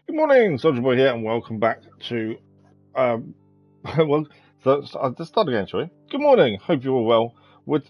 Good morning, Soldier Boy here, and welcome back to well, so I'll just start again, shall we? Good morning. Hope you're all well. With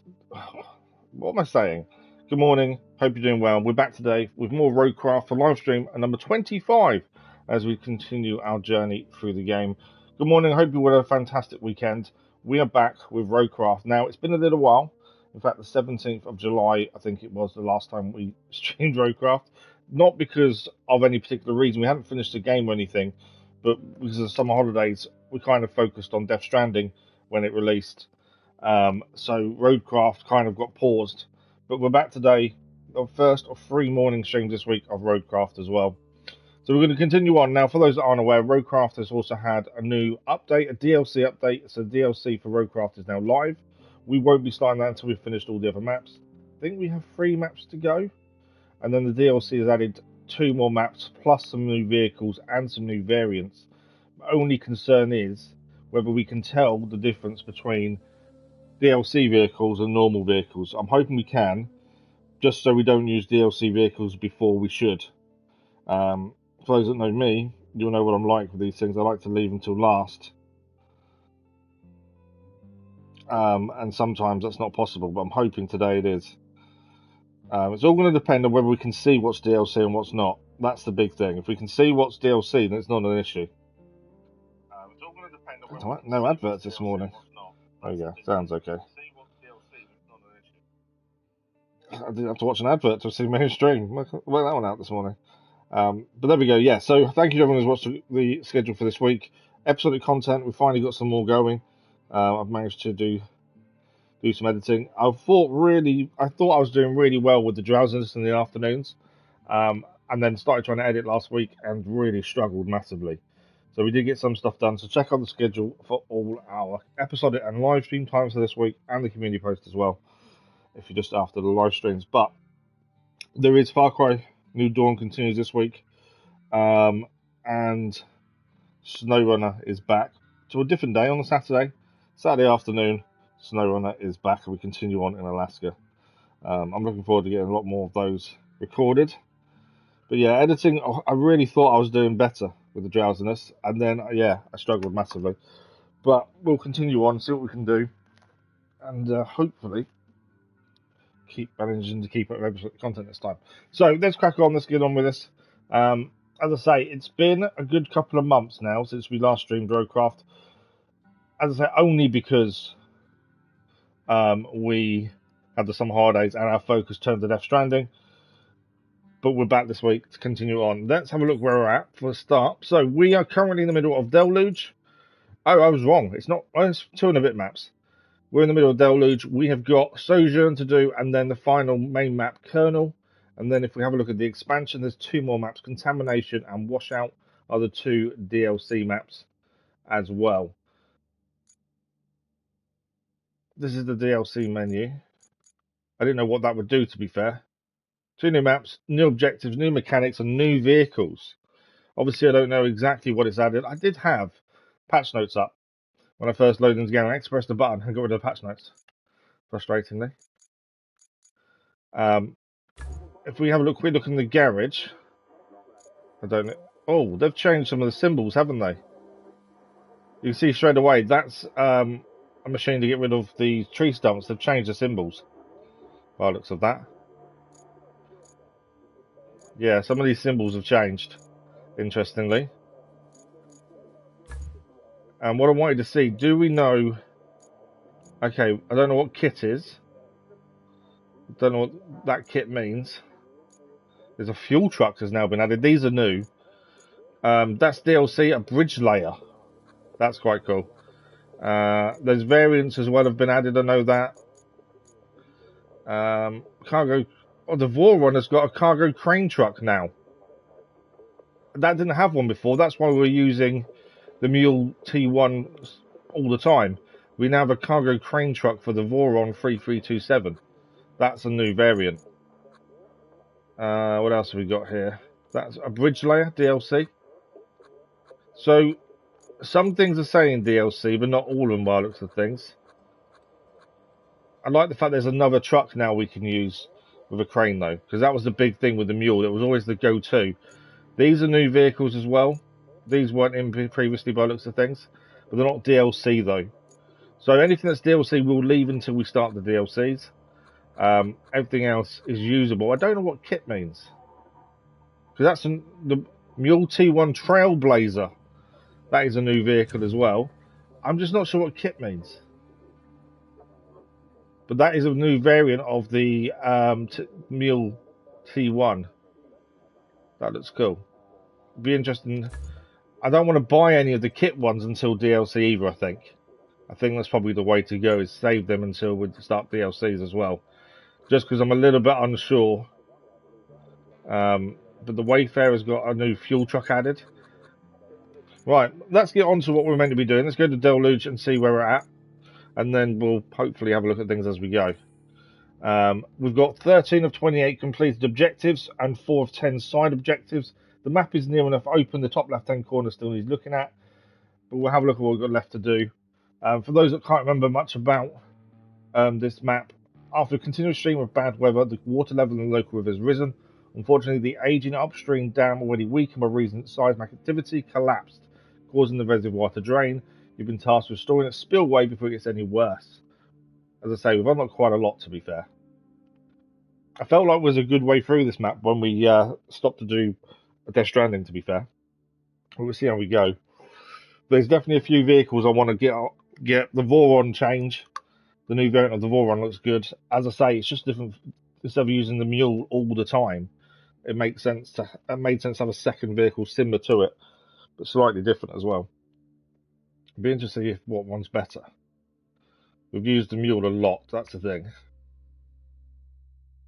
what am I saying? Good morning. Hope you're doing well. We're back today with more RoadCraft for live stream and number 25 as we continue our journey through the game. Good morning. Hope you had a fantastic weekend. We are back with RoadCraft. Now, it's been a little while. In fact, the 17th of July, I think it was the last time we streamed RoadCraft. Not because of any particular reason. We hadn't finished the game or anything, but because of summer holidays, we kind of focused on Death Stranding when it released. So Roadcraft kind of got paused, but we're back today. The first of 3 morning streams this week of Roadcraft as well. So we're going to continue on now. For those that aren't aware, Roadcraft has also had a new update, a DLC update. So DLC for Roadcraft is now live. We won't be starting that until we've finished all the other maps. I think we have 3 maps to go, and then the DLC has added 2 more maps plus some new vehicles and some new variants. The only concern is whether we can tell the difference between DLC vehicles and normal vehicles. I'm hoping we can, just so we don't use DLC vehicles before we should. For those that know me, you'll know what I'm like with these things. I like to leave them till last. And sometimes that's not possible, but I'm hoping today it is. It's all going to depend on whether we can see what's DLC and what's not. That's the big thing. If we can see what's DLC, then it's not an issue. It's all going to depend on whether no adverts this morning. There you go. Sounds okay. I didn't have to watch an advert to see mainstream. Work that one out this morning. But there we go. Yeah. So thank you to everyone who's watched the schedule for this week. Episodic content. We finally got some more going. I've managed to do some editing. I thought I was doing really well with the drowsiness in the afternoons, and then started trying to edit last week and really struggled massively. So we did get some stuff done. So check out the schedule for all our episodic and live stream times for this week, and the community post as well, if you're just after the live streams. But there is Far Cry New Dawn continues this week, and SnowRunner is back to a different day on a Saturday afternoon. SnowRunner is back, and we continue on in Alaska. I'm looking forward to getting a lot more of those recorded. But yeah, editing, I really thought I was doing better with the drowsiness, and then I struggled massively. But we'll continue on, see what we can do, and hopefully keep managing to keep up with content this time. So let's crack on. Let's get on with this. As I say, it's been a good couple of months now since we last streamed RoadCraft. As I say, only because we had the summer holidays and our focus turned to Death Stranding. But we're back this week to continue on. Let's have a look where we're at for a start. So we are currently in the middle of Deluge. Oh, I was wrong. It's not. It's 2 and a bit maps. We're in the middle of Deluge. We have got Sojourn to do, and then the final main map, Kernel. And then if we have a look at the expansion, there's 2 more maps. Contamination and Washout are the 2 DLC maps as well. This is the DLC menu. I didn't know what that would do, to be fair. 2 new maps, new objectives, new mechanics, and new vehicles. Obviously, I don't know exactly what it's added. I did have patch notes up when I first loaded into the game. I pressed the button and got rid of the patch notes, frustratingly. If we have a look, we look in the garage. I don't know. Oh, they've changed some of the symbols, haven't they? You can see straight away that's a machine to get rid of the tree stumps. They've changed the symbols by the looks of that. Yeah, some of these symbols have changed, interestingly. And what I wanted to see, do we know... Okay, I don't know what kit is. I don't know what that kit means. There's a fuel truck has now been added. These are new. That's DLC, a bridge layer. That's quite cool. There's variants as well have been added. I know that. Cargo. Oh, the Vorunner's got a cargo crane truck now. That didn't have one before. That's why we're using the Mule T1 all the time. We now have a cargo crane truck for the Voron 3327. That's a new variant. What else have we got here? That's a bridge layer DLC. So some things are saying DLC, but not all of them by the looks of things. I like the fact there's another truck now we can use with a crane, though, because that was the big thing with the Mule. It was always the go-to. These are new vehicles as well. These weren't in previously by the looks of things, but they're not DLC though. So anything that's DLC we'll leave until we start the DLCs. Everything else is usable. I don't know what kit means. Because that's the Mule T1 Trailblazer. That is a new vehicle as well. I'm just not sure what kit means. But that is a new variant of the Mule T1. That looks cool. Be interesting. I don't want to buy any of the kit ones until DLC either, I think. I think that's probably the way to go, is save them until we start DLCs as well. Just because I'm a little bit unsure. But the Wayfarer's got a new fuel truck added. Right, let's get on to what we're meant to be doing. Let's go to Deluge and see where we're at. And then we'll hopefully have a look at things as we go. We've got 13 of 28 completed objectives and 4 of 10 side objectives. The map is near enough open. The top left-hand corner still needs looking at. But we'll have a look at what we've got left to do. For those that can't remember much about this map, after a continuous stream of bad weather, the water level in the local river has risen. Unfortunately, the aging upstream dam, already weakened by reason that seismic activity, collapsed, causing the reservoir to drain. You've been tasked with restoring its spillway before it gets any worse. As I say, we've unlocked quite a lot, to be fair. I felt like it was a good way through this map when we stopped to do a Death Stranding, to be fair. We'll see how we go. There's definitely a few vehicles I want to get. The Voron change. The new variant of the Voron looks good. As I say, it's just different. Instead of using the Mule all the time, it made sense to have a second vehicle similar to it, but slightly different as well. It'd be interesting to see what one's better. We've used the Mule a lot, that's the thing.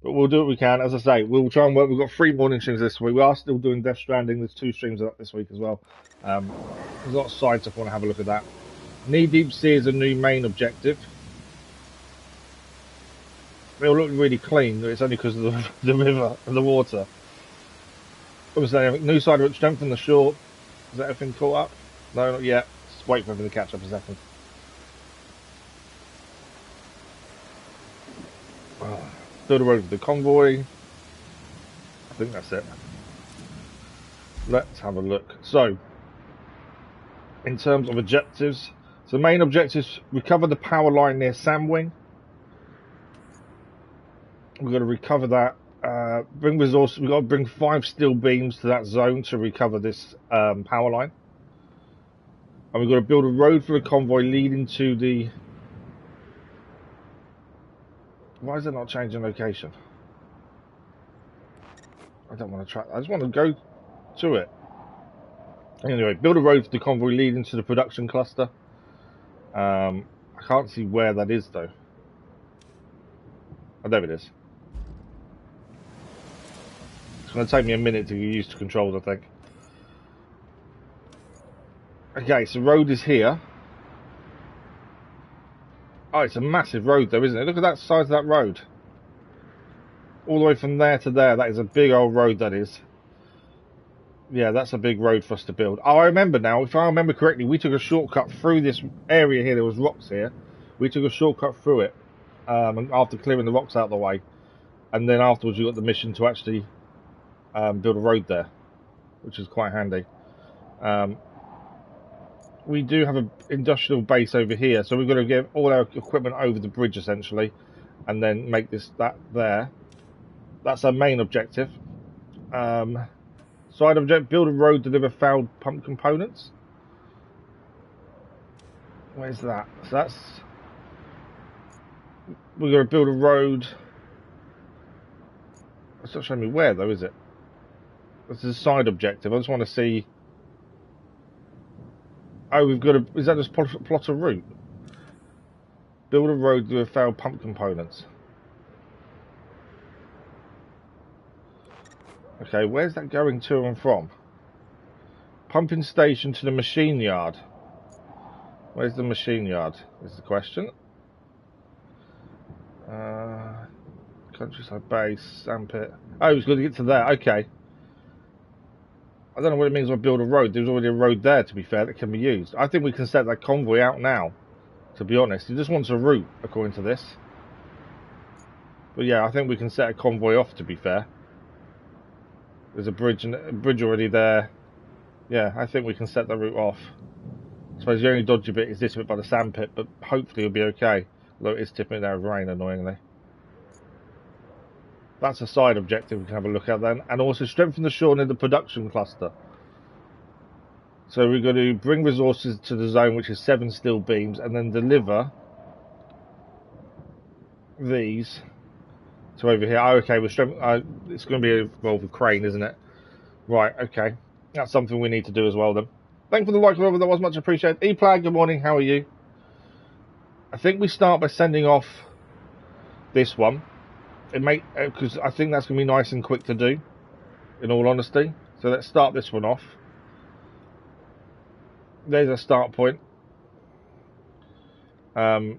But we'll do what we can. As I say, we'll try and work. We've got 3 morning streams this week. We are still doing Death Stranding. There's 2 streams up this week as well. There's a lot of side stuff. I want to have a look at that. Knee Deep Sea is a new main objective. It'll look really clean. It's only because of the river and the water. Obviously, new side of it, strengthen the shore. Is that everything caught up? No, not yet. Just wait for everything to catch up a second. Build a road for the convoy. I think that's it. Let's have a look. So, in terms of objectives, so the main objectives: recover the power line near Samwing. We've got to recover that. Bring resources. We've got to bring 5 steel beams to that zone to recover this power line. And we've got to build a road for the convoy leading to the... Why is it not changing location? I don't want to track. I just want to go to it. Anyway, build a road for the convoy leading to the production cluster. I can't see where that is though. Oh, there it is. It's going to take me a minute to get used to controls, I think. Okay, so road is here. Oh, it's a massive road though, isn't it? Look at that size of that road. All the way from there to there. That is a big old road, that is. Yeah, that's a big road for us to build. Oh, I remember now. If I remember correctly, we took a shortcut through this area here. There was rocks here. We took a shortcut through it after clearing the rocks out of the way. And then afterwards, we got the mission to actually build a road there, which is quite handy. We do have an industrial base over here, so we've got to get all our equipment over the bridge, essentially, and then make that there. That's our main objective. Side objective, build a road, deliver failed pump components. Where's that? So that's... We're going to build a road. It's not showing me where, though, is it? This is a side objective. I just want to see... Oh, we've got a... Is that just plot a route? Build a road with failed pump components. Okay, where's that going to and from? Pumping station to the machine yard. Where's the machine yard, is the question. Countryside base, sandpit. Oh, it's got to get to there, okay. I don't know what it means by build a road. There's already a road there, to be fair, that can be used. I think we can set that convoy out now, to be honest. He just wants a route, according to this. But yeah, I think we can set a convoy off, to be fair. There's a bridge already there. Yeah, I think we can set the route off. I suppose the only dodgy bit is this bit by the sandpit, but hopefully it'll be okay. Although it is tipping down with rain, annoyingly. That's a side objective we can have a look at then. And also strengthen the shore near the production cluster. So we're going to bring resources to the zone, which is 7 steel beams, and then deliver these to over here. Oh, okay, it's going to be involved with crane, isn't it? Right, okay. That's something we need to do as well then. Thank you for the like, whoever that was, much appreciated. E-Plag, good morning, how are you? I think we start by sending off this one. Because I think that's going to be nice and quick to do, in all honesty. So let's start this one off. There's a start point. As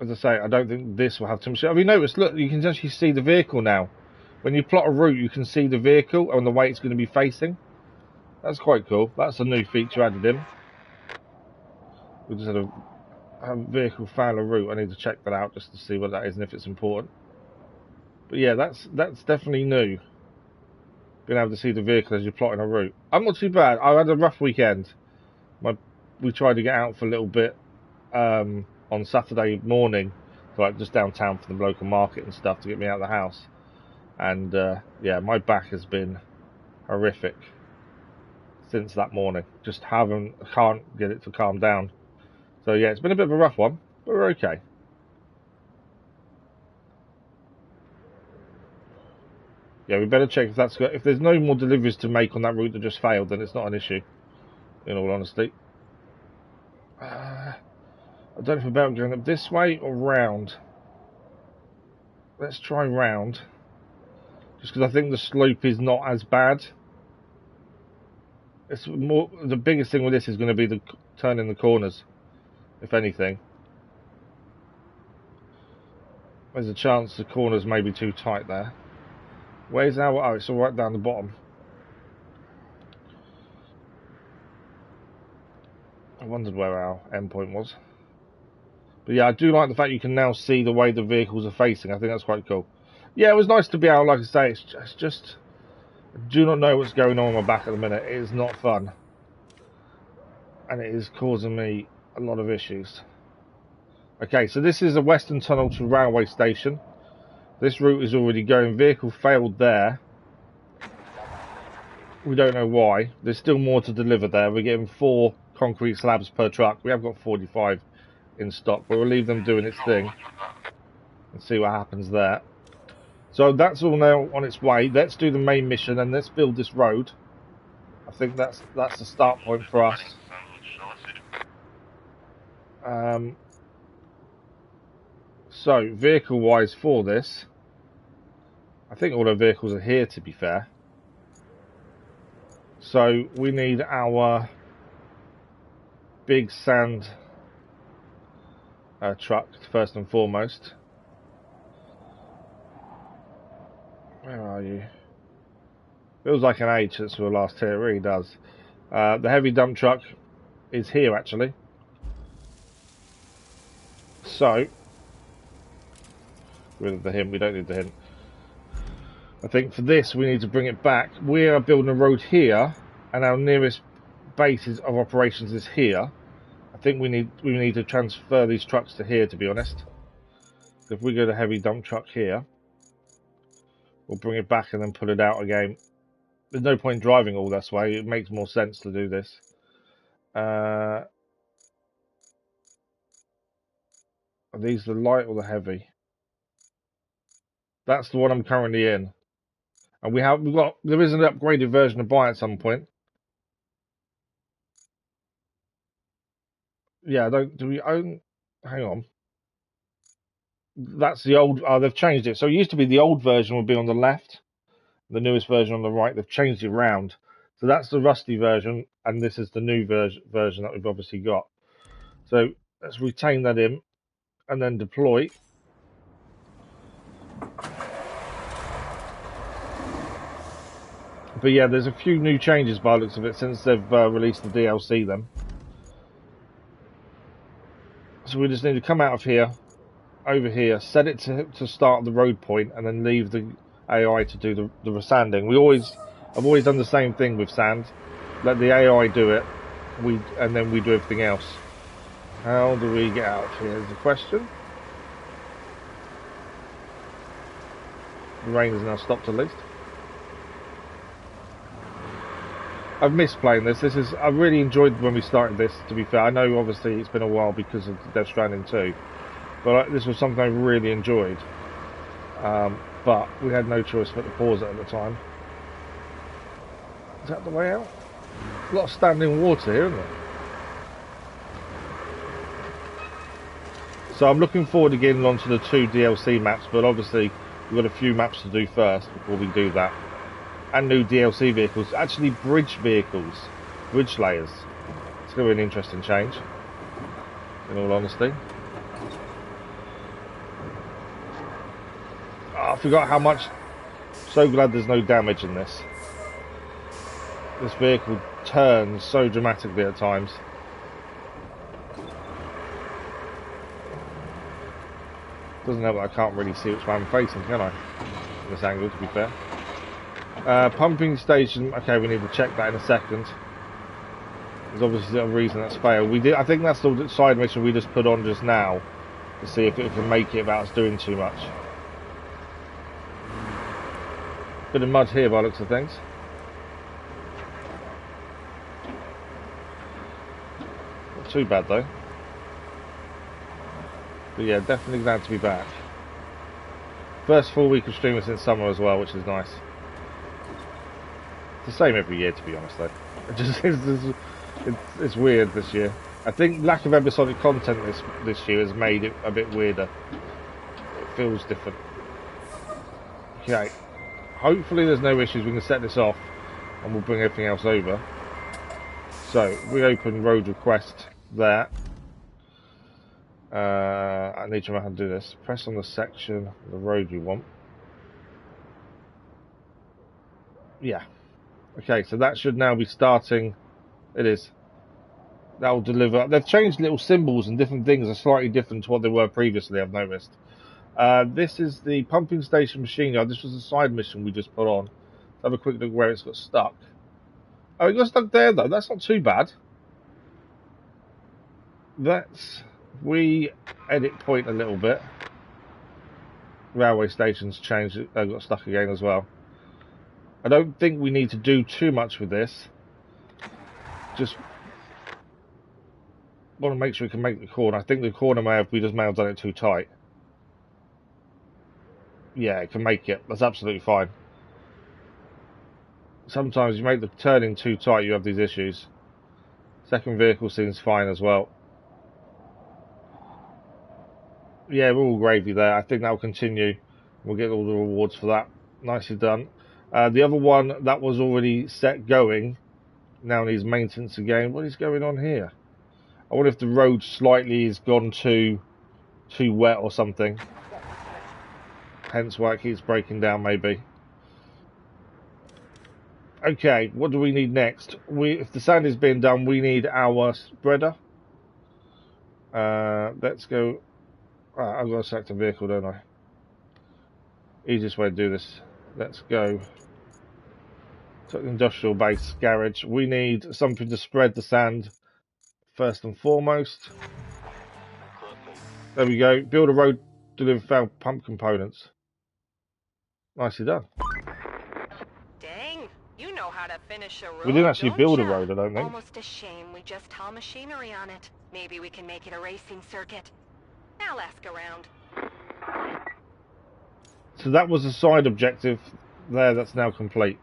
I say, I don't think this will have too much. Have you noticed, look, you can actually see the vehicle now. When you plot a route, you can see the vehicle and the way it's going to be facing. That's quite cool. That's a new feature added in. We just had a vehicle fail a route. I need to check that out just to see what that is and if it's important. But yeah, that's definitely new. Being able to see the vehicle as you're plotting a route. I'm not too bad. I had a rough weekend. We tried to get out for a little bit on Saturday morning, so like just downtown for the local market and stuff to get me out of the house. And yeah, my back has been horrific since that morning. Just can't get it to calm down. So yeah, it's been a bit of a rough one, but we're okay. Yeah, we better check if there's no more deliveries to make on that route that just failed, then it's not an issue, in all honesty. I don't know if we're about going up this way or round. Let's try round. Just because I think the slope is not as bad. It's more, the biggest thing with this is going to be the turning the corners, if anything. There's a chance the corners may be too tight there. Where's our... Oh, it's all right down the bottom. I wondered where our endpoint was. But yeah, I do like the fact you can now see the way the vehicles are facing. I think that's quite cool. Yeah, it was nice to be out, like I say, it's just... I do not know what's going on my back at the minute. It is not fun. And it is causing me a lot of issues. Okay, so this is a western tunnel to railway station. This route is already going. Vehicle failed there. We don't know why. There's still more to deliver there. We're getting 4 concrete slabs per truck. We have got 45 in stock, but we'll leave them doing its thing and see what happens there. So that's all now on its way. Let's do the main mission and let's build this road. I think that's the start point for us. So vehicle-wise for this, I think all our vehicles are here, to be fair. So we need our big sand truck first and foremost. Where are you? Feels like an age since we were last here, it really does. The heavy dump truck is here actually. So, rid of the hint, we don't need the hint. I think for this we need to bring it back. We are building a road here, and our nearest basis of operations is here. I think we need to transfer these trucks to here, to be honest. So if we go to heavy dump truck here, we'll bring it back and then put it out again. There's no point driving all this way. It makes more sense to do this. Are these the light or the heavy? That's the one I'm currently in. And there is an upgraded version to buy at some point. Yeah, do we own... Hang on. That's the old... Oh, they've changed it. So it used to be the old version would be on the left. The newest version on the right. They've changed it around. So that's the rusty version. And this is the new version that we've obviously got. So let's retain that in. And then deploy. But yeah, there's a few new changes by the looks of it since they've released the DLC then. So we just need to come out of here over here, set it to start the road point, and then leave the AI to do the resanding. I've always done the same thing with sand. Let the AI do it, and then we do everything else. How do we get out of here is the question. The rain has now stopped at least. I've missed playing this. I really enjoyed when we started this, to be fair. I know obviously it's been a while because of Death Stranding 2, but this was something I really enjoyed. But we had no choice but to pause it at the time. Is that the way out? A lot of standing water here, isn't there? So I'm looking forward to getting onto the 2 DLC maps, but obviously we've got a few maps to do first before we do that. And new DLC vehicles, actually bridge vehicles, bridge layers. It's going to be an interesting change, in all honesty. Oh, I forgot how much. So glad there's no damage in this. This vehicle turns so dramatically at times. Doesn't help that I can't really see which way I'm facing, can I? From this angle, to be fair. Pumping station. Okay, we need to check that in a second. There's obviously a reason that's failed. I think that's the side mission we just put on just now to see if it can make it without us doing too much. Bit of mud here by the looks of things. Not too bad though. But yeah, definitely glad to be back. First full week of streaming since summer as well, which is nice. It's the same every year, to be honest, though. It's weird this year. I think lack of episodic content this year has made it a bit weirder. It feels different. Okay. Hopefully there's no issues. We can set this off and we'll bring everything else over. So, we open road request there. I need to remember how to do this. Press on the section of the road you want. Yeah. Okay, so that should now be starting. It is. That will deliver. They've changed little symbols and different things are slightly different to what they were previously, I've noticed. This is the pumping station machine yard. This was a side mission we just put on. Let's have a quick look where it's got stuck. Oh, it got stuck there though. That's not too bad. We edit point a little bit. Railway stations changed. Got stuck again as well. I don't think we need to do too much with this. Just want to make sure we can make the corner. I think the corner we just may have done it too tight. Yeah, it can make it. That's absolutely fine. Sometimes you make the turning too tight, you have these issues. Second vehicle seems fine as well. Yeah, we're all gravy there. I think that will continue. We'll get all the rewards for that. Nicely done. The other one that was already set going now needs maintenance again. What is going on here? I wonder if the road slightly has gone too wet or something. Hence why it keeps breaking down, maybe. Okay, what do we need next? If the sand is being done, we need our spreader. Let's go. I've got to select a vehicle, don't I? Easiest way to do this. Let's go to the industrial base garage. We need something to spread the sand first and foremost. There we go. Build a road, deliver failed pump components. Nicely done. Dang, you know how to finish a road. We didn't actually build a road, I don't think. Almost a shame we just haul machinery on it. Maybe we can make it a racing circuit. I'll ask around. So that was a side objective there that's now complete.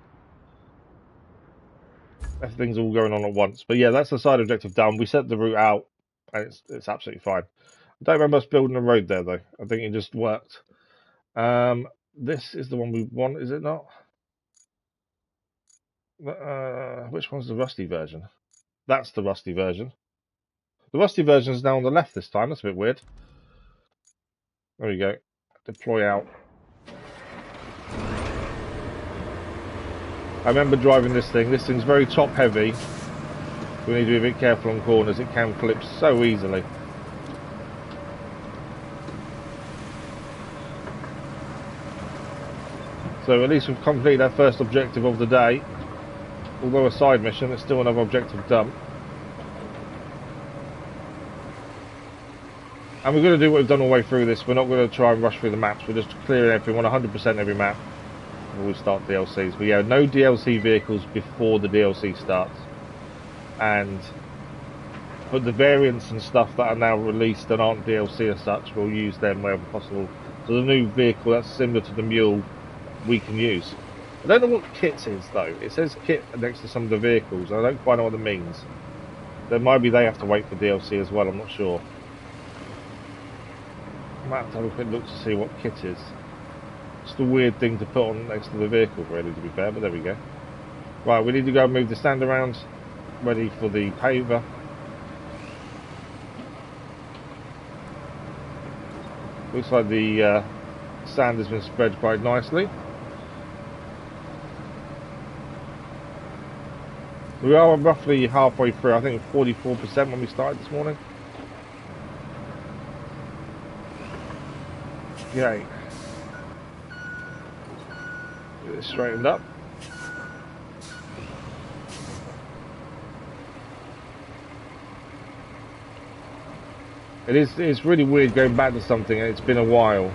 Everything's all going on at once. But yeah, that's the side objective done. We set the route out and it's absolutely fine. I don't remember us building a road there though. I think it just worked. This is the one we want, is it not? Which one's the rusty version? That's the rusty version. The rusty version is now on the left this time. That's a bit weird. There we go. Deploy out. I remember driving this thing. This thing's very top heavy. We need to be a bit careful on corners. It can flip so easily. So at least we've completed our first objective of the day. Although a side mission, it's still another objective done. And we're going to do what we've done all the way through this. We're not going to try and rush through the maps. We're just clearing everything, 100% every map before we start DLCs. But yeah, no DLC vehicles before the DLC starts. But the variants and stuff that are now released and aren't DLC as such, we'll use them wherever possible. So the new vehicle that's similar to the Mule, we can use. I don't know what kit is though. It says kit next to some of the vehicles. I don't quite know what it means. Then maybe they have to wait for DLC as well, I'm not sure. I might have to have a quick look to see what kit is. It's a weird thing to put on next to the vehicle, really, to be fair, but there we go. Right, we need to go and move the stand around, ready for the paver. Looks like the sand has been spread quite nicely. We are roughly halfway through, I think 44% when we started this morning. Okay. Get this straightened up. It's really weird going back to something and it's been a while.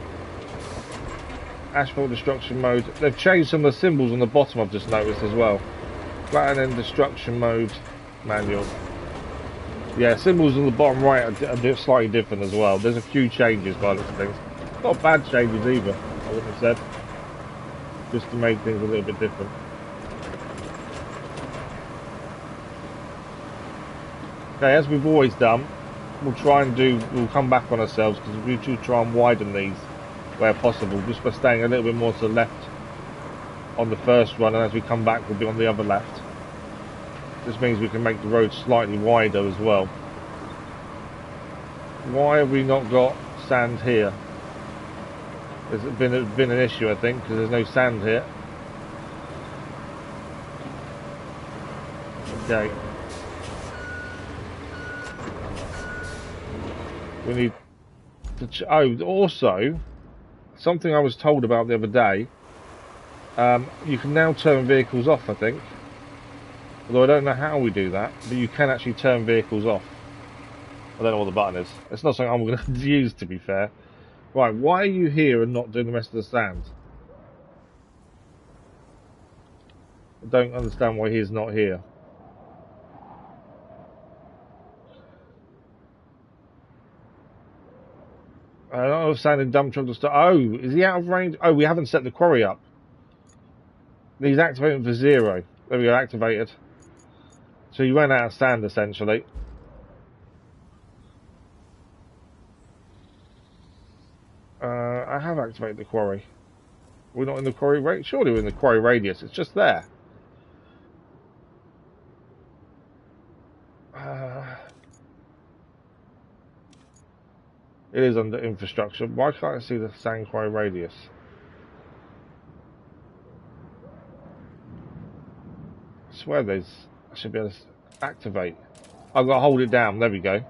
Asphalt destruction mode. They've changed some of the symbols on the bottom, I've just noticed as well. Flatten and destruction mode manual. Yeah, symbols on the bottom right are slightly different as well. There's a few changes by the looks of things. Not bad changes either, I wouldn't have said. Just to make things a little bit different. Okay, as we've always done, we'll come back on ourselves because we should try and widen these where possible, just by staying a little bit more to the left on the first run, and as we come back we'll be on the other left. This means we can make the road slightly wider as well. Why have we not got sand here? There's been an issue, I think, because there's no sand here. Okay. We need to also, something I was told about the other day, you can now turn vehicles off, I think. Although I don't know how we do that, but you can actually turn vehicles off. I don't know what the button is. It's not something I'm going to use, to be fair. Right, why are you here and not doing the rest of the sand? I don't understand why he's not here. I don't know if sand in dump truck to start. Oh, is he out of range? Oh, we haven't set the quarry up. He's activating for 0. There we go, activated. So you ran out of sand, essentially. I have activated the quarry. We're not in the quarry radius? Surely we're in the quarry radius. It's just there. It is under infrastructure. Why can't I see the sand quarry radius? I swear I should be able to activate. I've got to hold it down. There we go.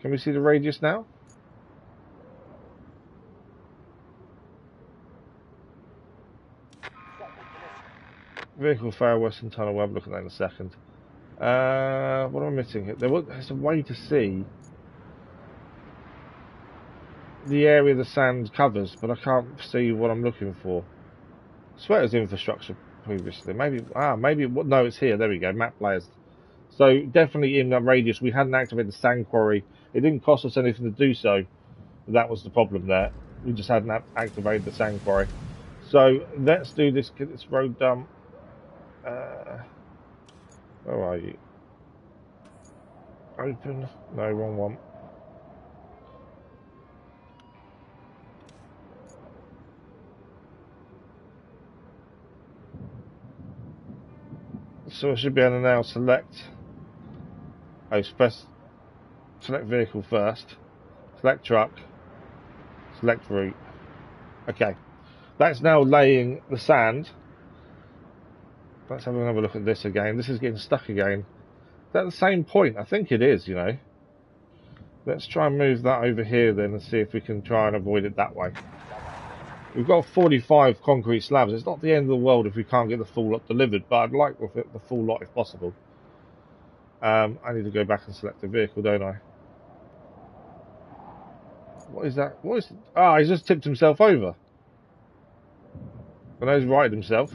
Can we see the radius now? Vehicle fail, Western Tunnel. We'll have a look at that in a second. What am I missing here? There's a way to see the area the sand covers, but I can't see what I'm looking for. I swear it was infrastructure previously. Maybe, no, it's here. There we go. Map layers. So definitely in that radius. We hadn't activated the sand quarry. It didn't cost us anything to do so. But that was the problem there. We just hadn't activated the sand quarry. So let's do this. Get this road done. Where are you? Open. No, wrong one. So I should be able to now select. Press select vehicle first. Select truck. Select route. Okay. That's now laying the sand. Let's have another look at this again. This is getting stuck again. Is that the same point? I think it is, you know. Let's try and move that over here then and see if we can try and avoid it that way. We've got 45 concrete slabs. It's not the end of the world if we can't get the full lot delivered, but I'd like the full lot if possible. I need to go back and select the vehicle, don't I? What is that? What is? Ah, he's just tipped himself over. I know he's righted himself.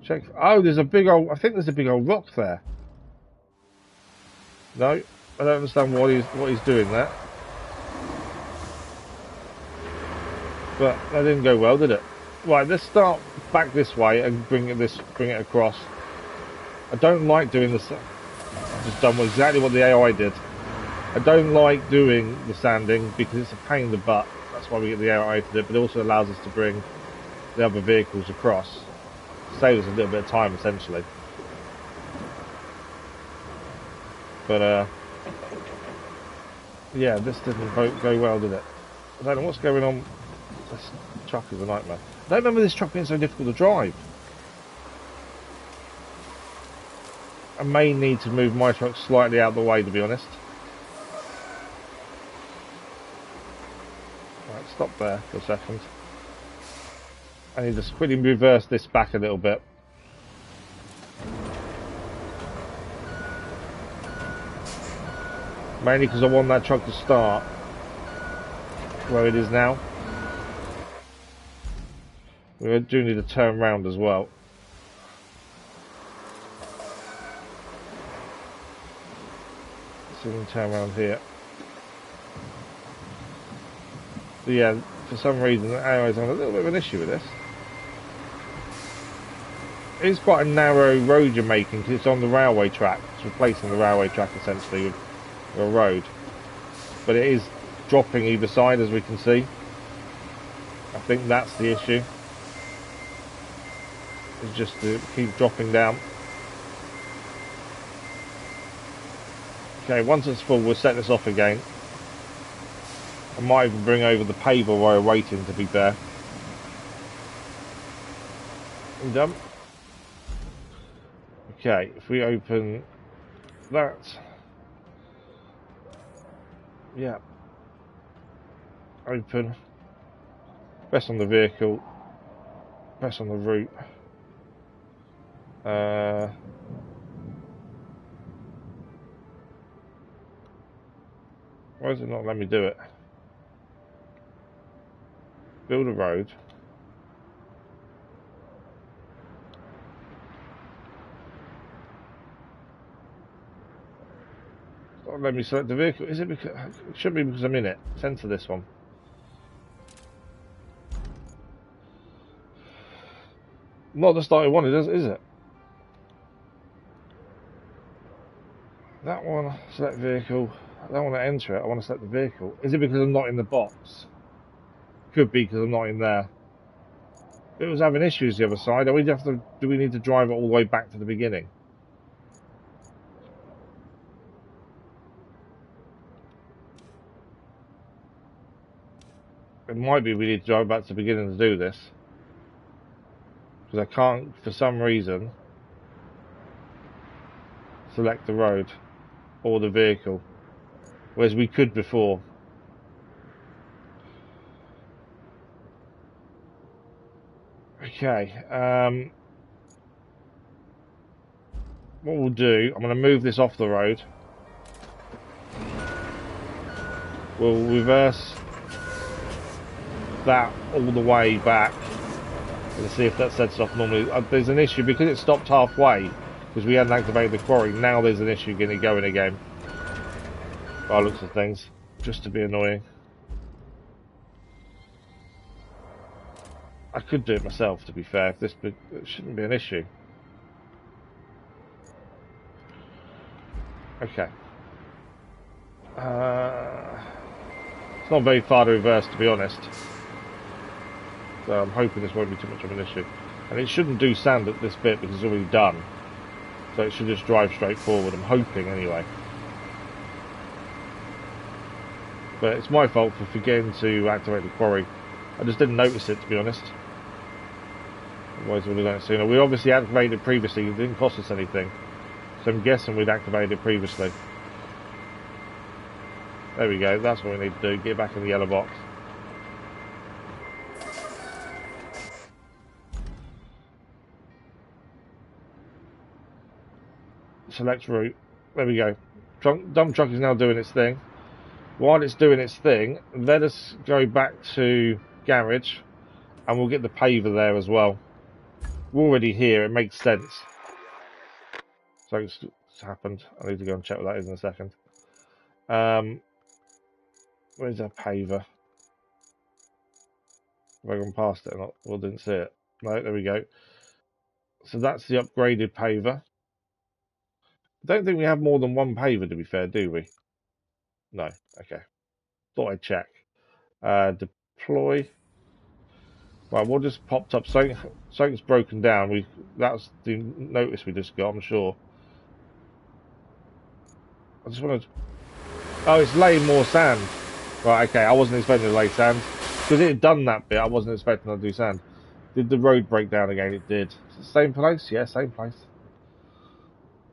Check. Oh, there's a big old. I think there's a big old rock there. No, I don't understand what he's doing there. But that didn't go well, did it? Right, let's start back this way and bring it across. I don't like doing this. I've just done exactly what the AI did. I don't like doing the sanding because it's a pain in the butt. That's why we get the AI to do it, but it also allows us to bring the other vehicles across. Saves us a little bit of time, essentially. But, yeah, this didn't go well, did it? I don't know what's going on. This truck is a nightmare. I don't remember this truck being so difficult to drive. I may need to move my truck slightly out of the way, to be honest. Right, stop there for a second. I need to quickly reverse this back a little bit. Mainly because I want that truck to start where it is now. We do need to turn round as well. So we can turn around here. But yeah, for some reason the AI is having a little bit of an issue with this. It is quite a narrow road you're making because it's on the railway track. It's replacing the railway track essentially with a road. But it is dropping either side, as we can see. I think that's the issue. It's just to keep dropping down. Okay, once it's full, we'll set this off again. I might even bring over the paver while we're waiting, to be fair. And done. Okay, if we open that. Yeah. Open. Press on the vehicle. Press on the route. Why does it not let me do it? Build a road. It's not letting me select the vehicle. Is it because it should be because I'm in it? Censor this one. Not the start I wanted, is it? That one, select vehicle. I don't want to enter it, I want to select the vehicle. Is it because I'm not in the box? Could be because I'm not in there. If it was having issues the other side, do we need to drive it all the way back to the beginning? It might be we need to drive back to the beginning to do this. Because I can't, for some reason, select the road or the vehicle. Whereas we could before. Okay, what we'll do, I'm going to move this off the road. We'll reverse that all the way back and see if that sets it off normally. There's an issue because it stopped halfway because we hadn't activated the quarry. Now there's an issue getting it going again. By the looks of things, just to be annoying. I could do it myself, to be fair. It shouldn't be an issue. Okay. It's not very far to reverse, to be honest. So I'm hoping this won't be too much of an issue. And it shouldn't do sand at this bit because it's already done. So it should just drive straight forward, I'm hoping anyway. But it's my fault for forgetting to activate the quarry. I just didn't notice it, to be honest. Otherwise we would have done it sooner. We obviously activated it previously, it didn't cost us anything. So I'm guessing we'd activated it previously. There we go, that's what we need to do, get back in the yellow box. Select route. There we go. Dump truck is now doing its thing. While it's doing its thing, let us go back to garage, and we'll get the paver there as well. We're already here. It makes sense. So it's happened. I need to go and check what that is in a second. Where's our paver? Have I gone past it or not? Well, didn't see it. No, there we go. So that's the upgraded paver. I don't think we have more than one paver, to be fair, do we? No. Okay. Thought I'd check. Deploy. Right, what just popped up? Something's broken down. That's the notice we just got, I'm sure. I just want to... Oh, it's laying more sand. Right, okay, I wasn't expecting to lay sand. Because it had done that bit, I wasn't expecting to do sand. Did the road break down again? It did. Same place? Yeah, same place.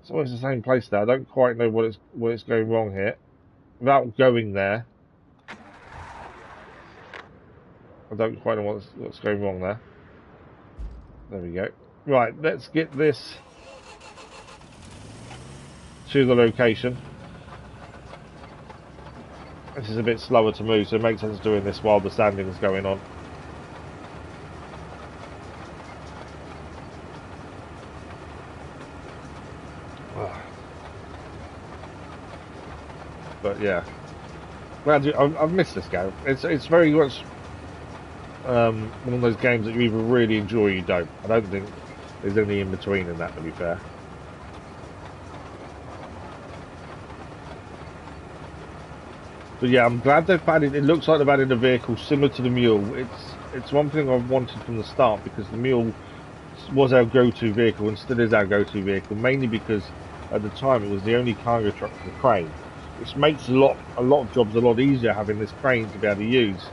It's always the same place there. I don't quite know what it's going wrong here. Without going there, I don't quite know what's going wrong there. There we go. Right, let's get this to the location. This is a bit slower to move, so it makes sense doing this while the sanding is going on. But yeah, I've missed this game. It's very much one of those games that you either really enjoy or you don't. I don't think there's any in between in that, to be fair. But yeah, I'm glad they've added. It looks like they've added a vehicle similar to the Mule. It's one thing I've wanted from the start, because the Mule was our go-to vehicle and still is our go-to vehicle, mainly because at the time it was the only cargo truck with a crane, which makes a lot of jobs a lot easier having this crane to be able to use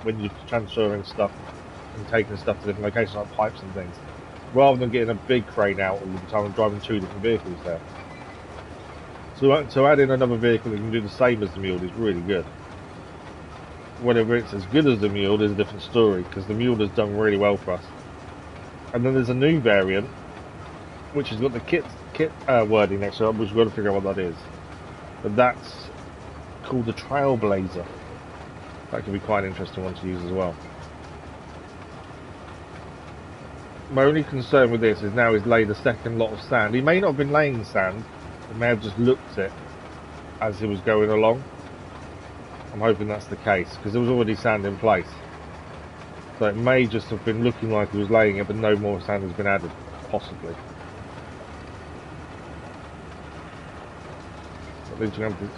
when you're transferring stuff and taking stuff to different locations like pipes and things, rather than getting a big crane out all the time and driving two different vehicles there. So adding another vehicle that can do the same as the Mule is really good. Whether it's as good as the Mule is a different story, because the Mule has done really well for us. And then there's a new variant, which has got the kit wording next to it, which we've got to figure out what that is. But that's called the Trailblazer. That could be quite an interesting one to use as well. My only concern with this is now he's laid a second lot of sand. He may not have been laying sand, he may have just looked at it as he was going along. I'm hoping that's the case, because there was already sand in place. So it may just have been looking like he was laying it, but no more sand has been added, possibly.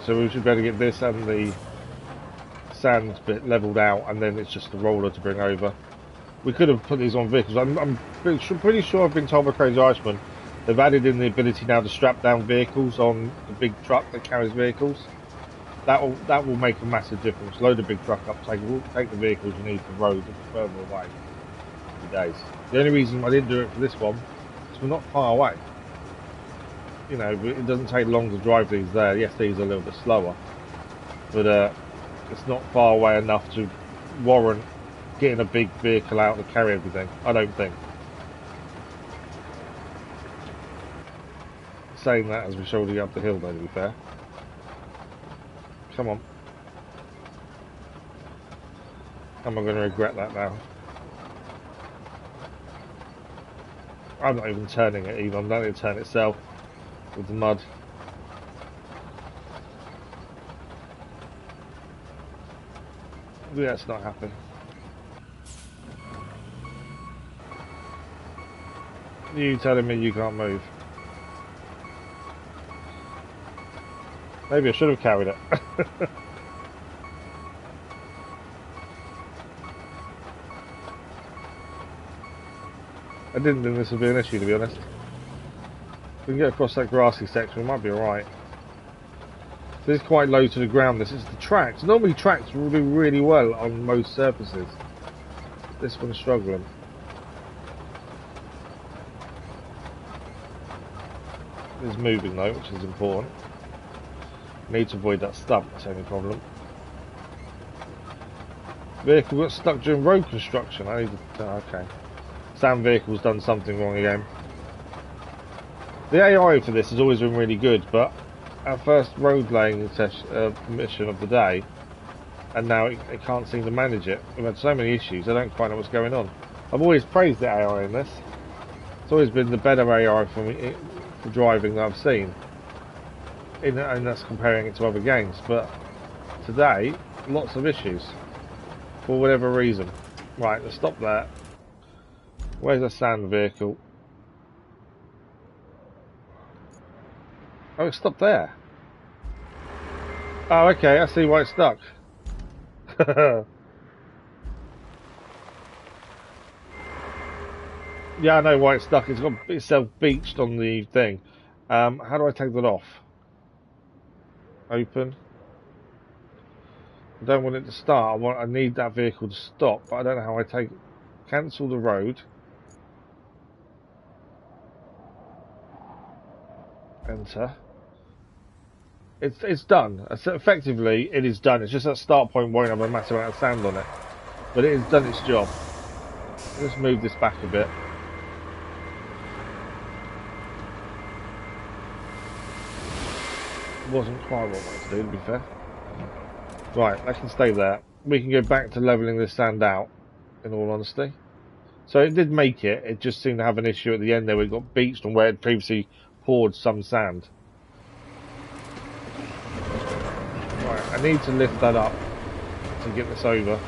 So we should better get this and the sand bit levelled out, and then it's just the roller to bring over. We could have put these on vehicles. I'm pretty sure I've been told by Crazy Irishman they've added in the ability now to strap down vehicles on the big truck that carries vehicles. That will make a massive difference. Load the big truck up, take the vehicles you need for roads further away. Happy days. The only reason I didn't do it for this one is we're not far away. You know, it doesn't take long to drive these there. Yes, these are a little bit slower, but it's not far away enough to warrant getting a big vehicle out to carry everything. I don't think. Saying that as we're shoulder up the hill, though, to be fair. Come on. Am I going to regret that now? I'm not even turning it either. I'm not going to turn itself with the mud. Yeah, it's not happening. You telling me you can't move? Maybe I should have carried it. I didn't think this would be an issue, to be honest. If we can get across that grassy section, we might be alright. This is quite low to the ground. This is the tracks. Normally tracks will do really well on most surfaces. This one's struggling. It's moving though, which is important. Need to avoid that stump, that's the only problem. Vehicle got stuck during road construction. I need to... okay. Sand vehicle's done something wrong again. The AI for this has always been really good, but our first road laying mission of the day, and now it can't seem to manage it. We've had so many issues, I don't quite know what's going on. I've always praised the AI in this. It's always been the better AI for me for driving that I've seen. And that's comparing it to other games, but today, lots of issues. For whatever reason. Right, let's stop there. Where's the sand vehicle? Oh, it stopped there. Oh, okay, I see why it's stuck. Yeah, I know why it's stuck. It's got itself beached on the thing. How do I take that off? Open. I don't want it to start. I need that vehicle to stop, but I don't know how I take it. Cancel the road. Enter. It's done. So effectively, it is done. It's just that start point won't have a massive amount of sand on it, but it has done its job. Let's move this back a bit. Wasn't quite what I wanted to do, to be fair. Right, that can stay there. We can go back to levelling this sand out, in all honesty. So it did make it. It just seemed to have an issue at the end there where it got beached on where it previously poured some sand. Right, I need to lift that up to get this over.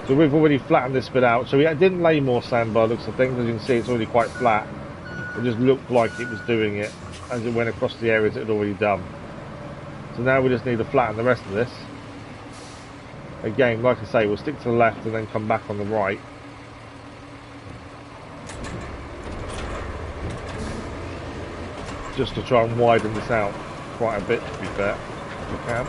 So we've already flattened this bit out. So we didn't lay more sand by the looks of things. As you can see, it's already quite flat. It just looked like it was doing it as it went across the areas it had already done. So now we just need to flatten the rest of this. Again, like I say, we'll stick to the left and then come back on the right. Just to try and widen this out quite a bit, to be fair, if we can.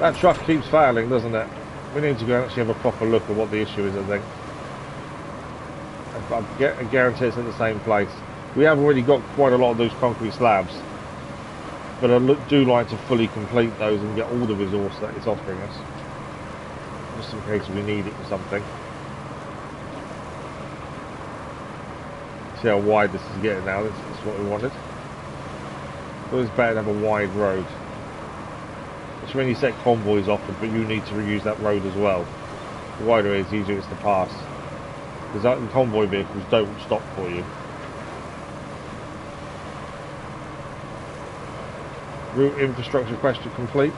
That truck keeps failing, doesn't it? We need to go and actually have a proper look at what the issue is, I think. I guarantee it's in the same place. We have already got quite a lot of those concrete slabs, but I do like to fully complete those and get all the resource that it's offering us, just in case we need it for something. See how wide this is getting now. This is what we wanted. But it's better to have a wide road. It's when you set convoys off, but you need to reuse that road as well. The wider it is, the easier it is to pass. Because the convoy vehicles don't stop for you. Route infrastructure question complete.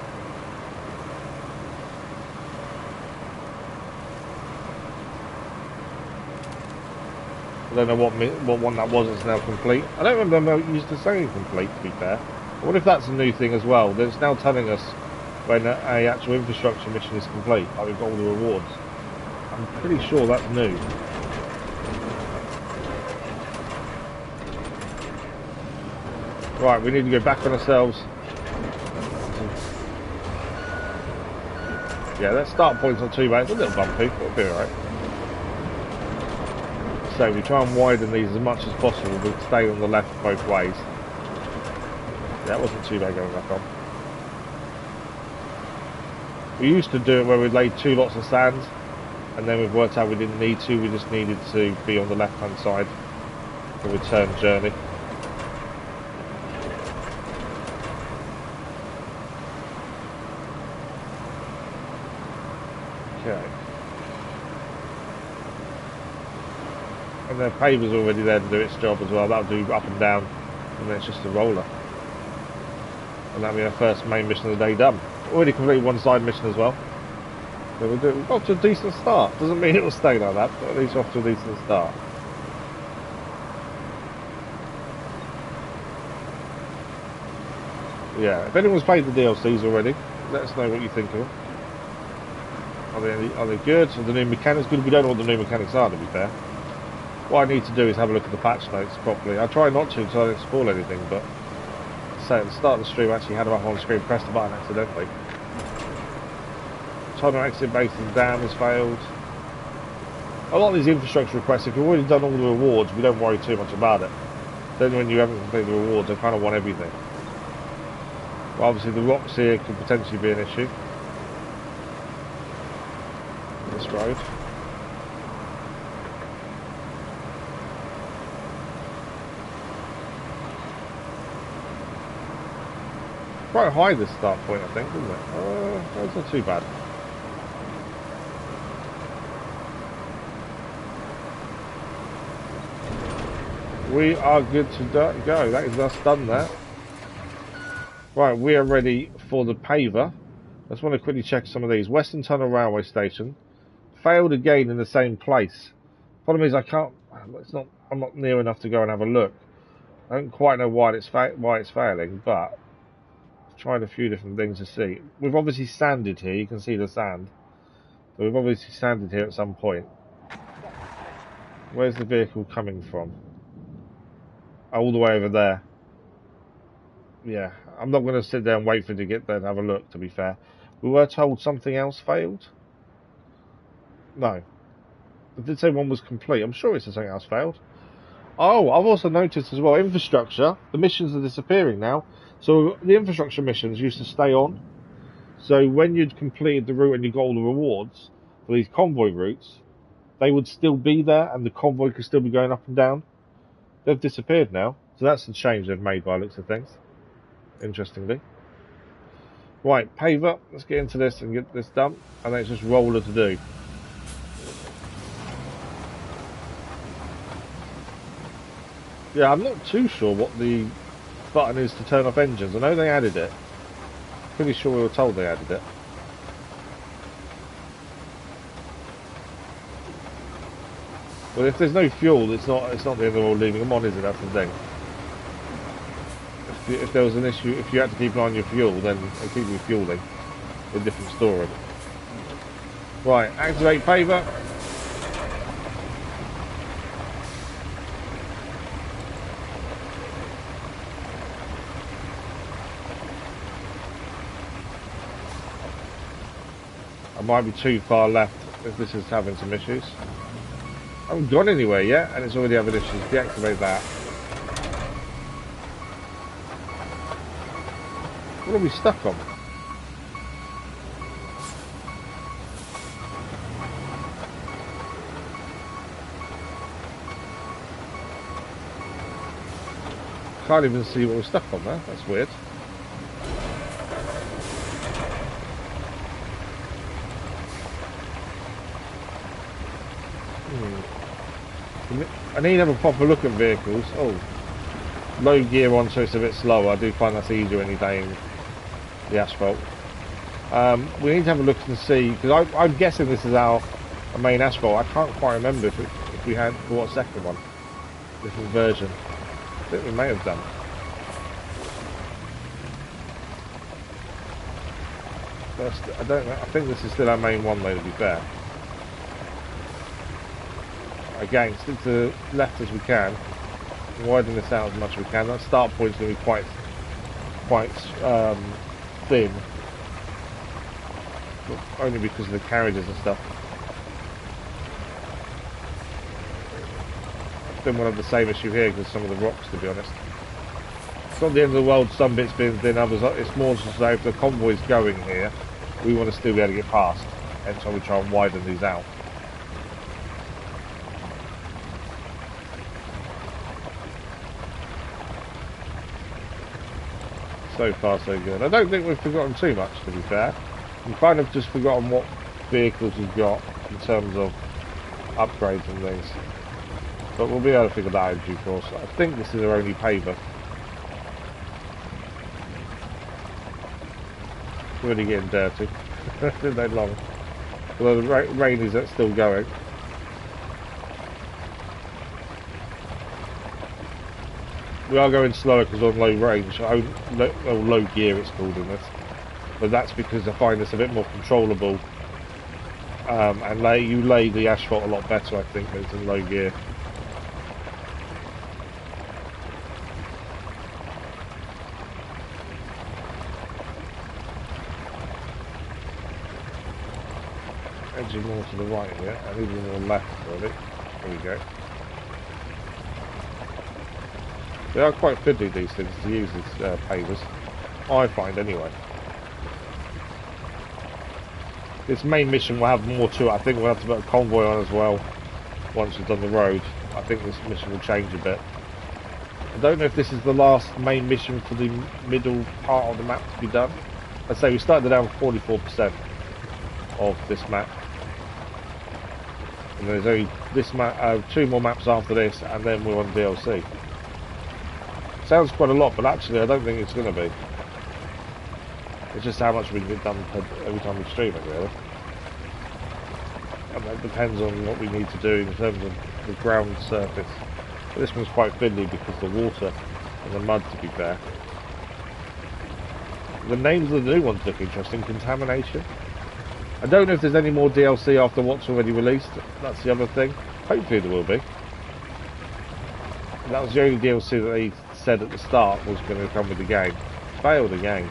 I don't know what one that was that's now complete. I don't remember it used to say complete, to be fair. What if that's a new thing as well? That it's now telling us when a actual infrastructure mission is complete, like we've got all the rewards. I'm pretty sure that's new. Right, we need to go back on ourselves. Yeah, that start point's not too bad. It's a little bumpy, but it'll be alright. So we try and widen these as much as possible, but stay on the left both ways. That wasn't too bad going back on. We used to do it where we laid 2 lots of sand, and then we've worked out we didn't need to, we just needed to be on the left hand side for the return journey. Okay. And the paver's already there to do its job as well. That'll do up and down, and then it's just a roller. And that'll be our first main mission of the day done. Already completed one side mission as well. So we're off to a decent start. Doesn't mean it will stay like that, but at least off to a decent start. Yeah, if anyone's played the DLCs already, let us know what you think of them. Are they good? Are the new mechanics good? We don't know what the new mechanics are, to be fair. What I need to do is have a look at the patch notes properly. I try not to because I don't spoil anything, but say at the start of the stream I actually had them up on screen, pressed the button accidentally. Trying to exit base and dam has failed. A lot of these infrastructure requests, if you've already done all the rewards, we don't worry too much about it. Then when you haven't completed the rewards, I kind of want everything. Well, obviously the rocks here could potentially be an issue. This road. quite high, this start point, I think, isn't it? It's not too bad. We are good to go. That is us done there. Right, we are ready for the paver. I just want to quickly check some of these. Western Tunnel Railway Station. Failed again in the same place. Problem is, I can't. I'm not near enough to go and have a look. I don't quite know why it's failing, but I've tried a few different things to see. We've obviously sanded here. You can see the sand. So we've obviously sanded here at some point. Where's the vehicle coming from? All the way over there. Yeah, I'm not going to sit there and wait for it to get there and have a look, to be fair. We were told something else failed. No. It did say one was complete. I'm sure it said something else failed. Oh, I've also noticed as well, infrastructure, the missions are disappearing now. So the infrastructure missions used to stay on. So when you'd completed the route and you got all the rewards for these convoy routes, they would still be there and the convoy could still be going up and down. They've disappeared now. So that's the change they've made by the looks of things. Interestingly. Right, paver, let's get into this and get this done. And then it's just roller to do. Yeah, I'm not too sure what the button is to turn off engines. I know they added it. Pretty sure we were told they added it. Well, if there's no fuel, it's not the end of the world leaving them on, is it? That's the thing. If there was an issue, if you had to keep an eye on your fuel, then it'll keep refueling. A different story. Right, activate paver. I might be too far left if this is having some issues. I haven't gone anywhere yet, and it's already having issues. Deactivate that. What are we stuck on? Can't even see what we're stuck on there. That's weird. I need to have a proper look at vehicles. Oh, low gear on, so it's a bit slower. I do find that's easier when you're doing the asphalt. We need to have a look and see, because I'm guessing this is our main asphalt. I can't quite remember if we had bought a second one, different version. I think we may have done. But I don't know. I think this is still our main one, though, to be fair. Again, stick to the left as we can, widen this out as much as we can. That start point is going to be quite thin, but only because of the carriages and stuff. I think we'll have the same issue here because some of the rocks, to be honest. It's not the end of the world, some bits being thin, others, it's more just so if the convoy's going here, we want to still be able to get past, hence why we try and widen these out. So far so good. I don't think we've forgotten too much, to be fair. We've kind of just forgotten what vehicles we've got in terms of upgrades and things. But we'll be able to figure that out in due course. I think this is our only paver. Really getting dirty. Didn't take long. Although the rain is still going. We are going slower because we're on low range, low gear it's called in this. But that's because I find this a bit more controllable. And you lay the asphalt a lot better, I think, when it's in low gear. Edging more to the right here, and even more left, really. There we go. They are quite fiddly, these things, to use as pavers. I find, anyway. This main mission will have more to it. I think we'll have to put a convoy on as well once we've done the road. I think this mission will change a bit. I don't know if this is the last main mission for the middle part of the map to be done. I'd say we started down 44% of this map. And there's only this map, 2 more maps after this, and then we're on DLC. Sounds quite a lot, but actually I don't think it's going to be. It's just how much we get done every time we stream it, really. And that depends on what we need to do in terms of the ground surface. But this one's quite fiddly because the water and the mud, to be fair. The names of the new ones look interesting. Contamination. I don't know if there's any more DLC after what's already released. That's the other thing. Hopefully there will be. That was the only DLC that they said at the start was going to come with the game. Failed again.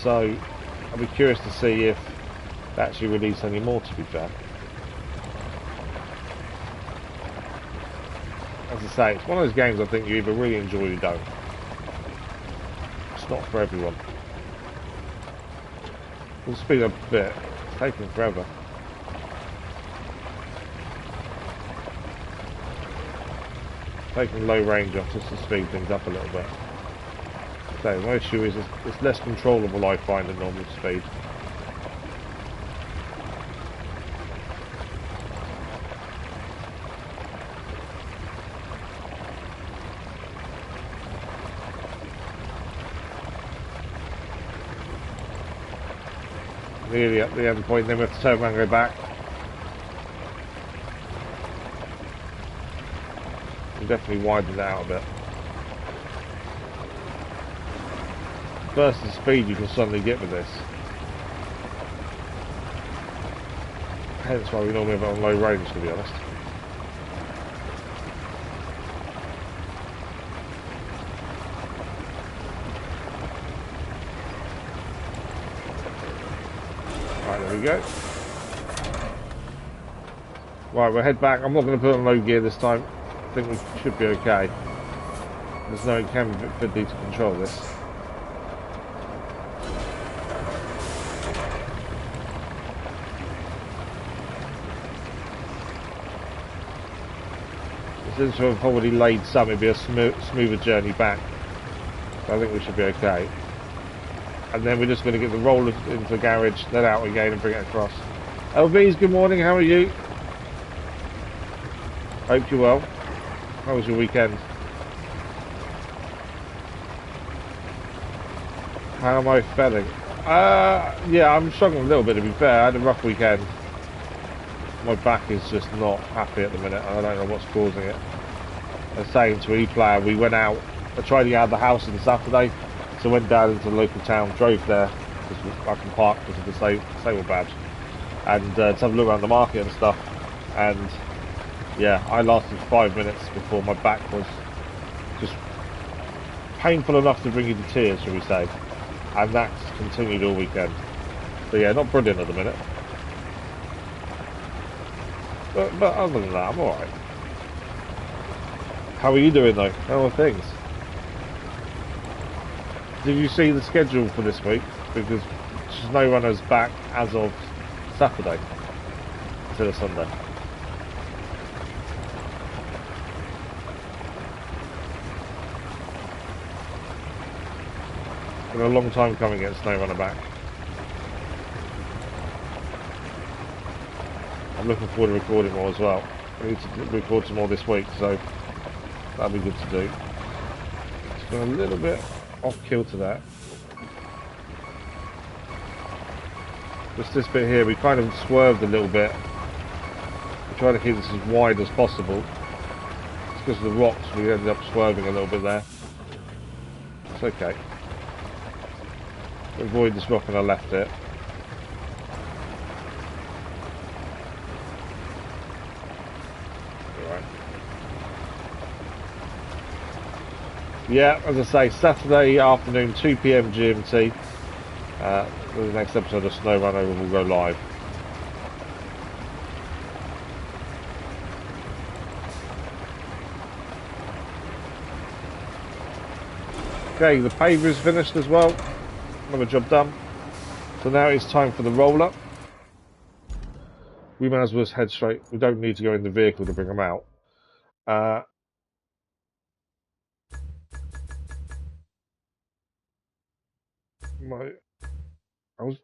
So I'll be curious to see if they actually release any more, to be fair. As I say, it's one of those games I think you either really enjoy or you don't. It's not for everyone. We'll speed up a bit. It's taking forever. Taking low range off just to speed things up a little bit. So my issue is it's less controllable, I find, than normal speed. Nearly at the end point, then we have to turn around and go back. We'll definitely widen that out a bit. Burst of speed you can suddenly get with this. Hence why we normally have it on low range, to be honest. Right, there we go. Right, we'll head back. I'm not going to put on low gear this time. I think we should be okay. There's no, it can be a bit fiddly to control this. Since we've probably laid some, it'll be a smoother journey back. So I think we should be okay. And then we're just going to get the roller into the garage, then out again and bring it across. LVs, good morning, how are you? Hope you're well. How was your weekend? How am I feeling? Yeah, I'm struggling a little bit, to be fair. I had a rough weekend. My back is just not happy at the minute. I don't know what's causing it. I was saying to ePlayer, we went out, I tried to get out of the house on Saturday, so I went down into the local town, drove there, because I can park because of the stable badge, and to have a look around the market and stuff, and yeah, I lasted 5 minutes before my back was just painful enough to bring you to tears, shall we say, and that's continued all weekend. So yeah, not brilliant at the minute. But other than that, I'm alright. How are you doing though? How are things? Did you see the schedule for this week? Because SnowRunner's back as of Saturday instead of Sunday. It's been a long time coming to get SnowRunner back. I'm looking forward to recording more as well. I need to record some more this week, so that'll be good to do. It's been a little bit off kilter that. Just this bit here, we kind of swerved a little bit. We try to keep this as wide as possible. It's because of the rocks, we ended up swerving a little bit there. It's okay. Avoid this rock on our left here. Yeah, as I say, Saturday afternoon, 2 PM GMT. The next episode of SnowRunner will go live. Okay, the paver is finished as well. Another job done. So now it's time for the roller. We might as well head straight. We don't need to go in the vehicle to bring them out. My, I was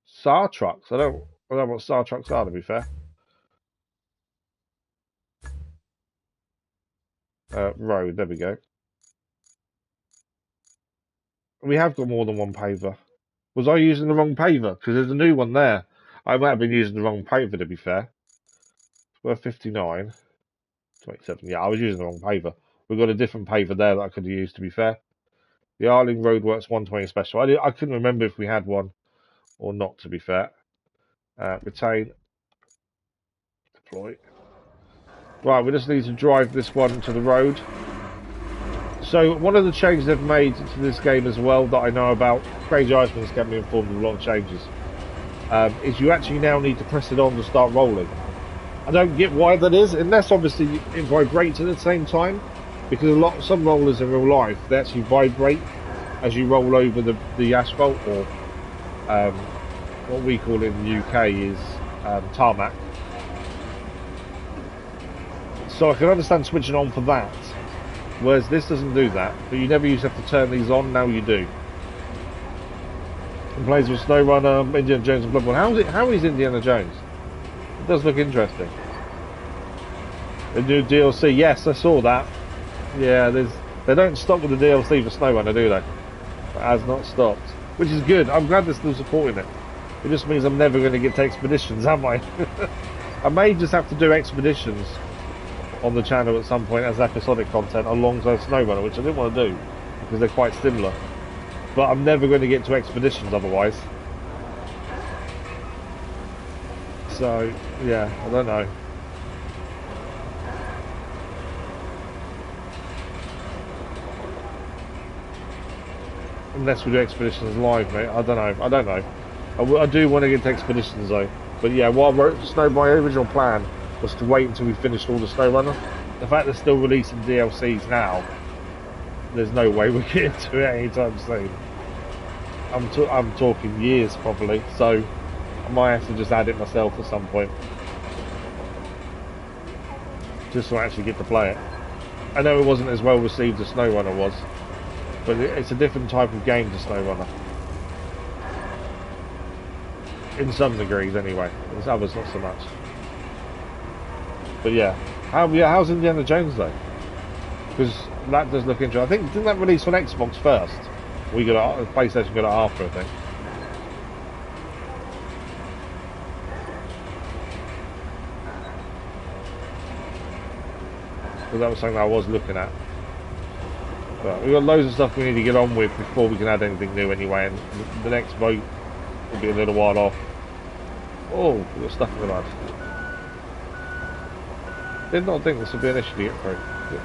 SAR trucks. I don't know what SAR trucks are, to be fair. Road, there we go. We have got more than one paver. Was I using the wrong paver? Because there's a new one there. I might have been using the wrong paver, to be fair. It's worth 59. 27. Yeah, I was using the wrong paver. We've got a different paver there that I could have used, to be fair. The Arling Roadworks 120 Special. I couldn't remember if we had one or not, to be fair. Retain. Deploy. Right, we just need to drive this one to the road. So, one of the changes they've made to this game as well that I know about, Crazy Iceman's kept me informed of a lot of changes, is you actually now need to press it on to start rolling. I don't get why that is, unless obviously it vibrates at the same time, because some rollers in real life, they actually vibrate as you roll over the asphalt, or what we call in the UK is tarmac. So I can understand switching on for that, whereas this doesn't do that, but you never used to have to turn these on, now you do. And plays with SnowRunner, Indiana Jones and Bloodborne. How is Indiana Jones? It does look interesting. The new DLC, yes, I saw that. Yeah, they don't stop with the DLC for SnowRunner, do they? It has not stopped, which is good. I'm glad they're still supporting it. It just means I'm never going to get to expeditions, am I? I may just have to do expeditions on the channel at some point as episodic content alongside SnowRunner, which I didn't want to do because they're quite similar. But I'm never going to get to expeditions otherwise. So, yeah, I don't know. Unless we do expeditions live, mate. I don't know. I do want to get to expeditions though. But yeah, my original plan was to wait until we finished all the SnowRunner. The fact they're still releasing DLCs now, there's no way we're getting to it anytime soon. I'm talking years probably, so I might have to just add it myself at some point, just so I actually get to play it. I know it wasn't as well received as SnowRunner was, but it's a different type of game to SnowRunner. In some degrees anyway, in others not so much. But yeah, how's Indiana Jones though? Because that does look interesting. I think, didn't that release on Xbox first? PlayStation got it after, I think. Because that was something I was looking at. But we've got loads of stuff we need to get on with before we can add anything new anyway, and the next boat will be a little while off. Oh, we've got stuff in the mud. Did not think this would be an issue to get through. Yeah.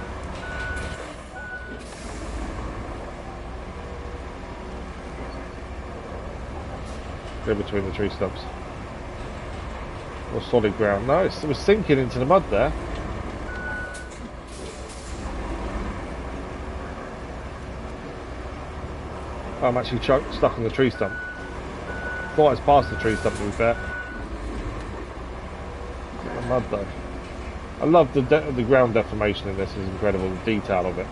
Go between the tree stumps. Or solid ground. No, it was sinking into the mud there. I'm actually stuck on the tree stump. Thought I was past the tree stump, to be fair. The mud though. I love the ground deformation in this. Is incredible. The detail of it.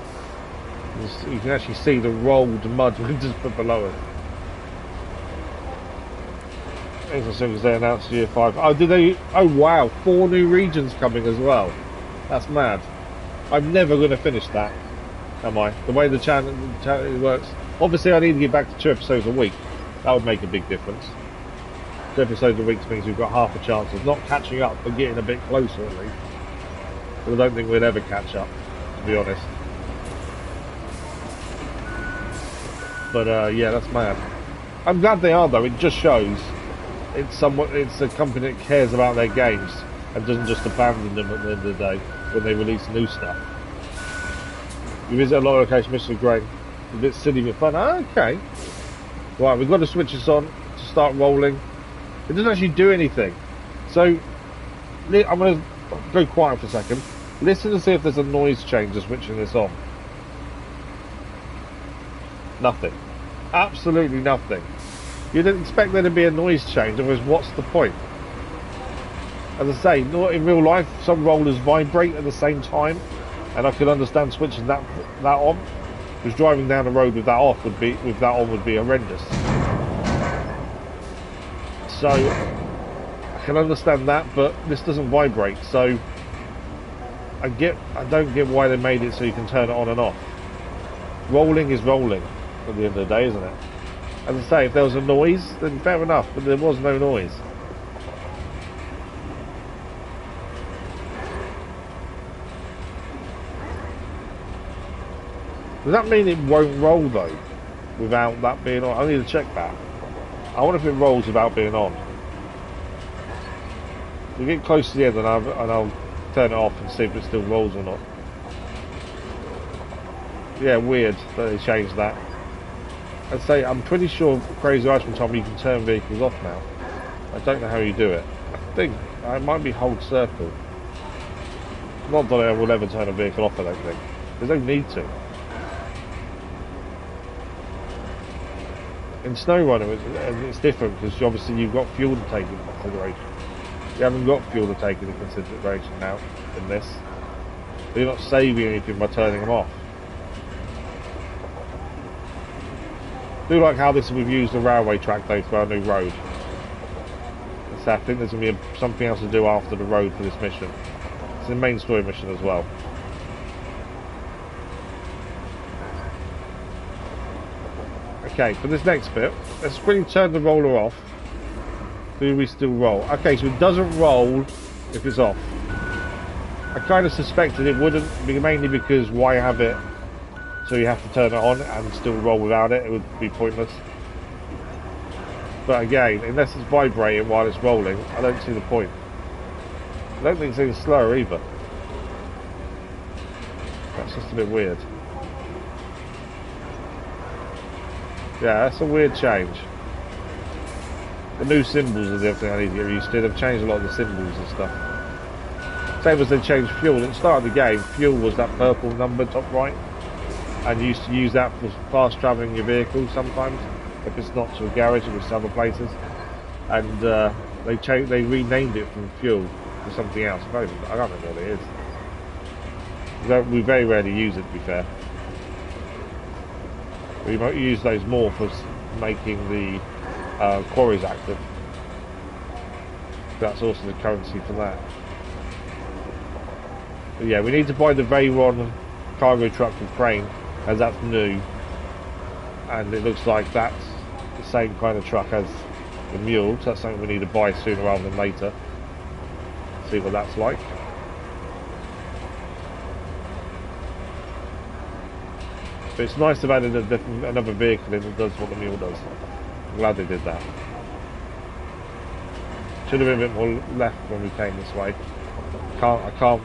You can actually see the rolled mud we just put below it. As soon as they announced year 5. Oh, did they? Oh wow, 4 new regions coming as well. That's mad. I'm never going to finish that, am I? The way the channel works. Obviously, I need to get back to 2 episodes a week. That would make a big difference. 2 episodes a week means we've got half a chance of not catching up, but getting a bit closer at least. But I don't think we'd ever catch up, to be honest. But yeah, that's mad. I'm glad they are though. It just shows it's a company that cares about their games and doesn't just abandon them at the end of the day when they release new stuff. You visit a lot of locations, Mr. Greg. A bit silly but fun. Okay. Right, we've got to switch this on to start rolling. It doesn't actually do anything. So I'm going to go quiet for a second. Listen to see if there's a noise change to switching this on. Nothing. Absolutely nothing. You didn't expect there to be a noise change, otherwise what's the point? As I say, not in real life, some rollers vibrate at the same time, and I could understand switching that on. Because driving down the road with that off would be horrendous. So I can understand that, but this doesn't vibrate, so I don't get why they made it so you can turn it on and off. Rolling is rolling at the end of the day, isn't it? As I say, if there was a noise, then fair enough, but there was no noise. Does that mean it won't roll though, without that being on? I need to check that. I wonder if it rolls without being on. We'll get close to the end and I'll turn it off and see if it still rolls or not. Yeah, weird that they changed that. I'd say I'm pretty sure Crazy Iceman told me you can turn vehicles off now. I don't know how you do it. I think it might be hold circle. Not that I will ever turn a vehicle off, I don't think. There's no need to. In SnowRunner it's different because obviously you've got fuel to take into consideration. You haven't got fuel to take into consideration now in this. So you're not saving anything by turning them off. I do like how we've used the railway track though for our new road. So I think there's going to be something else to do after the road for this mission. It's a main story mission as well. Okay, for this next bit, let's quickly turn the roller off. Do we still roll? Okay, so it doesn't roll if it's off. I kind of suspected it wouldn't, mainly because why have it so you have to turn it on and still roll without it? It would be pointless. But again, unless it's vibrating while it's rolling, I don't see the point. I don't think it's any slower either. That's just a bit weird. Yeah, that's a weird change. The new symbols are the other thing I need to get used to. They've changed a lot of the symbols and stuff. Same as they changed fuel. At the start of the game, fuel was that purple number top right. And you used to use that for fast travelling your vehicle sometimes. If it's not to a garage, it was to other places. And they renamed it from fuel to something else. I don't know what it is. We very rarely use it, to be fair. We might use those more for making the quarries active. That's also the currency for that. But yeah, we need to buy the Veyron cargo truck with crane, as that's new. And it looks like that's the same kind of truck as the Mule, so that's something we need to buy sooner rather than later. See what that's like. But it's nice to have added another vehicle in that does what the Mule does. I'm glad they did that. Should have been a bit more left when we came this way. I can't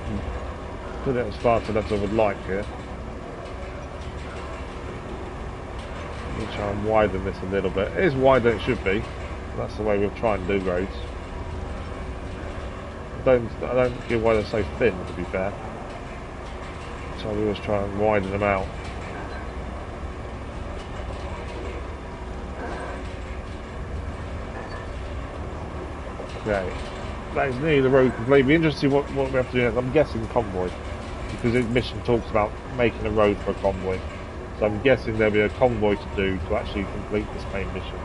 put it as fast as I would like here. Let me try and widen this a little bit. It is wider than it should be. That's the way we'll try and do roads. I don't get why they're so thin, to be fair. So we always try and widen them out. Okay, that is nearly the road complete. It'll be interesting what we have to do next. I'm guessing convoy, because this mission talks about making a road for a convoy. So I'm guessing there'll be a convoy to do to actually complete this main mission.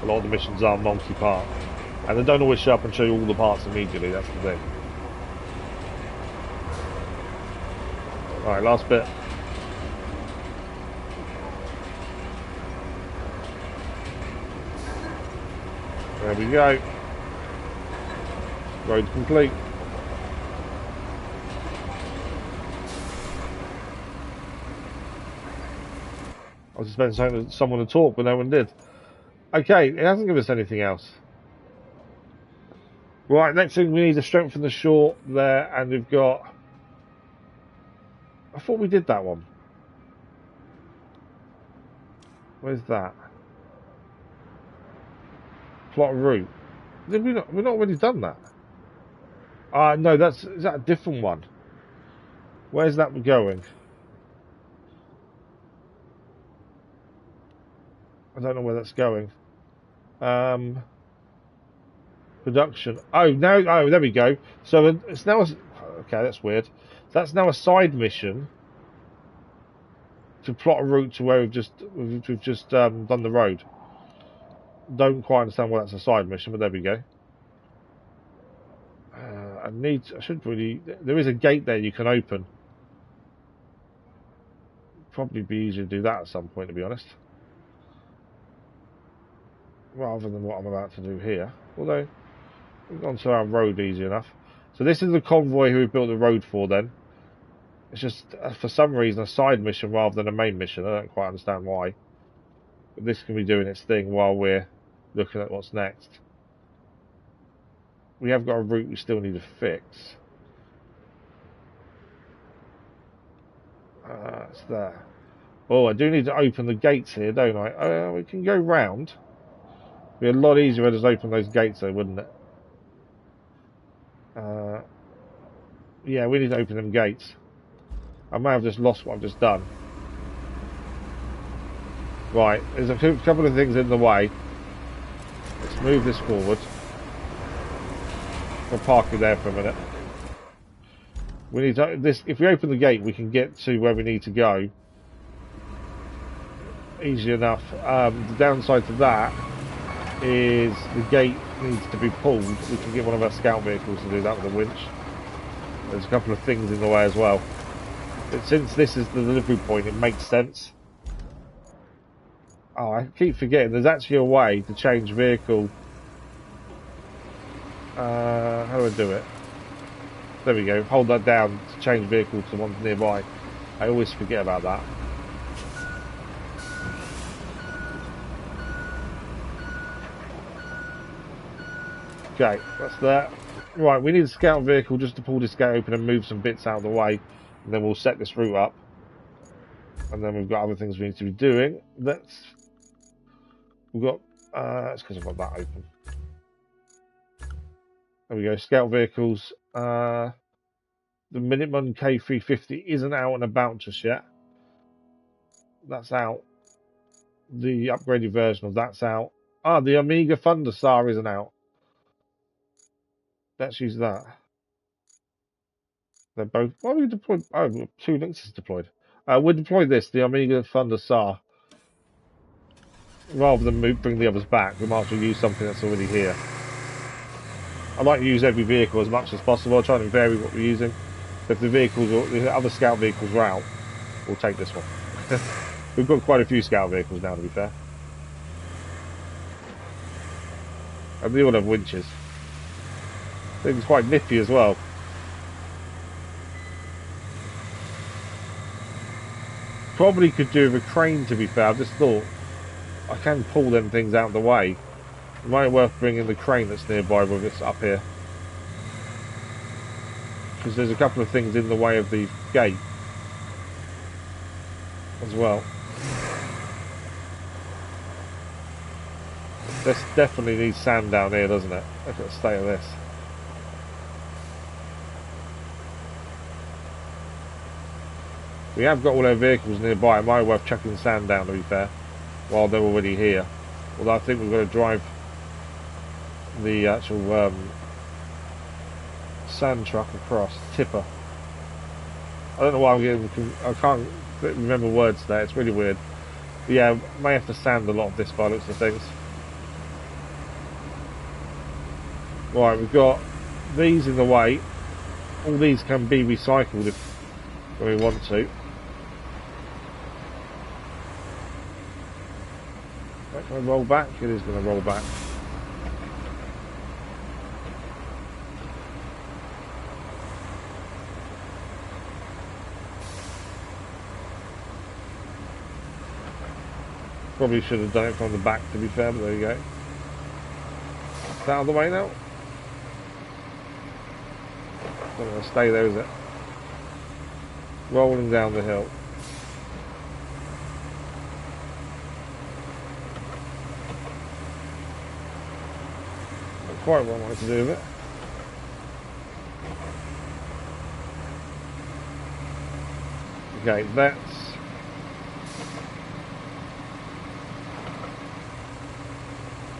A lot of the missions are multi-part, and they don't always show up and show you all the parts immediately. That's the thing. All right, last bit. There we go. Road complete. I was expecting someone to talk, but no one did. Okay, it hasn't given us anything else. Right, next thing we need to strengthen the shore there, and we've got... I thought we did that one. Where's that? Plot route. Did we not? We've not already done that. No, is that a different one? Where's that going? I don't know where that's going. Production. Oh, no. Oh, there we go. So it's now. Okay, that's weird. That's now a side mission to plot a route to where we've just done the road. Don't quite understand why that's a side mission, but there we go. I should really. There is a gate there you can open. Probably be easier to do that at some point, to be honest. Rather than what I'm about to do here. Although, we've gone to our road easy enough. So this is the convoy who we built the road for then. It's just, for some reason, a side mission rather than a main mission. I don't quite understand why. But this can be doing its thing while we're looking at what's next. We have got a route we still need to fix. It's there. Oh, I do need to open the gates here, don't I? We can go round. It'd be a lot easier to just open those gates though, wouldn't it? Yeah, we need to open them gates. I may have just lost what I've just done. Right, there's a couple of things in the way. Let's move this forward. We'll park it there for a minute. We need to, if we open the gate, we can get to where we need to go. Easy enough. The downside to that is the gate needs to be pulled. We can get one of our scout vehicles to do that with a winch. There's a couple of things in the way as well. But since this is the delivery point, it makes sense. Oh, I keep forgetting. There's actually a way to change vehicle. How do I do it? There we go. Hold that down to change vehicle to one nearby. I always forget about that. Okay, that's that. Right, we need a scout vehicle just to pull this gate open and move some bits out of the way. And then we'll set this route up. And then we've got other things we need to be doing. We've got, it's because I've got that open. There we go, scout vehicles. The Minuteman K350 isn't out and about just yet. That's out. The upgraded version of that's out. Ah, the Amiga Thunderstar isn't out. Let's use that. They're both. Why are we deployed? Oh, 2 Lynxes deployed. We'll deploy this, the Amiga Thunderstar. Rather than bring the others back, we might as well use something that's already here. I like to use every vehicle as much as possible. I try to vary what we're using. So if the other scout vehicles are out, we'll take this one. We've got quite a few scout vehicles now, to be fair. And they all have winches. Things quite nippy as well. Probably could do with a crane, to be fair. I've just thought I can pull them things out of the way. It might be worth bringing the crane that's nearby with us up here. Because there's a couple of things in the way of the gate as well. This definitely needs sand down here, doesn't it? Look at the state of this. We have got all our vehicles nearby. It might be worth chucking sand down, to be fair, while they're already here. Although I think we've got to drive the actual sand truck across. Tipper. I don't know why I'm getting. I can't remember words there. It's really weird. But yeah, may have to sand a lot of this by looks of things. Right, we've got these in the way. All these can be recycled if we want to. Is that going to roll back? It is going to roll back. Probably should have done it from the back, to be fair, but there you go. Is that out of the way now? Not going to stay there, is it? Rolling down the hill. Not quite what I wanted to do with it. Okay, that's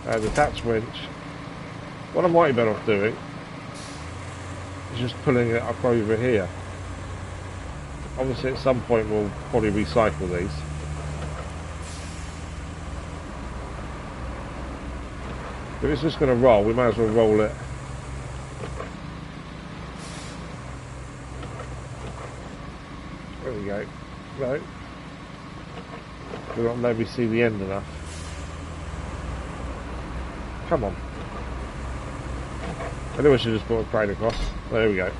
Detach winch. What I might be better off doing is just pulling it up over here. Obviously at some point we'll probably recycle these. If it's just going to roll, we might as well roll it. There we go. No. We're not letting me see the end enough. Come on. I knew I should have just put a crane across. There we go.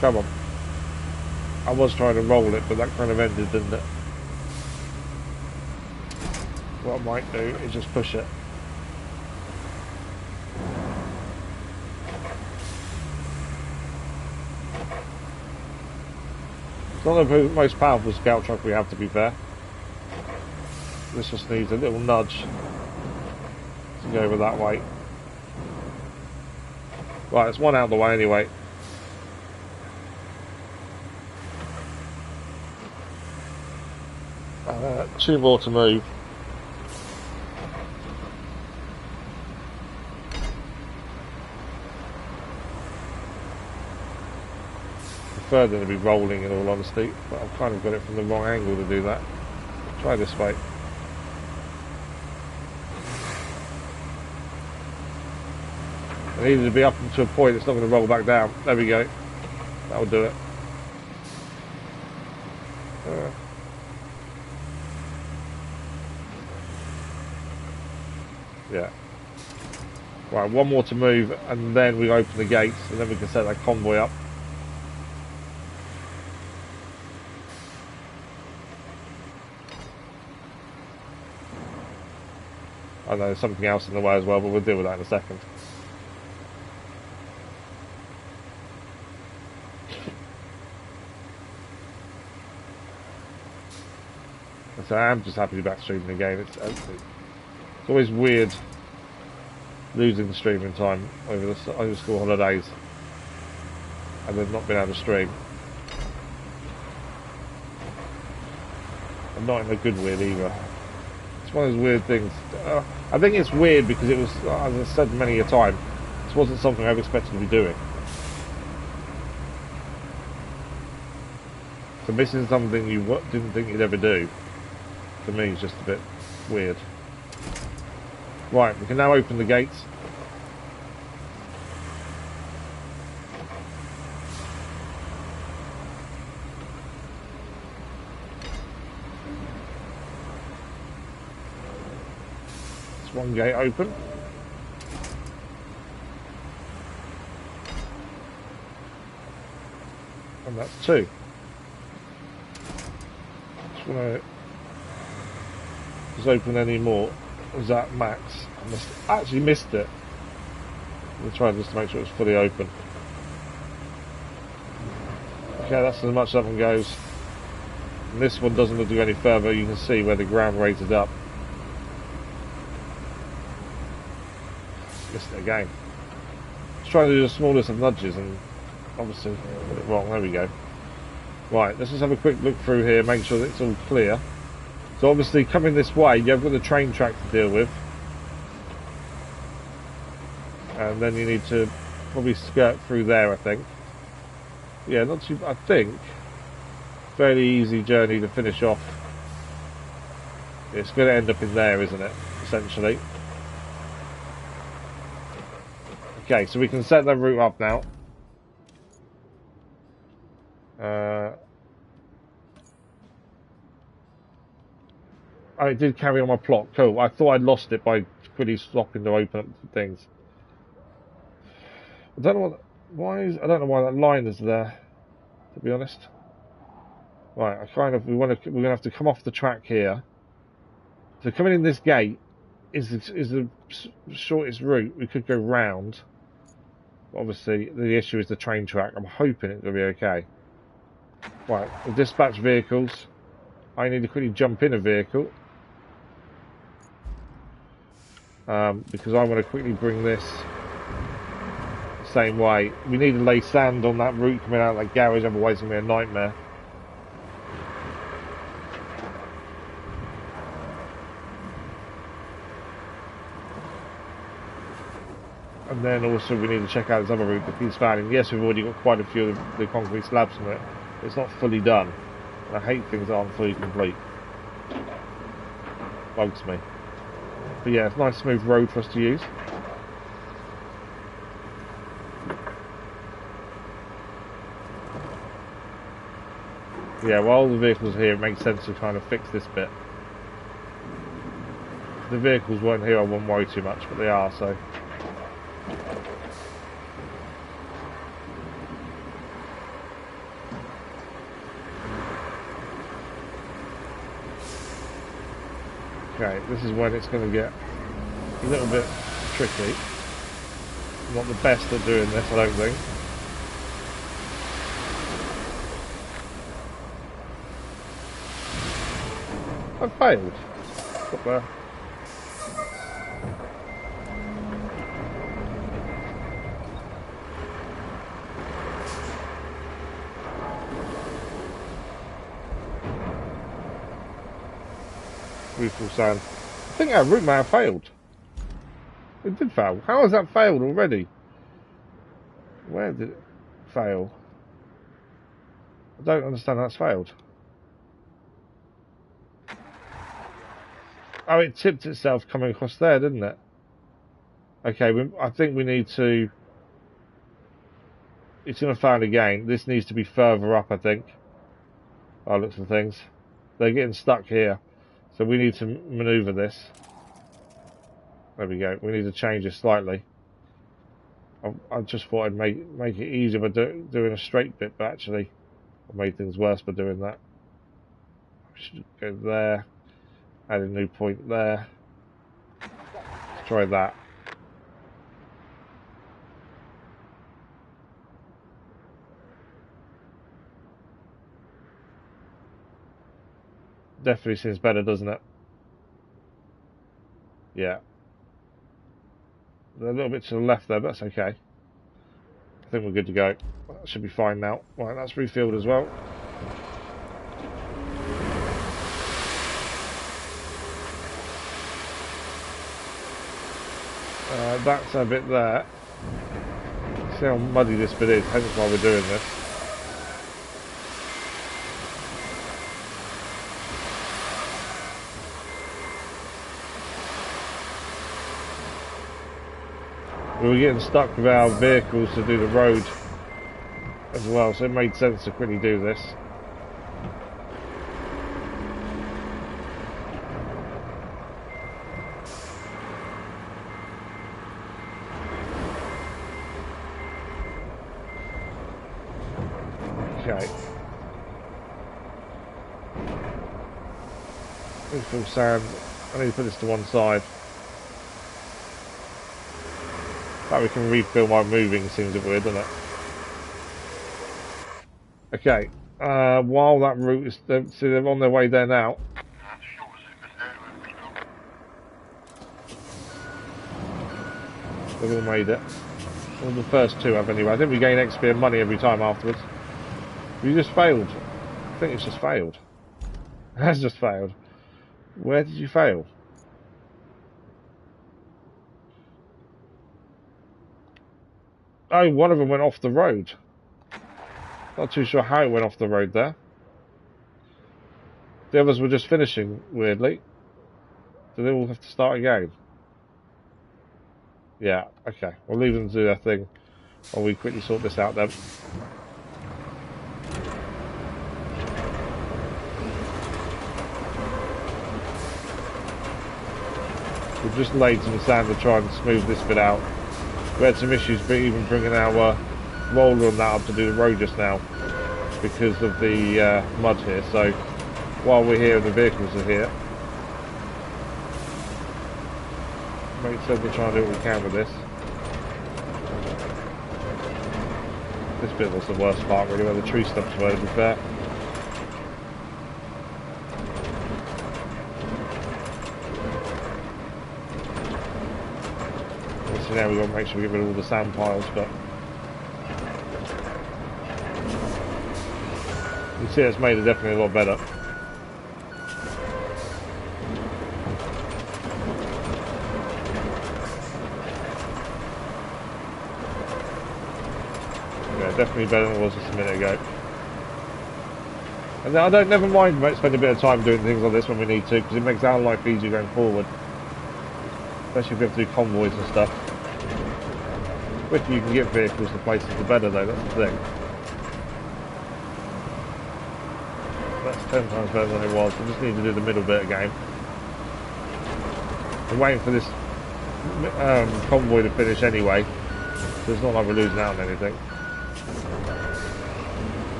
Come on. I was trying to roll it, but that kind of ended, didn't it? What I might do is just push it. It's not the most powerful scout truck we have, to be fair. This just needs a little nudge to go over that way. Right, it's one out of the way anyway. Two more to move. Prefer them to be rolling, in all honesty, but I've kind of got it from the wrong angle to do that. Try this way. I needed to be up to a point it's not going to roll back down. There we go. That'll do it. Yeah. Right, one more to move, and then we open the gates, and then we can set that convoy up. I know there's something else in the way as well, but we'll deal with that in a second. So I am just happy to be back streaming again. It's always weird losing the streaming time over the school holidays and then not being able to stream. And not in a good weird either. It's one of those weird things. I think it's weird because it was, as I said many a time, this wasn't something I ever expected to be doing. So missing something you didn't think you'd ever do, for me, is just a bit weird. Right, we can now open the gates. It's one gate open. And that's two. Just want to open any more. Was that max? I actually missed it. We'll try just to make sure it's fully open. Okay, that's as much as that one goes. And this one doesn't look to go any further. You can see where the ground raised up. Missed it again. Just trying to do the smallest of nudges and obviously got it wrong. There we go. Right, let's just have a quick look through here, make sure that it's all clear. So obviously coming this way, you've got the train track to deal with. And then you need to probably skirt through there, I think. Yeah, not too, I think, fairly easy journey to finish off. It's going to end up in there, isn't it, essentially. Okay, so we can set that route up now. Oh, it did carry on my plot. Cool. I thought I'd lost it by quickly stopping to open up things. I don't know I don't know why that line is there, to be honest. Right, we're gonna have to come off the track here. So coming in this gate is the shortest route. We could go round. Obviously, the issue is the train track. I'm hoping it's gonna be okay. Right, the dispatch vehicles. I need to quickly jump in a vehicle. Because I want to quickly bring this same way. We need to lay sand on that route coming out of that garage, otherwise it's going to be a nightmare. And then also we need to check out this other route that keeps failing. Yes, we've already got quite a few of the concrete slabs on it. It's not fully done. And I hate things that aren't fully complete. Bugs me. But yeah, it's a nice smooth road for us to use. Yeah, while the vehicles are here, it makes sense to kind of fix this bit. If the vehicles weren't here, I wouldn't worry too much, but they are, so... Okay, this is when it's going to get a little bit tricky. I'm not the best at doing this, I don't think. I failed. Up there. Beautiful sand. I think our route may have failed. It did fail. How has that failed already? Where did it fail? I don't understand how that's failed. Oh, it tipped itself coming across there, didn't it? Okay, I think we need to... It's going to fail again. This needs to be further up, I think. Oh, look for things. They're getting stuck here. So we need to manoeuvre this. There we go. We need to change it slightly. I just thought I'd make it easier by doing a straight bit, but actually I made things worse by doing that. We should go there. Add a new point there. Let's try that. Definitely seems better, doesn't it? Yeah. They're a little bit to the left there, but that's okay. I think we're good to go. That should be fine now. Right, that's refilled as well. That's a bit there. See how muddy this bit is, hence why we're doing this. We were getting stuck with our vehicles to do the road as well, so it made sense to quickly do this. Okay. Refill sand. I need to put this to one side. That we can refill by moving seems a bit weird, doesn't it? Okay. While that route is... See, they're on their way there now. They've all made it. Well, the first two have anyway. I think we gain XP and money every time afterwards. You just failed. I think it's just failed. It has just failed. Where did you fail? Oh, one of them went off the road. Not too sure how it went off the road there. The others were just finishing, weirdly. Do they all have to start again? Yeah, okay. We'll leave them to do their thing while we quickly sort this out then. We've just laid some sand to try and smooth this bit out. We had some issues even bringing our roller on that up to do the road just now because of the mud here. So while we're here and the vehicles are here, makes sense to try and do what we can with this. This bit was the worst part really, where the tree stumps were, to be fair. So now we've got to make sure we get rid of all the sand piles, but You see it's made it definitely a lot better. Yeah, definitely better than it was just a minute ago. And I don't never mind spending a bit of time doing things like this when we need to, because it makes our life easier going forward. Especially if we have to do convoys and stuff. The quicker you can get vehicles to places, the better though, that's the thing. That's 10 times better than it was. We just need to do the middle bit again. We're waiting for this convoy to finish anyway, so it's not like we're losing out on anything.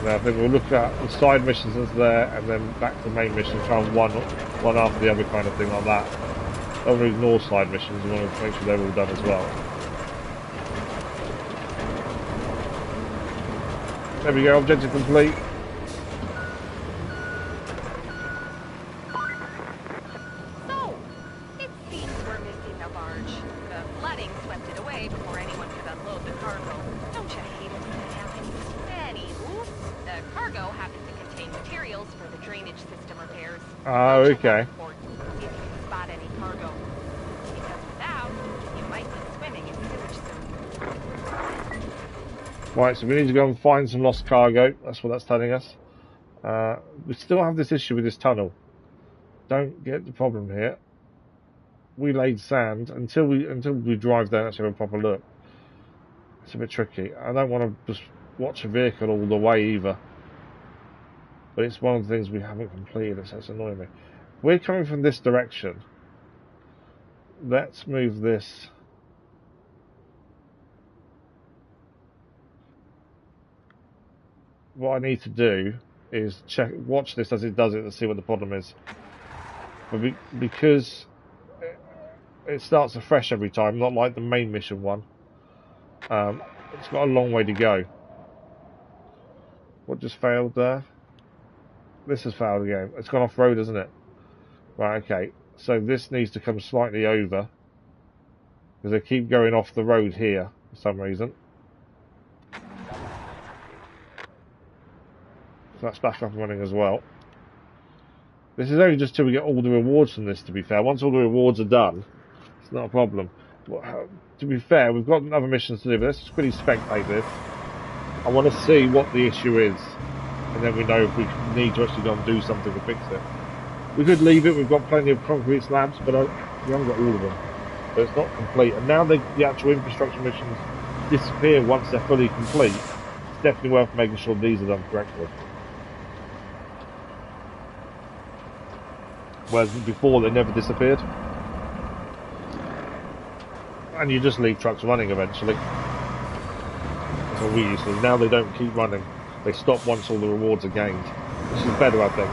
Now I think we'll look at the side missions that's there, and then back to the main mission, try and one after the other kind of thing like that. Don't want to ignore side missions, we want to make sure they're all done as well. There we go, objective complete. So, it seems we're missing a barge. The flooding swept it away before anyone could unload the cargo. Don't you hate it when that happens? Anywho, the cargo happens to contain materials for the drainage system repairs. Oh, okay. If you can spot any cargo. Because without, you might be swimming in sewage soon. Right, so we need to go and find some lost cargo. That's what that's telling us. We still have this issue with this tunnel. Don't get the problem here. We laid sand until we drive there. Let's have a proper look. It's a bit tricky. I don't want to just watch a vehicle all the way either. But it's one of the things we haven't completed, so it's annoying me. We're coming from this direction. Let's move this. What I need to do is watch this as it does it and see what the problem is. But because it starts afresh every time, not like the main mission one, it's got a long way to go. What just failed there? This has failed again. It's gone off road, isn't it? Right, okay. So this needs to come slightly over, because they keep going off the road here for some reason. So that's back up and running as well. This is only just till we get all the rewards from this, to be fair. Once all the rewards are done, it's not a problem. To be fair, we've got other missions to do, but let's just quickly spectate this. I want to see what the issue is, and then we know if we need to actually go and do something to fix it. We could leave it, we've got plenty of concrete slabs, but we haven't got all of them. So it's not complete. And now the actual infrastructure missions disappear once they're fully complete. It's definitely worth making sure these are done correctly. Whereas before they never disappeared. And you just leave trucks running eventually. That's what we used to do. Now they don't keep running. They stop once all the rewards are gained. Which is better, I think.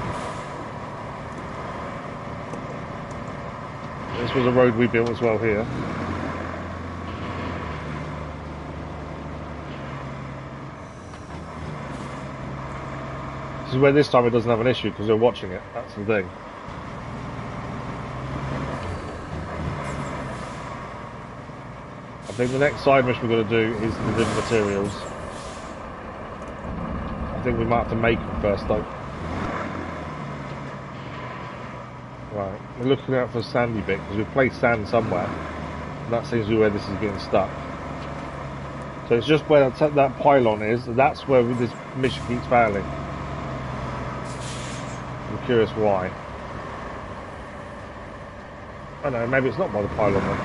This was a road we built as well here. This is where this time it doesn't have an issue because we're watching it. That's the thing. I think the next side mission we're going to do is the materials. I think we might have to make them first though. Right, we're looking out for a sandy bit because we've placed sand somewhere. And that seems to be where this is getting stuck. So it's just where that pylon is, that's where this mission keeps failing. I'm curious why. I don't know, maybe it's not by the pylon then.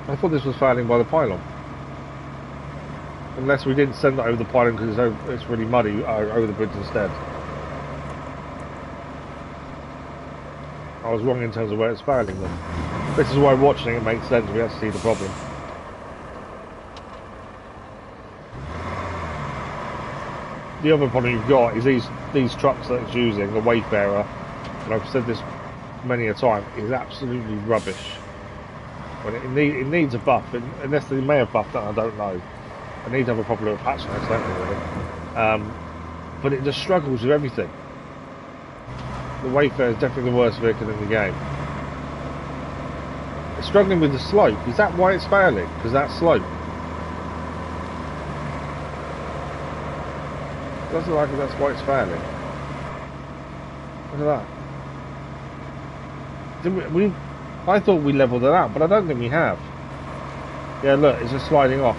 I thought this was failing by the pylon. Unless we didn't send it over the pylon because it's really muddy over the bridge instead. I was wrong in terms of where it's failing then. This is why watching it makes sense, we have to see the problem. The other problem you've got is these trucks that it's using, the Wayfarer, and I've said this many a time, is absolutely rubbish. When it needs a buff, unless they may have buffed that, I don't know. I need to have a proper little patch notes, don't they, really? But it just struggles with everything. The Wayfarer is definitely the worst vehicle in the game. It's struggling with the slope. Is that why it's failing? Because that slope. It doesn't look like that's why it's failing. Look at that. Didn't we, I thought we leveled it out, but I don't think we have. Yeah, look, it's just sliding off.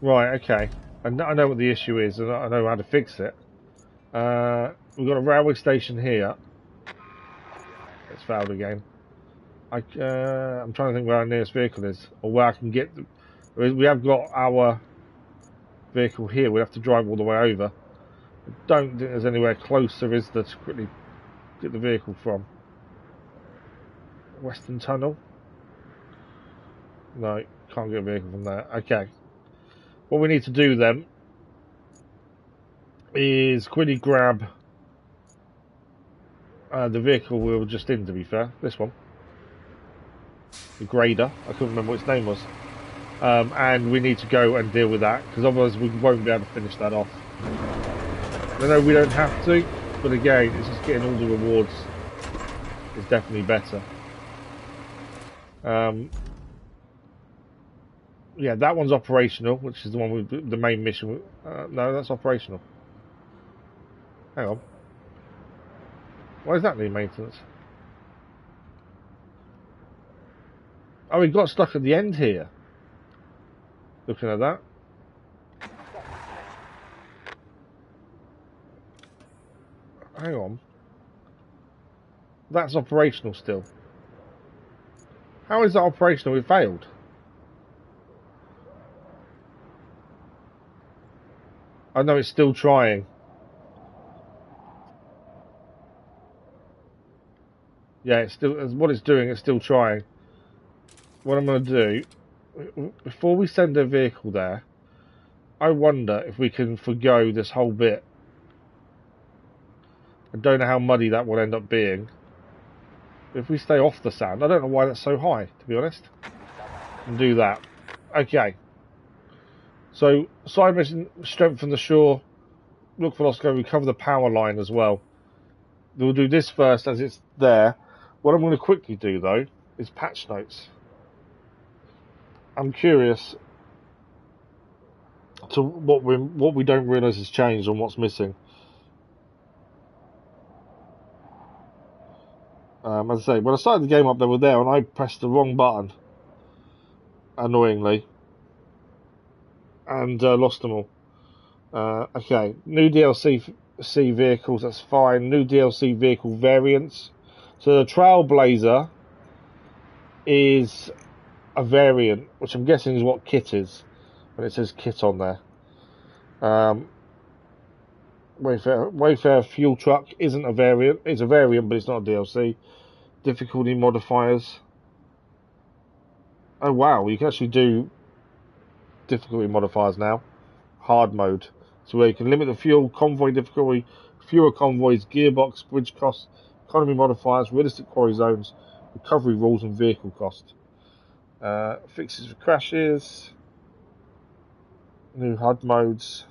Right, okay. I know what the issue is, and I know how to fix it. We've got a railway station here. It's failed again. I'm trying to think where our nearest vehicle is, or where I can get. We have got our vehicle here. We have to drive all the way over. I don't think there's anywhere closer, is there, to quickly get the vehicle from. Western Tunnel. No, can't get a vehicle from there. Okay. What we need to do then is quickly grab the vehicle we were just in, to be fair. This one. The grader. I couldn't remember what its name was. And we need to go and deal with that, because otherwise we won't be able to finish that off. I know we don't have to, but again, it's just getting all the rewards is definitely better. Yeah, that one's operational, which is the one with the main mission. No, that's operational. Hang on. Why is that need maintenance? Oh, we got stuck at the end here. Looking at that. Hang on. That's operational still. How is that operational? It failed. I know it's still trying. Yeah, it's still, what it's doing, it's still trying. What I'm going to do, before we send a vehicle there, I wonder if we can forgo this whole bit. I don't know how muddy that will end up being. If we stay off the sand, I don't know why that's so high, to be honest. And do that. Okay. So, side mission, strengthen the shore, look for lost go, recover the power line as well. We'll do this first as it's there. What I'm going to quickly do, though, is patch notes. I'm curious to what we don't realise has changed and what's missing. As I say, when I started the game up, they were there, and I pressed the wrong button, annoyingly, and lost them all. Okay, new DLC vehicles, that's fine. New DLC vehicle variants. So the Trailblazer is a variant, which I'm guessing is what kit is, when it says kit on there. Wayfarer fuel truck isn't a variant. It's a variant, but it's not a DLC. Difficulty modifiers. Oh wow, you can actually do difficulty modifiers now. Hard mode. So where you can limit the fuel, convoy difficulty, fewer convoys, gearbox, bridge costs, economy modifiers, realistic quarry zones, recovery rules, and vehicle cost. Fixes for crashes. New HUD modes.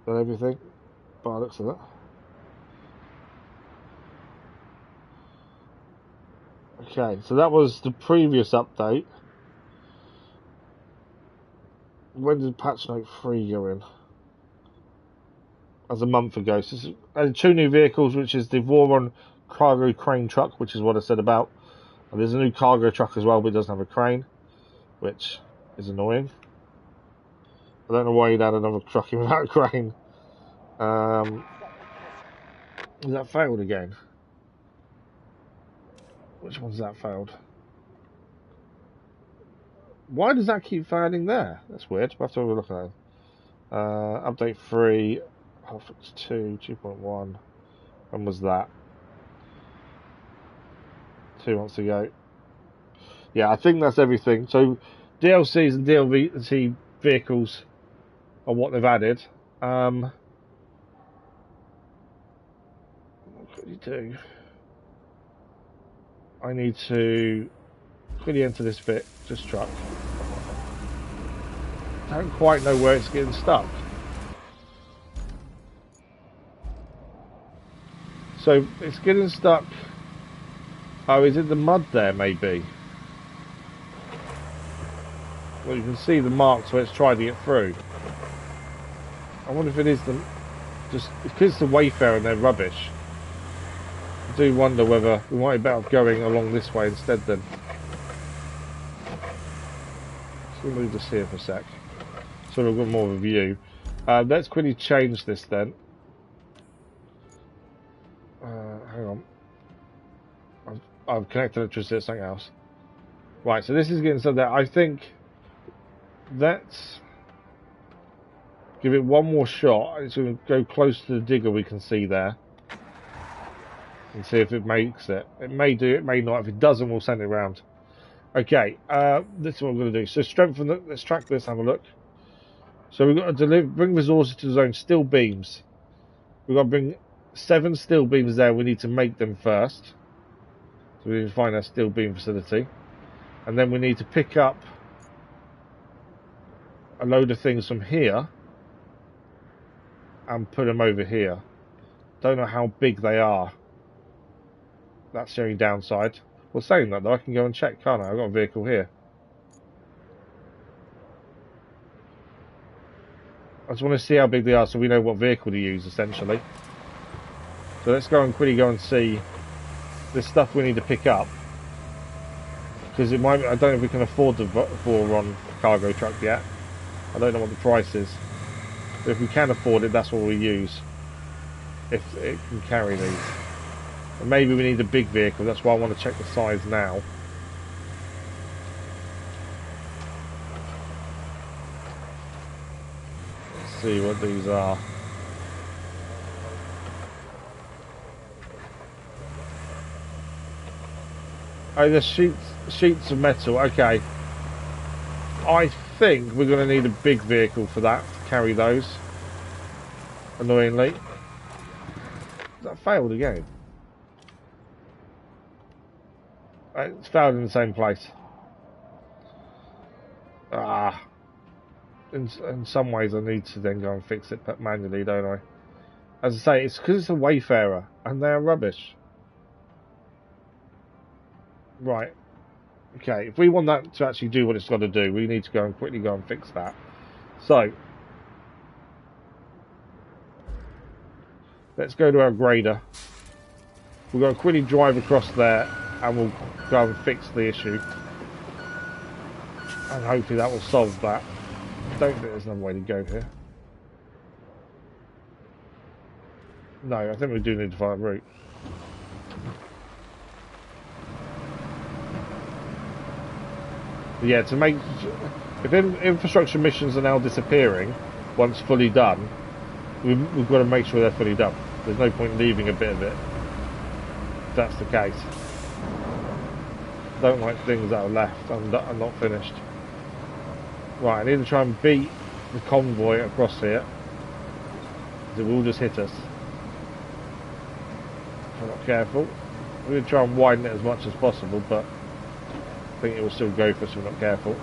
And everything. By the looks of that. Okay, so that was the previous update. When did patch note 3 go in? That was a month ago. So two new vehicles, which is the Voron cargo crane truck, which is what I said about. And there's a new cargo truck as well, but it doesn't have a crane, which is annoying. I don't know why you'd add another truck without a crane. Has that failed again? Which one's that failed? Why does that keep failing there? That's weird. We'll have to have a look at that. Update 3, Half-Fix 2, 2.1. When was that? 2 months ago. Yeah, I think that's everything. So DLCs and DLC vehicles are what they've added. What could you do? I need to quickly enter this bit, just truck. don't quite know where it's getting stuck. So it's getting stuck. Oh, is it the mud there maybe? Well, you can see the marks where it's tried to get through. I wonder if it is the... just because it's the Wayfarer and they're rubbish. I do wonder whether we might be better off going along this way instead then. So we'll move this here for a sec. So we've got more of a view. Let's quickly change this then. Hang on. I've connected electricity to something else. Right, so this is getting so that I think let's give it one more shot. It's going to go close to the digger we can see there. And see if it makes it. It may do, it may not. If it doesn't, we'll send it around. Okay, this is what we're going to do. So strengthen the, let's track this, have a look. So we've got to bring resources to the zone. Steel beams. We've got to bring 7 steel beams there. We need to make them first. So we need to find our steel beam facility. And then we need to pick up a load of things from here and put them over here. Don't know how big they are. That's the only downside. Well, saying that though, I can go and check, can't I? I've got a vehicle here. I just want to see how big they are so we know what vehicle to use, essentially. So let's go and quickly go and see this stuff we need to pick up. Because it might, I don't know if we can afford the 4-on cargo truck yet. I don't know what the price is. But if we can afford it, that's what we use. If it can carry these. And maybe we need a big vehicle, that's why I want to check the size now. Let's see what these are. Oh, there's sheets of metal, okay. I think we're going to need a big vehicle for that, to carry those. Annoyingly. That failed again. It's failed in the same place. In some ways I need to then go and fix it manually, don't I? As I say, it's because it's a Wayfarer and they're rubbish. Right. Okay, if we want that to actually do what it's got to do, we need to go and quickly go and fix that. So, let's go to our grader. We're going to quickly drive across there and we'll go and fix the issue. And hopefully that will solve that. I don't think there's another way to go here. No, I think we do need to find a route. Yeah, to make... if infrastructure missions are now disappearing, once fully done, we've got to make sure they're fully done. There's no point leaving a bit of it, if that's the case. Don't like things that are left and not finished. Right, I need to try and beat the convoy across here. It will just hit us. If I'm not careful. I'm going to try and widen it as much as possible, but I think it will still go for us if we're not careful.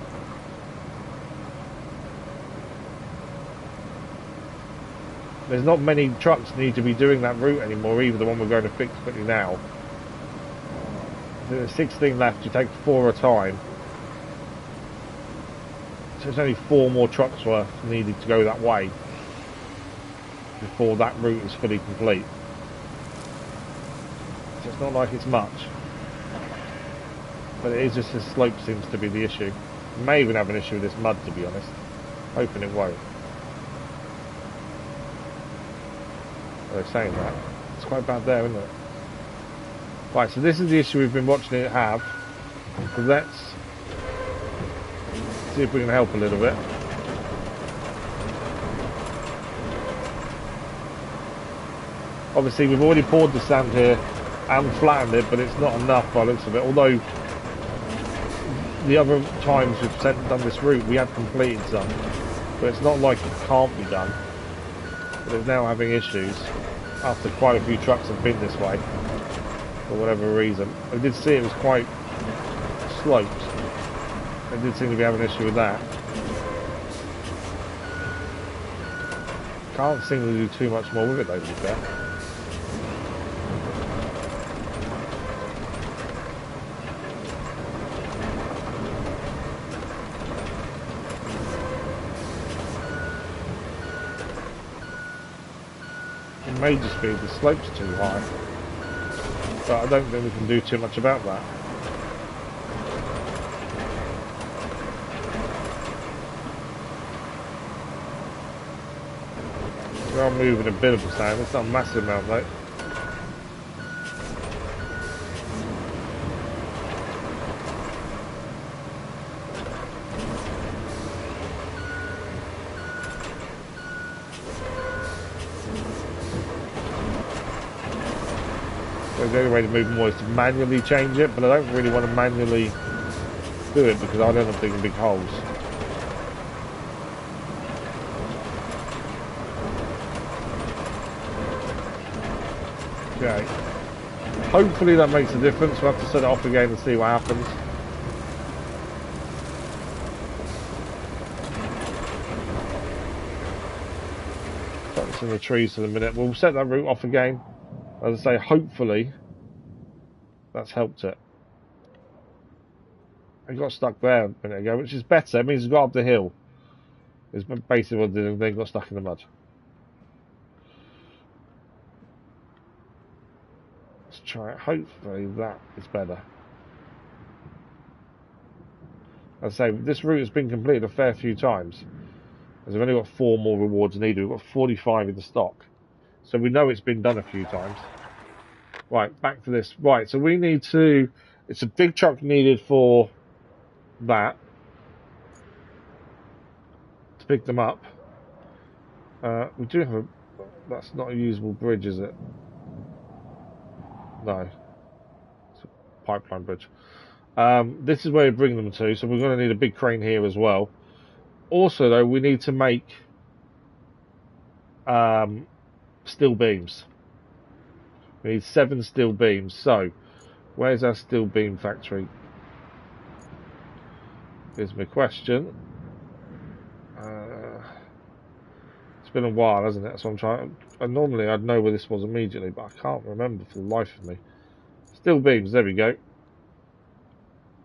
There's not many trucks need to be doing that route anymore, either the one we're going to fix quickly now. There's 16 left, you take 4 at a time. So there's only 4 more trucks worth needed to go that way before that route is fully complete. So it's not like it's much. But it is just the slope seems to be the issue. We may even have an issue with this mud, to be honest. Hoping it won't. They're saying that. It's quite bad there, isn't it? Right, so this is the issue we've been watching it have. So let's see if we can help a little bit. Obviously we've already poured the sand here and flattened it, but it's not enough by the looks of it. Although the other times we've done this route, we have completed some. But it's not like it can't be done. But it's now having issues after quite a few trucks have been this way. For whatever reason. I did see it was quite sloped. I did seem to be having an issue with that. Can't seem to do too much more with it though, to be fair. It may just be the slope's too high, but I don't think we can do too much about that. We are moving a bit of the sand, it's not a massive amount though. The only way to move more is to manually change it, but I don't really want to manually do it because I don't think big holes. Okay. Hopefully that makes a difference. We'll have to set it off again and see what happens. Focus on the trees for the minute. We'll set that route off again. As I say, hopefully that's helped it. I got stuck there a minute ago, which is better. It means it's got up the hill. It's basically what it did, and then got stuck in the mud. Let's try it. Hopefully that is better. As I say, this route has been completed a fair few times. As I've only got 4 more rewards needed. We've got 45 in the stock. So we know it's been done a few times. Right, back to this. Right, so we need to... It's a big truck needed for that. To pick them up. We do have a... That's not a usable bridge, is it? No. It's a pipeline bridge. This is where we bring them to, so we're going to need a big crane here as well. Also, though, we need to make steel beams. We need 7 steel beams. So, where's our steel beam factory? Here's my question. It's been a while, hasn't it? So I'm trying. And normally I'd know where this was immediately, but I can't remember for the life of me. Steel beams. There we go.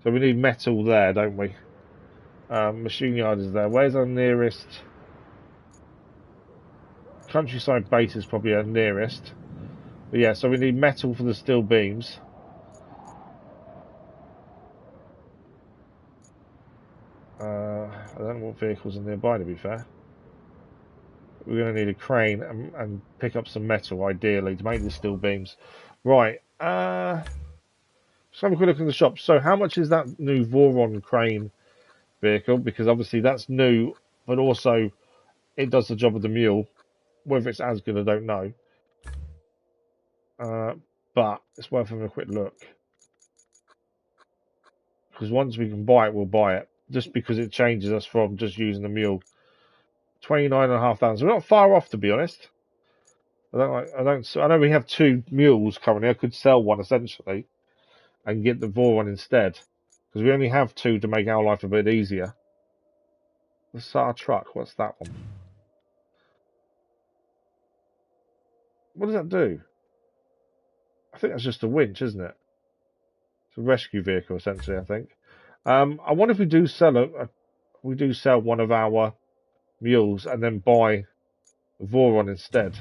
So we need metal there, don't we? Machine yard is there. Where's our nearest? Countryside base is probably our nearest. But yeah, so we need metal for the steel beams. I don't know what vehicles are nearby, to be fair. We're going to need a crane and pick up some metal, ideally, to make the steel beams. Right. Let's have a quick look in the shop. So how much is that new Voron crane vehicle? Because obviously that's new, but also it does the job of the Mule. Whether it's as good, I don't know. But it's worth having a quick look. Because once we can buy it, we'll buy it. Just because it changes us from just using the Mule. 29,500. So we're not far off, to be honest. I know we have 2 mules currently. I could sell one essentially and get the Voron instead. Because we only have 2 to make our life a bit easier. What's our truck? What's that one? What does that do? I think that's just a winch, isn't it? It's a rescue vehicle, essentially, I think. I wonder if we do sell one of our mules and then buy Voron instead.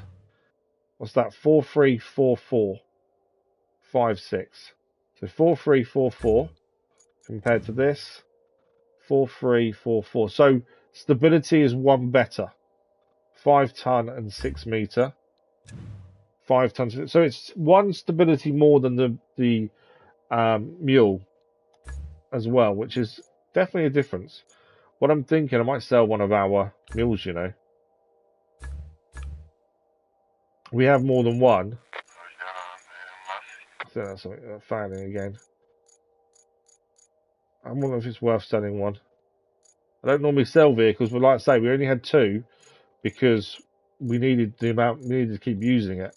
What's that? 434456. So 4344 compared to this 4344. So stability is 1 better. 5 ton and 6 meter. 5 tons. So it's 1 stability more than the Mule as well, which is definitely a difference. What I'm thinking, I might sell one of our mules, you know. We have more than one. I think that's something failing again. I wonder if it's worth selling one. I don't normally sell vehicles, but like I say, we only had 2 because we needed the amount. We needed to keep using it.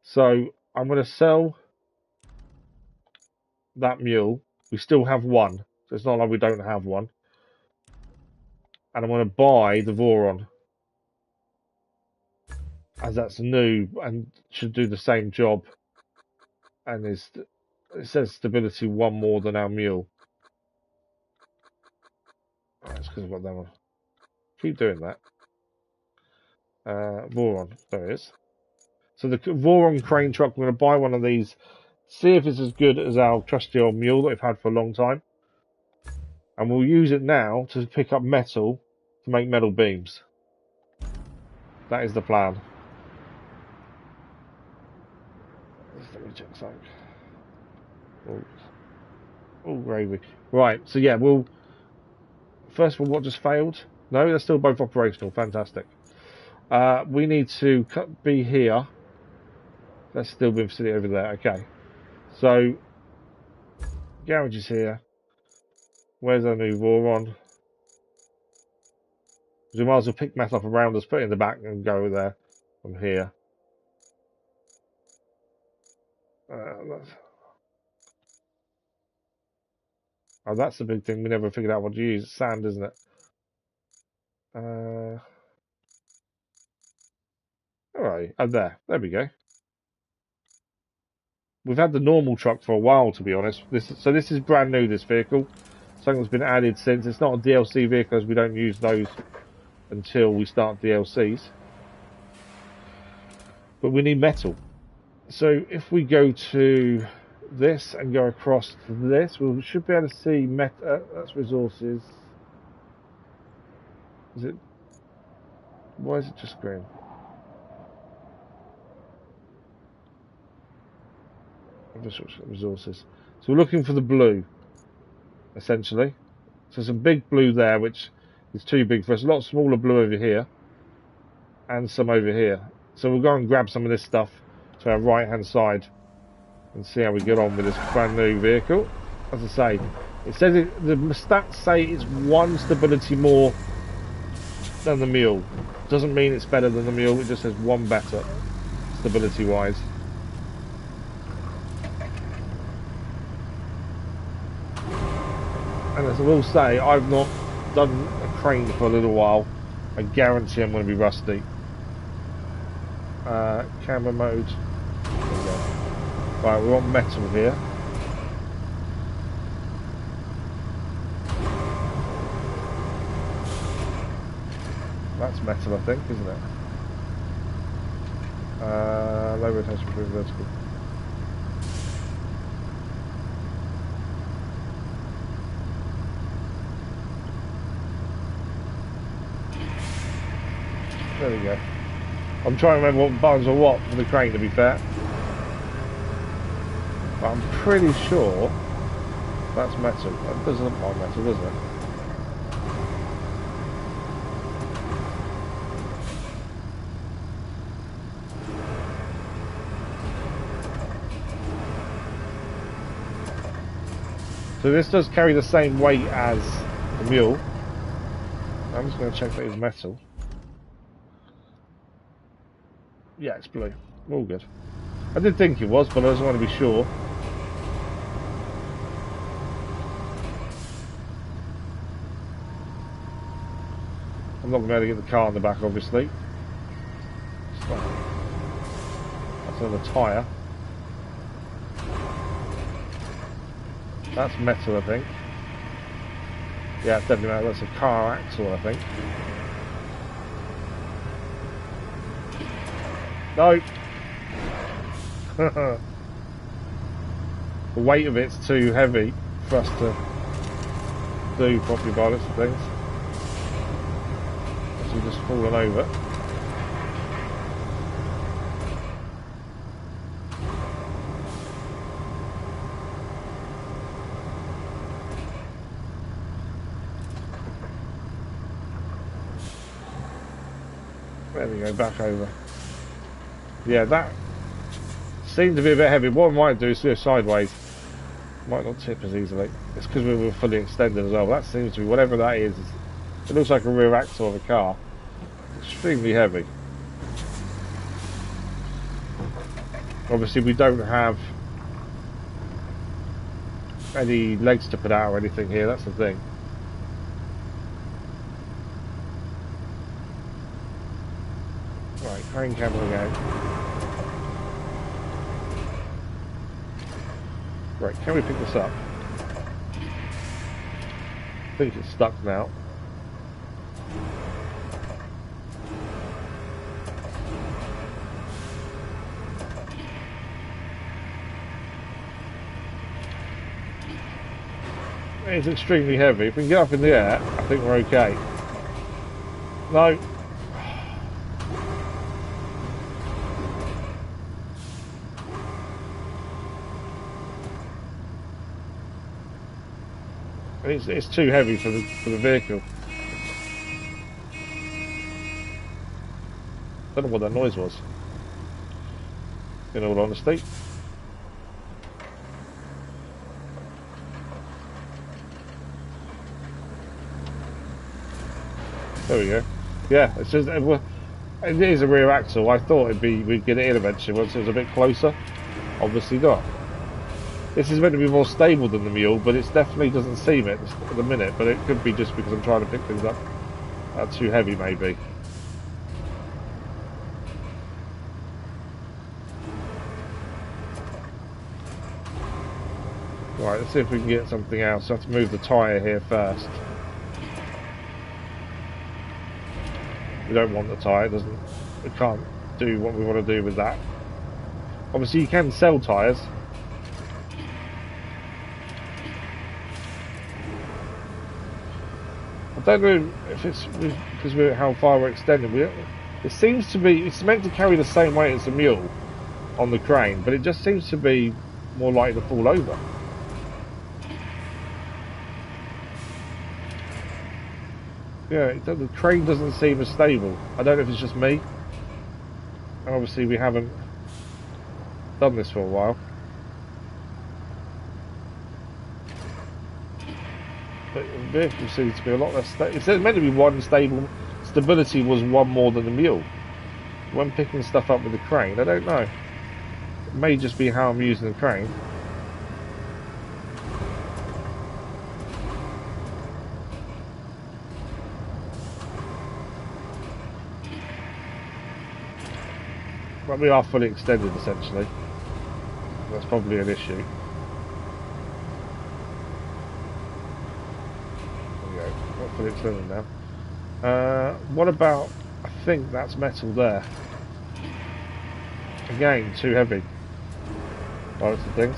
So I'm going to sell that Mule. We still have 1, so it's not like we don't have one. And I'm going to buy the Voron. as that's new and should do the same job. And it says stability 1 more than our Mule. That's because I've got that one. Keep doing that. Voron, there it is. So the Voron crane truck, we're going to buy one of these, see if it's as good as our trusty old Mule that we've had for a long time. And we'll use it now to pick up metal to make metal beams. That is the plan. Let me check something. Oh, gravy. Right, so yeah, we'll... First of all, what just failed? No, they're still both operational. Fantastic. We need to be here. That's still been sitting over there. Okay. So, garage is here. Where's our new Voron? We might as well pick metal up around us, put it in the back, and go there from here. That's the big thing. We never figured out what to use. It's sand, isn't it? Alright. Oh, there we go. We've had the normal truck for a while, to be honest. This is brand new, this vehicle. Something that's been added since. It's not a DLC vehicle, as we don't use those until we start DLCs. But we need metal. So if we go to this and go across to this, we should be able to see that's resources. Is it? Why is it just green? Resources. So we're looking for the blue, essentially. So some big blue there, which is too big for us. A lot smaller blue over here, and some over here. So we'll go and grab some of this stuff to our right-hand side and see how we get on with this brand new vehicle. As I say, it says the stats say it's 1 stability more than the Mule. Doesn't mean it's better than the Mule. It just says 1 better stability-wise. And as I will say, I've not done a crane for a little while. I guarantee I'm going to be rusty. Camera mode. Right, we want metal here. That's metal, I think, isn't it? Low rotation, vertical. There we go. I'm trying to remember what buttons are what for the crane, to be fair. But I'm pretty sure that's metal. That doesn't look like metal, does it? So this does carry the same weight as the Mule. I'm just going to check that it's metal. Yeah, it's blue. All good. I did think it was, but I just want to be sure. I'm not going to be able to get the car in the back, obviously. That's another tyre. That's metal, I think. Yeah, it's definitely metal. That's a car axle, I think. No! The weight of it's too heavy for us to do properly by lots of things. So we've just fallen over. There we go, back over. Yeah, that seemed to be a bit heavy. What I might do is go sideways. Might not tip as easily. It's because we were fully extended as well. That seems to be, whatever that is, it looks like a rear axle of a car. It's extremely heavy. Obviously we don't have any legs to put out or anything here, that's the thing. Right, crane camera again. Right, can we pick this up? I think it's stuck now. It's extremely heavy. If we can get up in the air, I think we're okay. No. It's too heavy for the vehicle. Don't know what that noise was, in all honesty. There we go. Yeah, it's just it is a rear axle. I thought we'd get it in eventually once it was a bit closer. Obviously not. This is meant to be more stable than the Mule, but it definitely doesn't seem it at the minute. But it could be just because I'm trying to pick things up too heavy, maybe. Right, let's see if we can get something else. I have to move the tyre here first. We don't want the tyre. It can't do what we want to do with that. Obviously, you can sell tyres. I don't know if it's because of how far we're extended. It seems to be, it's meant to carry the same weight as the Mule on the crane, but it just seems to be more likely to fall over. Yeah, the crane doesn't seem as stable. I don't know if it's just me. And obviously we haven't done this for a while. But the vehicle seems to be a lot less stable. It's meant to be one stable. Stability was one more than the Mule. When picking stuff up with the crane, I don't know. It may just be how I'm using the crane. But we are fully extended essentially. That's probably an issue. There we go. Not fully extended now. What about? I think that's metal there. Again, too heavy. Lots of things.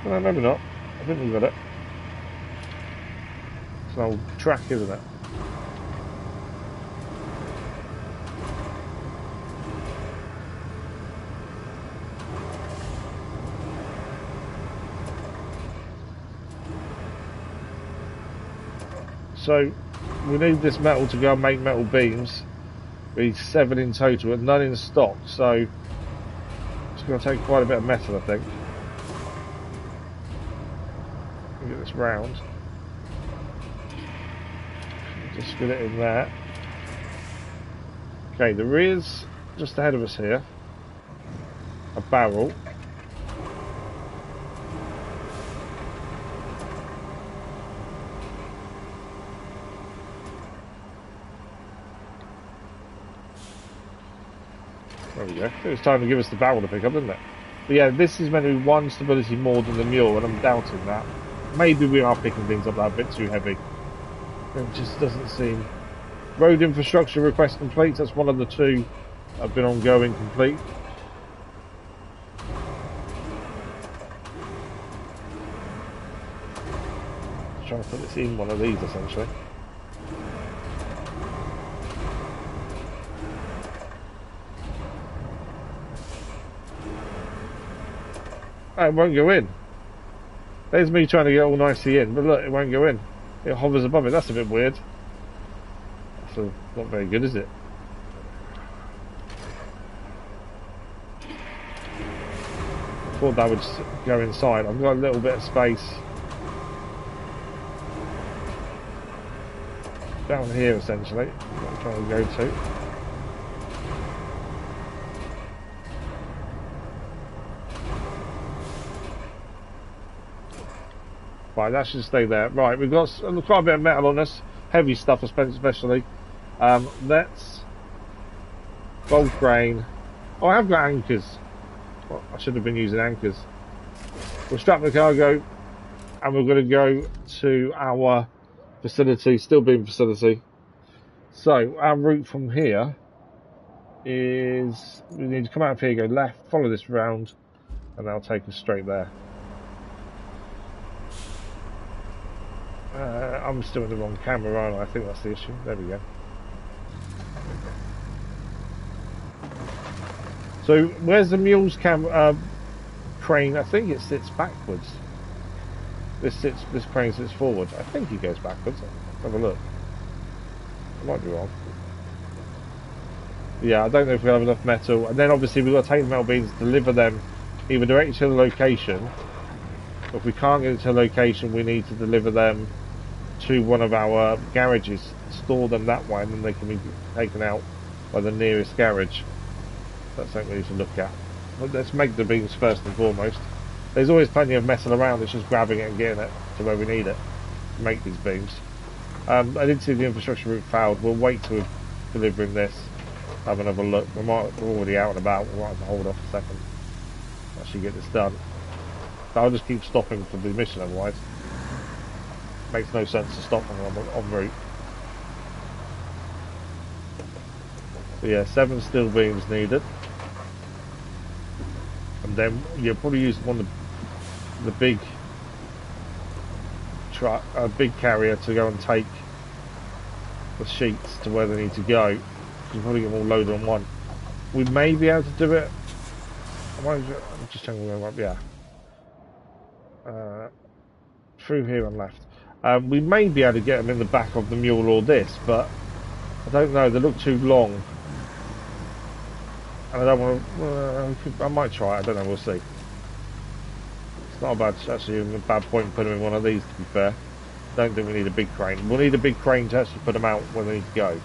No, maybe not. I think we got it. It's an old track, isn't it? So we need this metal to go and make metal beams. We need 7 in total and none in stock, so it's going to take quite a bit of metal, I think. Get this round. Just fit it in there. Okay, there is just ahead of us here a barrel. There we go. It was time to give us the barrel to pick up, didn't it? But yeah, this is meant to be 1 stability more than the Mule, and I'm doubting that. Maybe we are picking things up that are a bit too heavy. It just doesn't seem... Road infrastructure request complete. That's one of the 2 have been ongoing complete. Just trying to put this in one of these, essentially. Oh, it won't go in. There's me trying to get all nicely in, but look, it won't go in. It hovers above it. That's a bit weird. That's not very good, is it? I thought that would go inside. I've got a little bit of space down here, essentially. What I'm trying to go to. Right, that should stay there. Right, we've got quite a bit of metal on us. heavy stuff especially. Let's bulk grain. Oh, I have got anchors. Well, I should have been using anchors. We'll strap the cargo and we're going to go to our facility, steel beam facility. So our route from here is, we need to come out of here, go left, follow this round, and that'll take us straight there. I'm still in the wrong camera, aren't I? I think that's the issue. There we go. So where's the mule's crane? I think it sits backwards. This crane sits forward. I think he goes backwards. Let's have a look. I might be wrong. Yeah, I don't know if we have enough metal. And then obviously we've got to take the metal beams, deliver them either directly to the location. Or if we can't get it to the location, we need to deliver them to one of our garages, store them that way, and then they can be taken out by the nearest garage. That's something we need to look at. But let's make the beams first and foremost. There's always plenty of messing around, it's just grabbing it and getting it to where we need it to make these beams. I did see the infrastructure route failed. We'll wait till delivering this, have another look. We're already out and about, we might have to hold off a second, actually get this done. So I'll just keep stopping for the mission otherwise. Makes no sense to stop en route. So yeah, 7 steel beams needed. And then you'll probably use one of the big truck, big carrier to go and take the sheets to where they need to go. You probably get them all loaded on one. We may be able to do it. I'm just checking where I'm yeah. Through here and left. We may be able to get them in the back of the mule or this, but I don't know. They look too long. And I don't want to. I might try it. I don't know. We'll see. It's not a bad, actually, a bad point putting them in one of these. To be fair, don't think we need a big crane. We'll need a big crane to actually put them out where they need to go.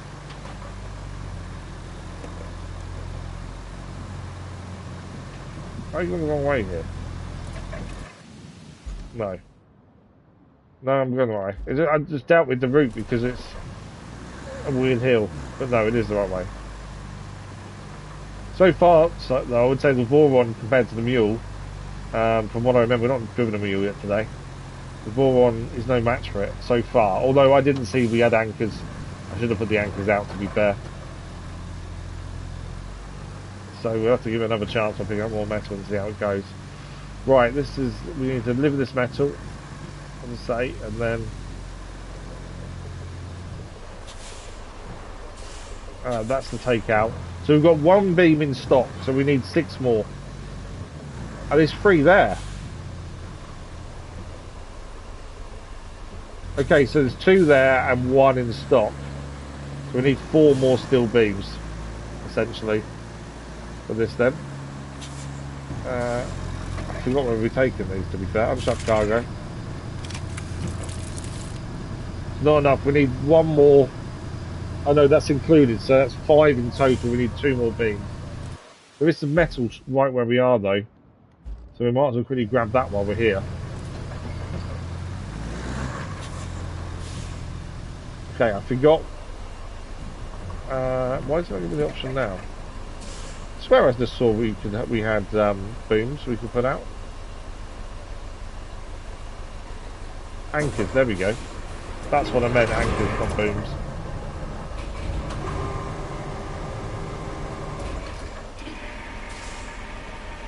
Are you going the wrong way here? No. No, I'm going the right way. I just doubt with the route because it's a weird hill. But no, it is the right way. So far, though, I would say the Voron compared to the Mule, from what I remember, we're not driven a Mule yet today. The Voron is no match for it so far. Although I didn't see we had anchors. I should have put the anchors out, to be fair. So we'll have to give it another chance to pick up more metal and see how it goes. Right, we need to deliver this metal, as I say, and then that's the takeout. So we've got 1 beam in stock, so we need 6 more. And there's 3 there. Okay, so there's 2 there and 1 in stock. So we need 4 more steel beams, essentially, for this then. I forgot where we're taking these, to be fair. I'm just cargo. Not enough. We need 1 more. Oh no, that's included, so that's 5 in total. We need 2 more beams. There is some metal right where we are, though, so we might as well quickly grab that while we're here. Okay, I forgot. Why is it not giving me the option now? I swear I just saw we had booms we could put out. Anchors, there we go. That's what I meant, anchors, not booms.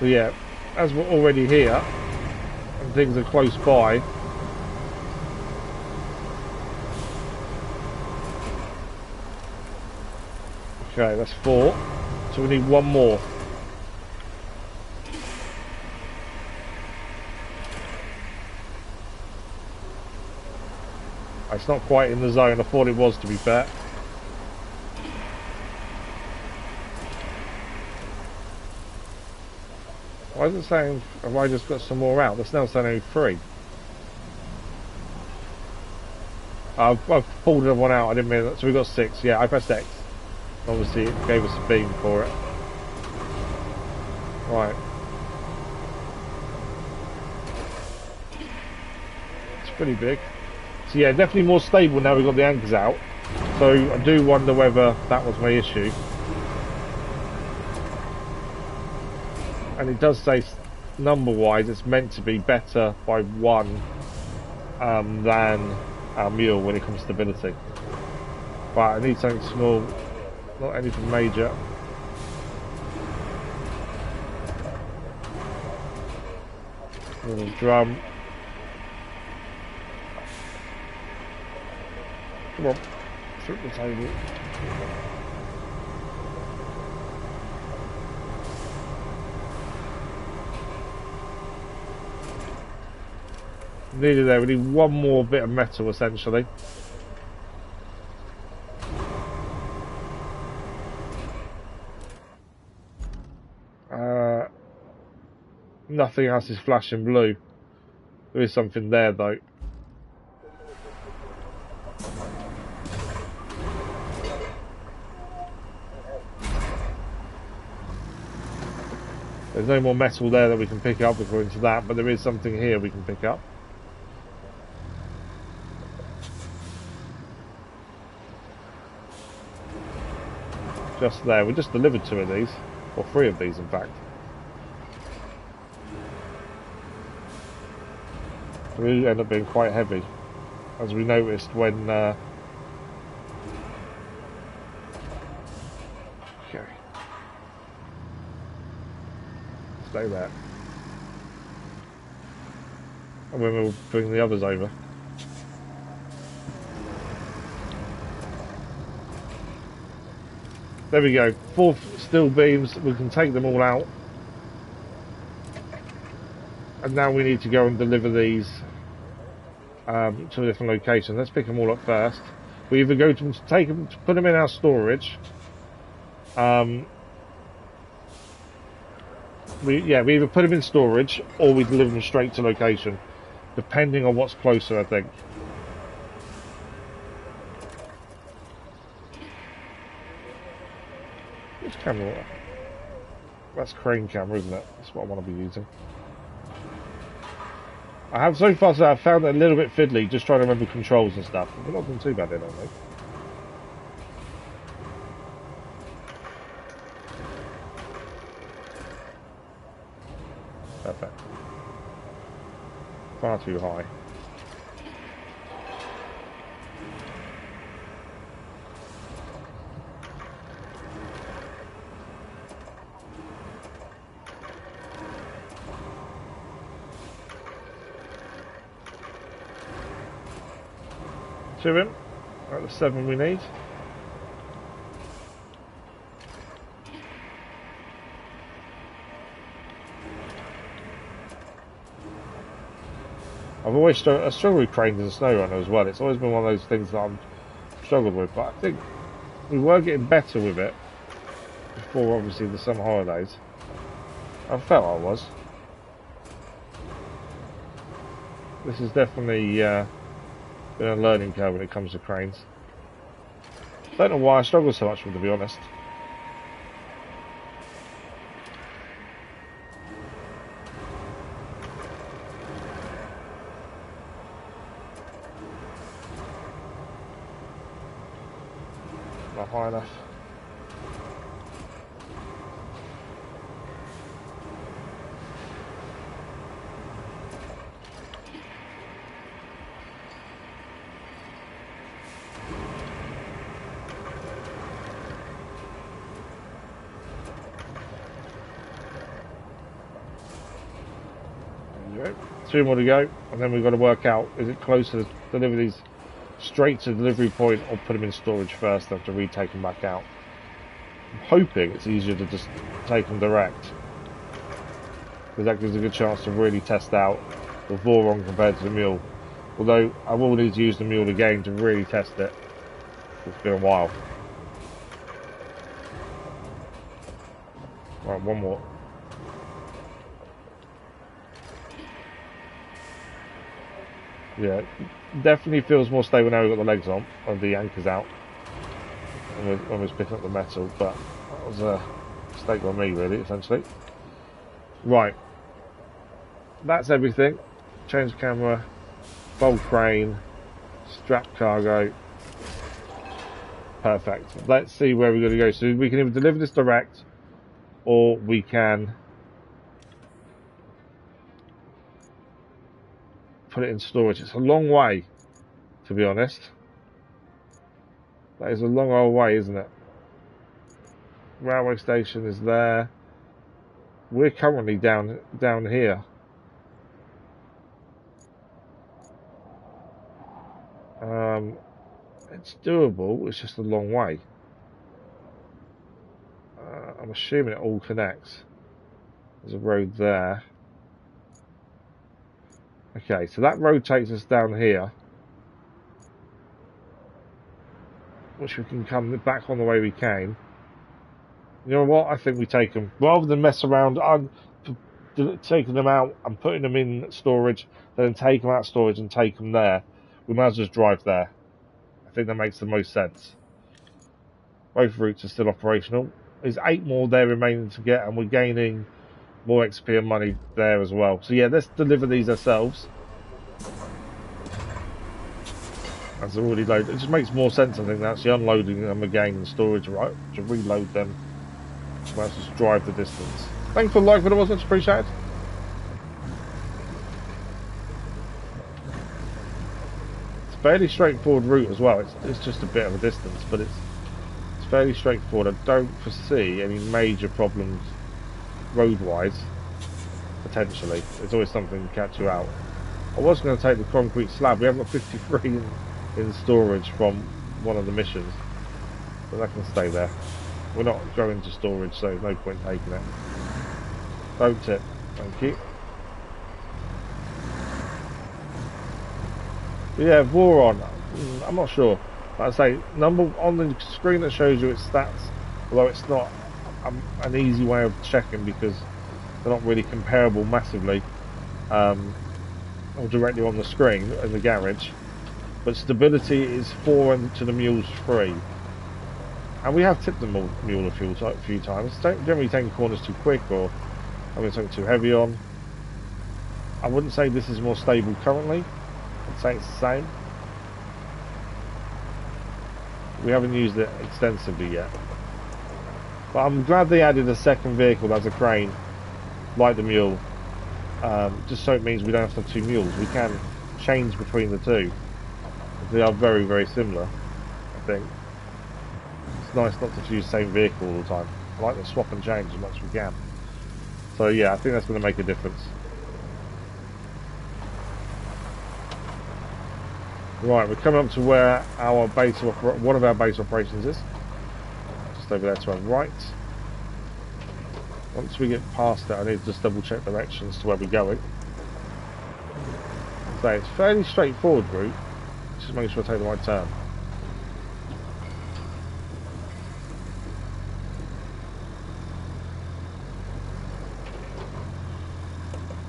So yeah, as we're already here, and things are close by, okay, that's 4, so we need 1 more. It's not quite in the zone, I thought it was, to be fair. Why is it saying, have I just got some more out? That's now saying only 3. I've pulled another one out, I didn't mean that. So we've got 6, yeah, I pressed X. Obviously it gave us a beam for it. Right. It's pretty big. So yeah, definitely more stable now we've got the anchors out. So I do wonder whether that was my issue. And it does say number-wise it's meant to be better by 1 than our Mule when it comes to stability. But I need something small, not anything major. Little drum. Come on, flip the table. Nearly there, we need one more bit of metal essentially. Nothing else is flashing blue. There is something there though. There's no more metal there that we can pick up according to that, but there is something here we can pick up. Just there. We just delivered 2 of these, or 3 of these in fact. They end up being quite heavy, as we noticed when okay. Stay there. And then we'll bring the others over. There we go. 4 steel beams. We can take them all out. And now we need to go and deliver these to a different location. Let's pick them all up first. We either go to take them, put them in our storage. We either put them in storage or we deliver them straight to location, depending on what's closer, I think. Which camera? That's crane camera, isn't it? That's what I want to be using. I have so far, so I've found it a little bit fiddly, just trying to remember controls and stuff. We're not doing too bad, I don't think. Perfect. Far too high. Two in. Right, the 7 we need. I've always struggled with cranes and snow runner as well. It's always been one of those things that I've struggled with, but I think we were getting better with it before, obviously, the summer holidays. I felt I was. This is definitely been a learning curve when it comes to cranes. Don't know why I struggle so much with them, to be honest. Not high enough. There you go. 2 more to go, and then we've got to work out, is it closer to deliver these straight to the delivery point or put them in storage first and have to retake them back out. I'm hoping it's easier to just take them direct, because that gives a good chance to really test out the Voron compared to the Mule. Although I will need to use the Mule again to really test it. It's been a while. Right, 1 more. Yeah, definitely feels more stable now we've got the legs on, or the anchors out, when we was picking up the metal, but that was a mistake on me, really, essentially. Right, that's everything. Change camera, bolt crane, Strap cargo. Perfect. Let's see where we're going to go. So we can either deliver this direct, or we can put it in storage. It's a long way, to be honest. That is a long old way, isn't it? Railway station is there. We're currently down here. It's doable. It's just a long way. I'm assuming it all connects. There's a road there. Okay, so that road takes us down here, which we can come back on the way we came. You know what? I think we take them rather than mess around. Taking them out and putting them in storage, then take them out of storage and take them there. We might as well just drive there. I think that makes the most sense. Both routes are still operational. There's 8 more there remaining to get, and we're gaining more XP and money there as well. So yeah, let's deliver these ourselves. As they're already loaded. It just makes more sense, I think, than actually unloading them again in storage, right? To reload them. Let's just drive the distance. Thanks for the like, but it was much appreciated. It's a fairly straightforward route as well. It's just a bit of a distance, but it's fairly straightforward. I don't foresee any major problems road-wise. Potentially, there's always something to catch you out. I was going to take the concrete slab. We have got 53 in storage from one of the missions, but that can stay there. We're not going to storage, so there's no point taking it. Pro tip, thank you. But yeah, Voron, I'm not sure. Like I say, number on the screen that shows you its stats, although it's not an easy way of checking because they're not really comparable massively, or directly on the screen in the garage. But stability is 4 and to the Mule's 3. And we have tipped the Mule a few times. Generally taking corners too quick or having something too heavy on. I wouldn't say this is more stable currently. I'd say it's the same. We haven't used it extensively yet. But I'm glad they added a second vehicle that's a crane, like the Mule. Just so it means we don't have to have 2 mules. We can change between the two. They are very, very similar, I think. It's nice not to use the same vehicle all the time. I like to swap and change as much as we can. So yeah, I think that's going to make a difference. Right, we're coming up to where our base one of our base operations is. Just over there to our right. Once we get past it, I need to just double check directions to where we're going. So it's a fairly straightforward route. Just make sure I take the right turn.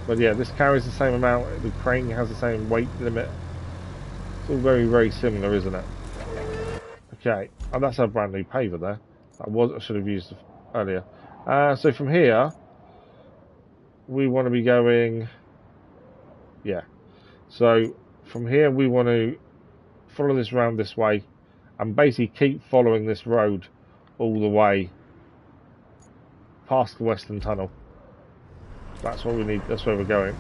But yeah, this carries the same amount, the crane has the same weight limit. It's all very, very similar, isn't it? Okay, and that's our brand new paver there. I should have used it earlier. So from here, we want to be going, yeah. So from here we want to follow this round this way and basically keep following this road all the way past the Western Tunnel. That's what we need, that's where we're going.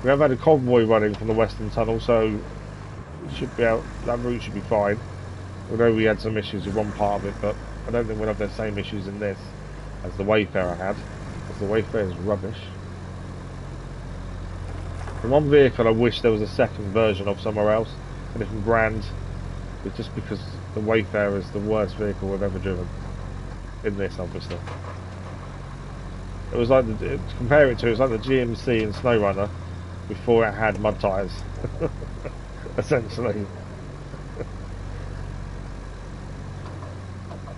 We have had a convoy running from the Western Tunnel, so it should be out, that route should be fine. Although we had some issues with one part of it, but I don't think we'll have the same issues in this as the Wayfarer had, because the Wayfarer is rubbish. The one vehicle I wish there was a second version of somewhere else, a different brand, but just because the Wayfarer is the worst vehicle we've ever driven. In this, obviously. It was like, to compare it to, it was like the GMC and SnowRunner before it had mud tyres. Essentially.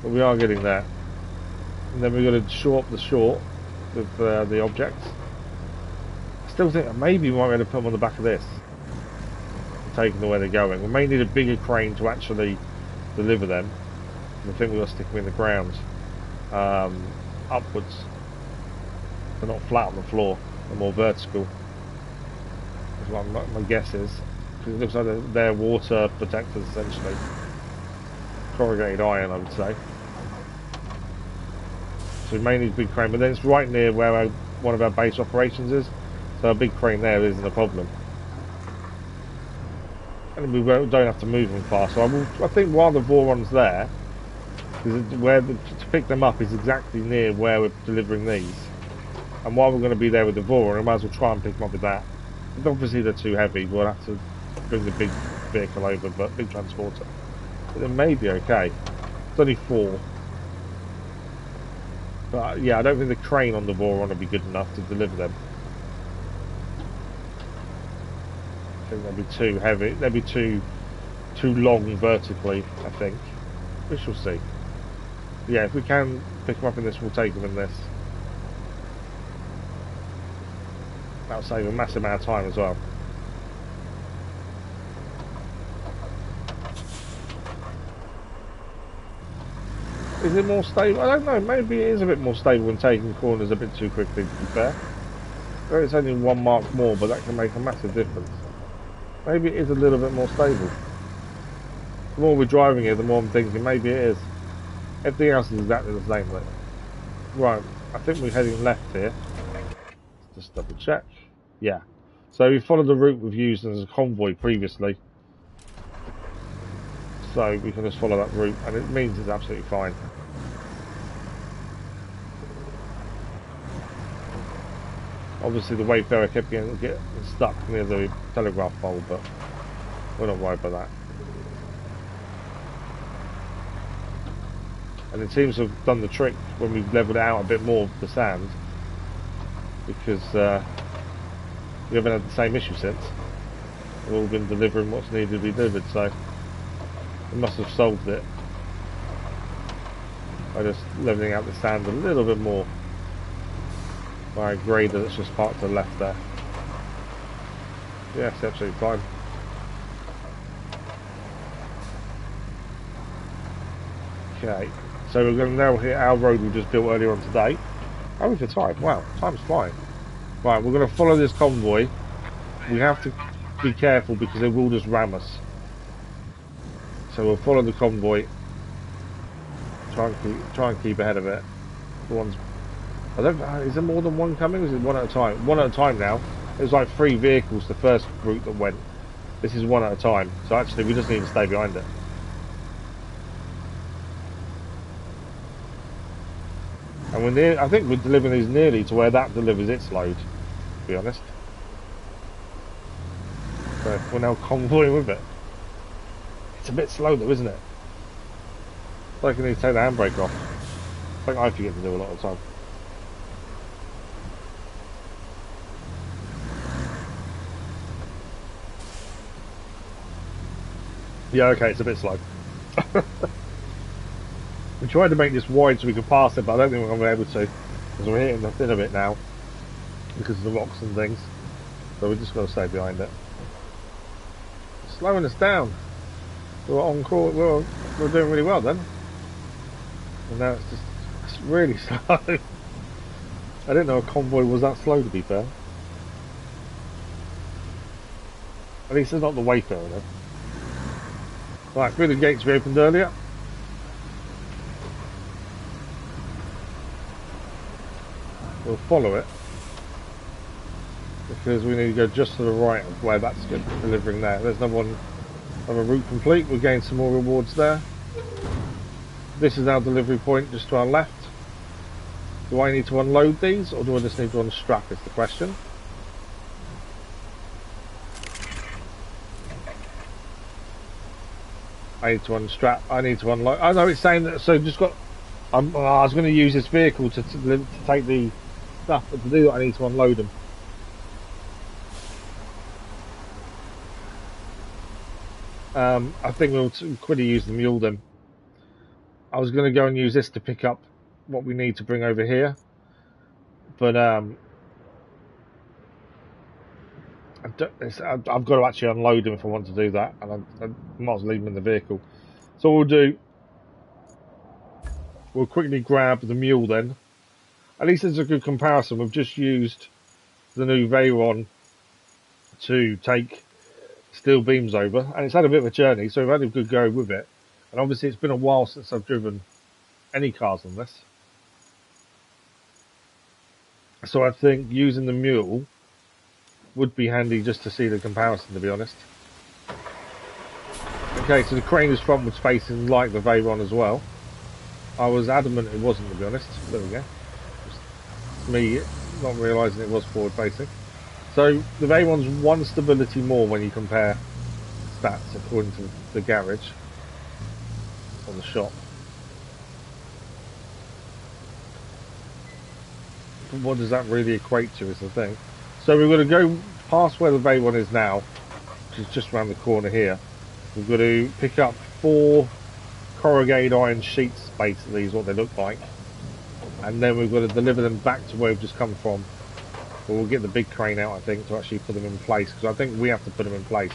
But we are getting there. And then we're going to short the short with the objects. I still think that maybe we might be able to put them on the back of this. Take them to where they're going. We may need a bigger crane to actually deliver them. I think we'll stick them in the ground. Upwards. They're not flat on the floor. They're more vertical. That's what my guess is. because it looks like they're water protectors essentially. Corrugated iron, I would say. So we may need a big crane, but then it's right near where one of our base operations is, so a big crane there isn't a problem. And we don't have to move them far, so I think while the Voron's there, to pick them up is exactly near where we're delivering these. And while we're going to be there with the Voron, we might as well try and pick them up with that. But obviously they're too heavy, we'll have to bring the big vehicle over, but big transporter. But it may be okay. It's only 4. But yeah, I don't think the crane on the Voron will be good enough to deliver them. I think they'll be too heavy. They'll be too long vertically, I think. We shall see. Yeah, if we can pick them up in this, we'll take them in this. That'll save a massive amount of time as well. Is it more stable? I don't know, maybe it is a bit more stable when taking corners a bit too quickly, to be fair. It's only 1 mark more, but that can make a massive difference. Maybe it is a little bit more stable. The more we're driving it, the more I'm thinking maybe it is. Everything else is exactly the same though. Right, I think we're heading left here. Let's just double check. Yeah. So we followed the route we've used as a convoy previously. So we can just follow that route, and it means it's absolutely fine. Obviously the Wayfarer kept getting stuck near the telegraph pole, but we're not worried about that. And it seems to have done the trick when we've levelled it out a bit more of the sand, because we haven't had the same issue since. We've all been delivering what's needed to be delivered, so we must have solved it by just levelling out the sand a little bit more by a grader that's just parked to the left there. Yeah, it's absolutely fine. Okay, so we're going to now hit our road we just built earlier on today. How are we for time? Wow, time's flying. Right, we're going to follow this convoy. We have to be careful because they will just ram us. So we'll follow the convoy. Try and keep ahead of it. The ones, I don't know, is there more than one coming? Or is it one at a time? One at a time now. It was like 3 vehicles the first route that went. This is one at a time. So actually we just need to stay behind it. And we're near, I think we're delivering these nearly to where that delivers its load, to be honest. So we're now convoying with it. It's a bit slow though, isn't it? It's like I need to take the handbrake off. I think I forget to do a lot of the time. Yeah, okay, it's a bit slow. We tried to make this wide so we could pass it, but I don't think we're going to be able to, because we're hitting the thin a bit now because of the rocks and things. So we're just going to stay behind it. It's slowing us down. We're on course. We're doing really well then. And now it's really slow. I didn't know a convoy was that slow, to be fair. At least it's not the Wayfarer though. Right, through the gates we opened earlier. We'll follow it because we need to go just to the right of where that's delivering there. There's another route complete. We'll gain some more rewards there. This is our delivery point just to our left. Do I need to unload these or do I just need to unstrap is the question. I need to unstrap. I need to unload. I know it's saying that. So just got. I was going to use this vehicle to take the stuff, but to do that I need to unload them. I think we'll quickly use the Mule then. I was going to go and use this to pick up what we need to bring over here, but I've got to actually unload them if I want to do that, and I might as well leave them in the vehicle. So what we'll do, we'll quickly grab the Mule then. At least it's a good comparison. We've just used the new Veyron to take steel beams over, and it's had a bit of a journey, so we've had a good go with it. And obviously it's been a while since I've driven any cars on this. So I think using the Mule would be handy just to see the comparison, to be honest. Okay, so the crane is frontwards facing like the Veyron as well. I was adamant it wasn't, to be honest. There we go. Just me not realising it was forward facing. So the Veyron's one stability more when you compare stats according to the garage or the shop. But what does that really equate to is the thing. So we're going to go past where the Veyron is now, which is just around the corner here. We've got to pick up 4 corrugated iron sheets, basically, is what they look like. And then we've got to deliver them back to where we've just come from. But we'll get the big crane out, I think, to actually put them in place, because I think we have to put them in place.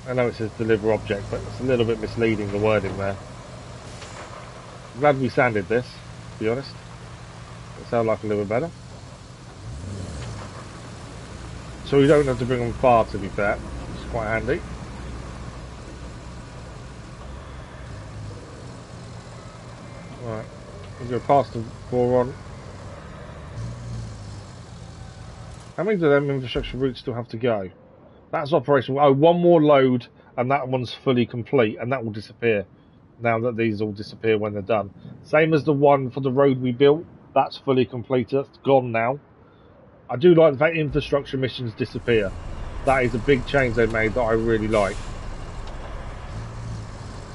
I know it says deliver object, but it's a little bit misleading, the wording there. I'm glad we sanded this, to be honest. It sounds like a little bit better. So we don't have to bring them far, to be fair. It's quite handy. Right, we'll go past the Boron. How many do them infrastructure routes still have to go? That's operational. Oh, one more load and that one's fully complete, and that will disappear now that these all disappear when they're done. Same as the one for the road we built. That's fully completed. That's gone now. I do like the fact infrastructure missions disappear. That is a big change they've made that I really like.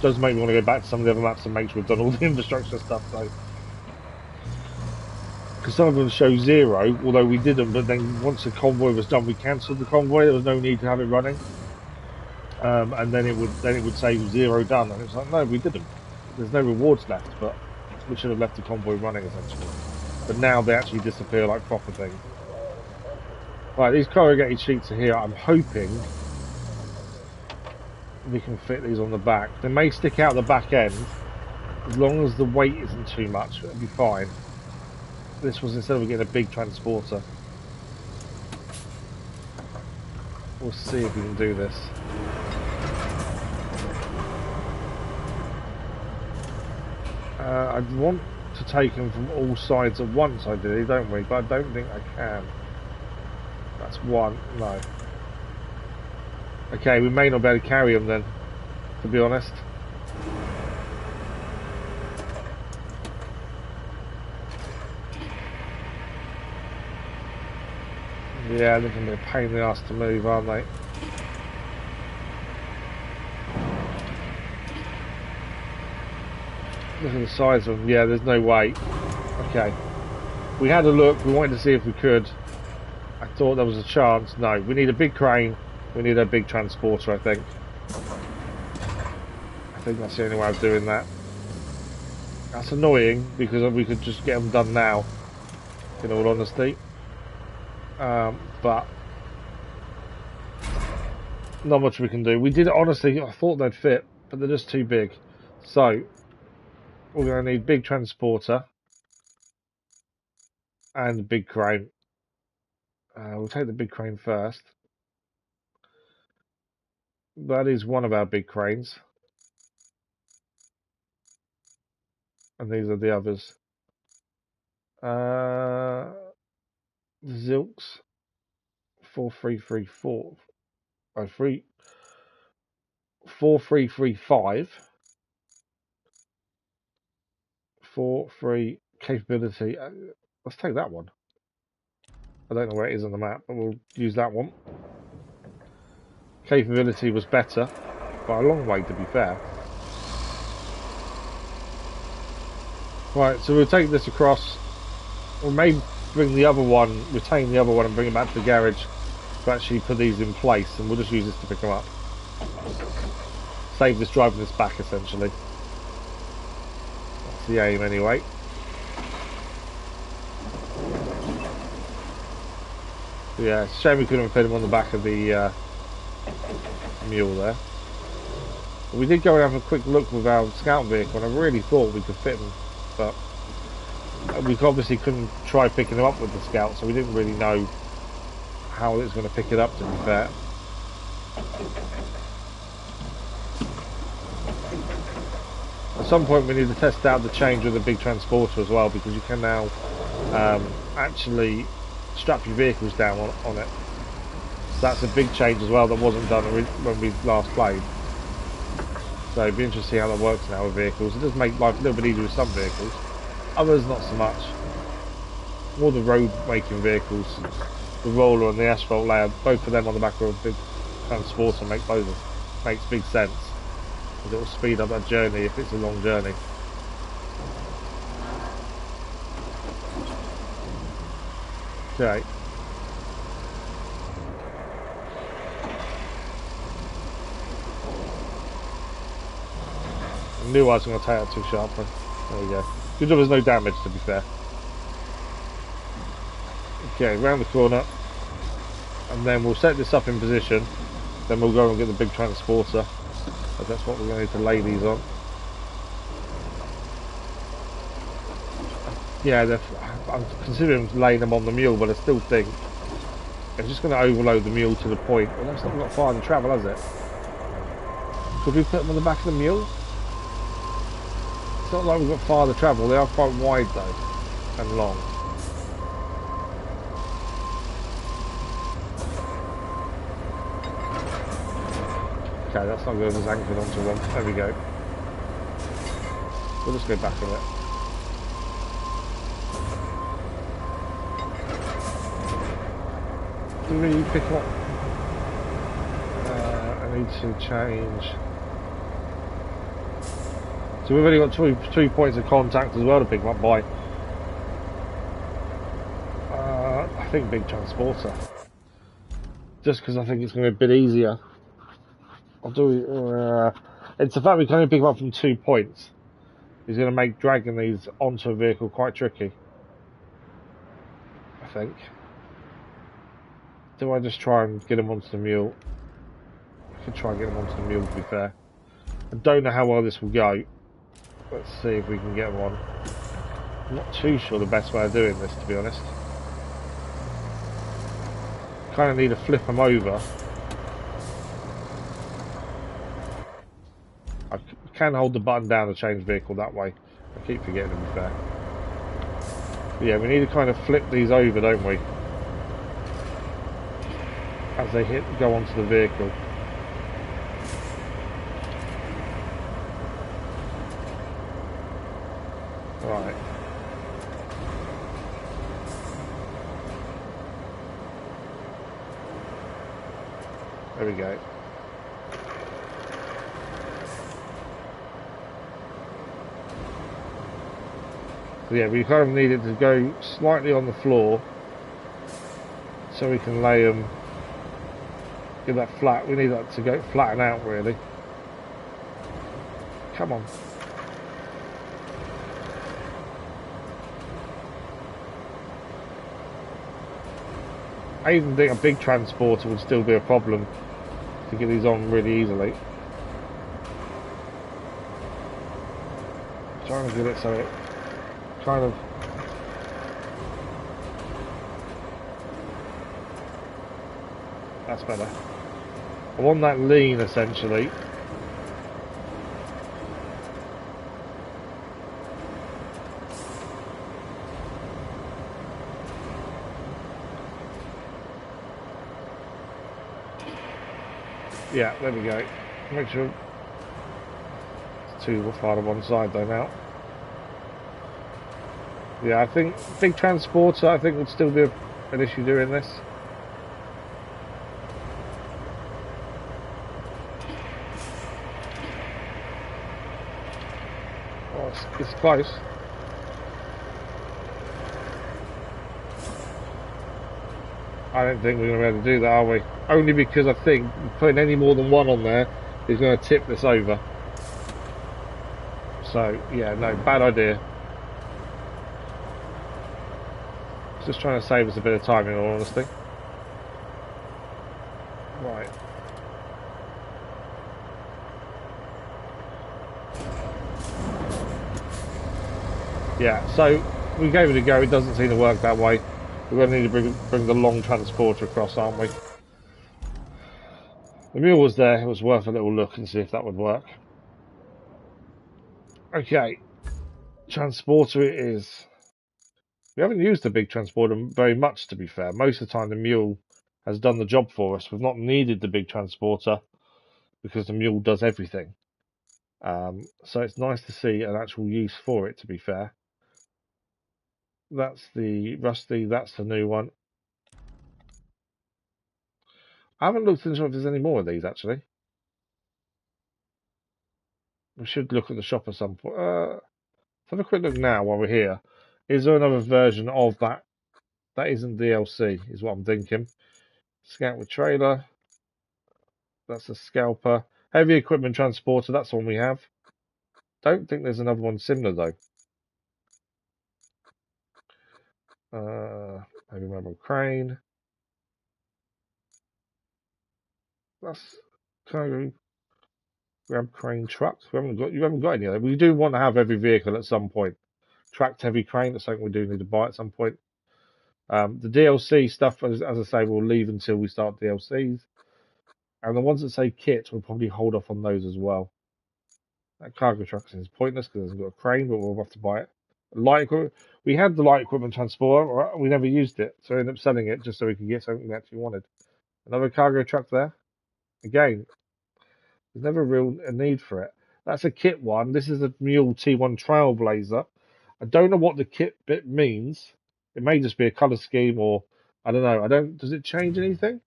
Does make me want to go back to some of the other maps and make sure we've done all the infrastructure stuff though. Because some of them show 0, although we didn't, but then once the convoy was done we cancelled the convoy. There was no need to have it running. And then it would say 0 done, and it's like, no, we didn't. There's no rewards left, but we should have left the convoy running essentially. But now they actually disappear like proper things. Right, these corrugated sheets are here. I'm hoping we can fit these on the back. They may stick out the back end, as long as the weight isn't too much, it'll be fine. This was instead of getting a big transporter. We'll see if we can do this. I'd want to take them from all sides at once, ideally, don't we? But I don't think I can. That's one. No. Okay, we may not be able to carry them then, to be honest. Yeah, they're going to be a pain in the ass to move, aren't they? Look at the size of them. Yeah, there's no way. Okay. We had a look. We wanted to see if we could. I thought there was a chance. No, we need a big crane. We need a big transporter, I think. I think that's the only way of doing that. That's annoying because we could just get them done now, in all honesty. But not much we can do. We did, honestly, I thought they'd fit, but they're just too big. So we're going to need big transporter and a big crane. We'll take the big crane first. That is one of our big cranes. And these are the others. Zilks 4334. Oh, 4335. 43 capability. Let's take that one. I don't know where it is on the map, but we'll use that one. Capability was better, by a long way to be fair. Right, so we'll take this across. We may bring the other one, retain the other one and bring it back to the garage to actually put these in place, and we'll just use this to pick them up. Save this driving this back essentially. That's the aim anyway. Yeah, it's a shame we couldn't fit them on the back of the Mule there. But we did go and have a quick look with our scout vehicle, and I really thought we could fit them, but we obviously couldn't try picking them up with the scout, so we didn't really know how it was going to pick it up, to be fair. At some point we need to test out the change with the big transporter as well, because you can now actually strap your vehicles down on it. So that's a big change as well that wasn't done when we last played. So it'd be interesting to see how that works now with vehicles. It does make life a little bit easier with some vehicles, others not so much. More the road making vehicles, the roller and the asphalt layer, both of them on the back of a big transporter makes big sense. It will speed up that journey if it's a long journey. Okay. I knew I was going to take that too sharply. There we go. Good job there's no damage, to be fair. Okay, round the corner. And then we'll set this up in position. Then we'll go and get the big transporter. That's what we're going to need to lay these on. Yeah, I'm considering laying them on the mule, but I still think it's just going to overload the mule to the point. Well, that's not got far to travel, has it? Could we put them on the back of the mule? It's not like we've got far to travel. They are quite wide though, and long. Okay, that's not good. It's anchored onto one. There we go. We'll just go back a bit. Do we pick up? I need to change. So we've only got two points of contact as well to pick them up by. I think big transporter. Just because I think it's going to be a bit easier. I'll do. It's the fact we can only pick them up from 2 points. Is going to make dragging these onto a vehicle quite tricky. I think. Do I just try and get them onto the mule? I could try and get them onto the mule, to be fair. I don't know how well this will go. Let's see if we can get them on. I'm not too sure the best way of doing this, to be honest. Kind of need to flip them over. I can hold the button down to change vehicle that way. I keep forgetting, to be fair. But yeah, we need to kind of flip these over, don't we? As they go onto the vehicle. Right. There we go. So yeah, we kind of need it to go slightly on the floor so we can lay them, get that flat. We need that to go flatten out, really. Come on. I even think a big transporter would still be a problem to get these on really easily. Trying to get it so it kind of that's better. I want that lean essentially. Yeah, there we go. Make sure it's too far to one side though now. Yeah, I think big transporter I think would still be an issue doing this. Oh, it's close. I don't think we're going to be able to do that, are we? Only because I think putting any more than one on there is going to tip this over. So, yeah, no, bad idea. Just trying to save us a bit of time, in all honesty. Right. Yeah, so we gave it a go. It doesn't seem to work that way. We're going to need to bring the long transporter across, aren't we? The mule was there. It was worth a little look and see if that would work. Okay, transporter it is. We haven't used the big transporter very much, to be fair. Most of the time the mule has done the job for us. We've not needed the big transporter because the mule does everything. So it's nice to see an actual use for it, to be fair. That's the Rusty, that's the new one. I haven't looked into if there's any more of these, actually. We should look at the shop at some point. Let's have a quick look now while we're here. Is there another version of that? That isn't DLC, is what I'm thinking. Scout with trailer. That's a scalper. Heavy equipment transporter, that's the one we have. Don't think there's another one similar, though. Maybe mobile crane. That's cargo. Grab crane trucks. You haven't got any of them. We do want to have every vehicle at some point. Tracked heavy crane, that's something we do need to buy at some point. The DLC stuff, as I say, we'll leave until we start DLCs. And the ones that say kit, we'll probably hold off on those as well. That cargo truck is pointless because it hasn't got a crane, but we'll have to buy it. Light equipment. We had the light equipment transporter, we never used it, so we ended up selling it just so we could get something we actually wanted. Another cargo truck there. Again, there's never a need for it. That's a kit one. This is a Mule T1 Trailblazer. I don't know what the kit bit means. It may just be a colour scheme or I don't know. Does it change anything?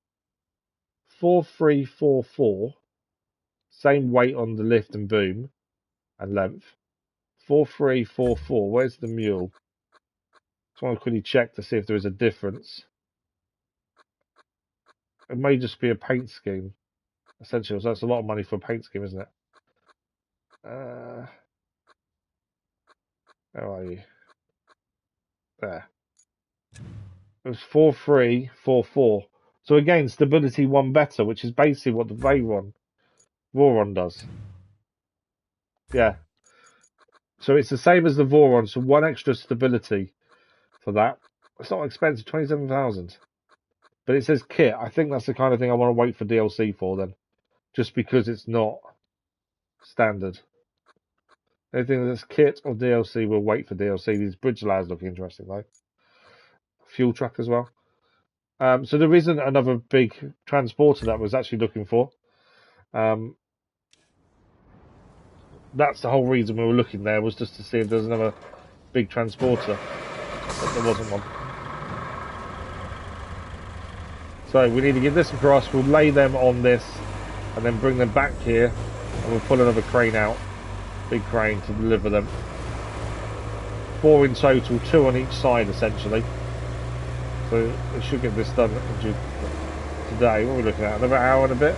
4344. Same weight on the lift and boom and length. 4344. Where's the Mule? Just want to quickly check to see if there is a difference. It may just be a paint scheme. Essentially, so that's a lot of money for a paint scheme, isn't it? Where are you? There. It was 4344. So again, stability 1 better, which is basically what the Voron does. Yeah. So it's the same as the Voron, so 1 extra stability for that. It's not expensive, 27,000. But it says kit. I think that's the kind of thing I want to wait for DLC for then. Just because it's not standard. Anything that's kit or DLC, we'll wait for DLC. These bridge layers look interesting though. Fuel truck as well. So there isn't another big transporter that I was actually looking for. That's the whole reason we were looking there, was just to see if there's another big transporter. But there wasn't one. So we need to get this across. We'll lay them on this and then bring them back here, and we'll pull another crane out. Big crane to deliver them. 4 in total, 2 on each side essentially. So we should get this done today. What are we looking at? Another hour and a bit?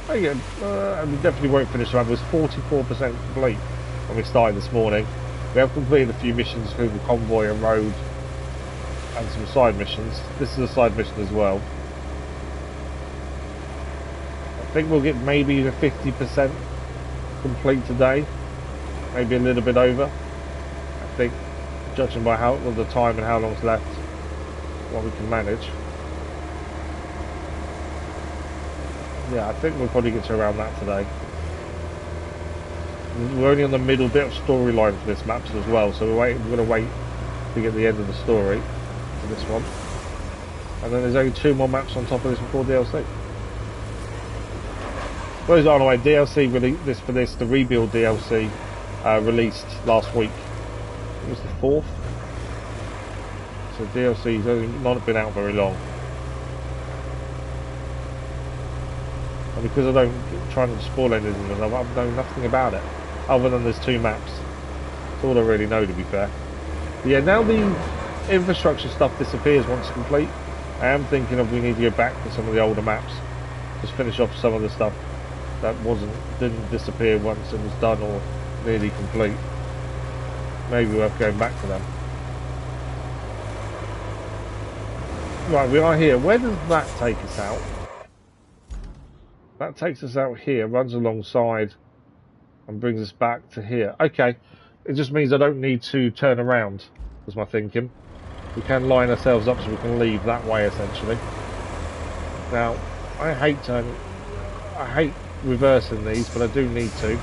And we definitely won't finish around. It was 44% complete when we started this morning. We have completed a few missions through the convoy and road and some side missions. This is a side mission as well. I think we'll get maybe the 50% complete today, maybe a little bit over. I think, judging by the time and how long's left, what we can manage. Yeah, I think we'll probably get to around that today. We're only on the middle bit of storyline for this map as well, so we're going to wait to get the end of the story for this one. And then there's only 2 more maps on top of this before DLC. For those that aren't aware, DLC the rebuild DLC released last week. It was the 4th. So DLC's only not been out very long. And because I don't try not to spoil anything, I know nothing about it, other than there's 2 maps. That's all I really know, to be fair. But yeah, now the infrastructure stuff disappears once complete. I am thinking of we need to go back to some of the older maps, just finish off some of the stuff that didn't disappear once it was done or nearly complete. Maybe worth going back to them. Right, we are here. Where does that take us out? That takes us out here, runs alongside and brings us back to here. Okay, it just means I don't need to turn around, was my thinking. We can line ourselves up so we can leave that way essentially. Now, I hate turning. I hate reversing these, but I do need to.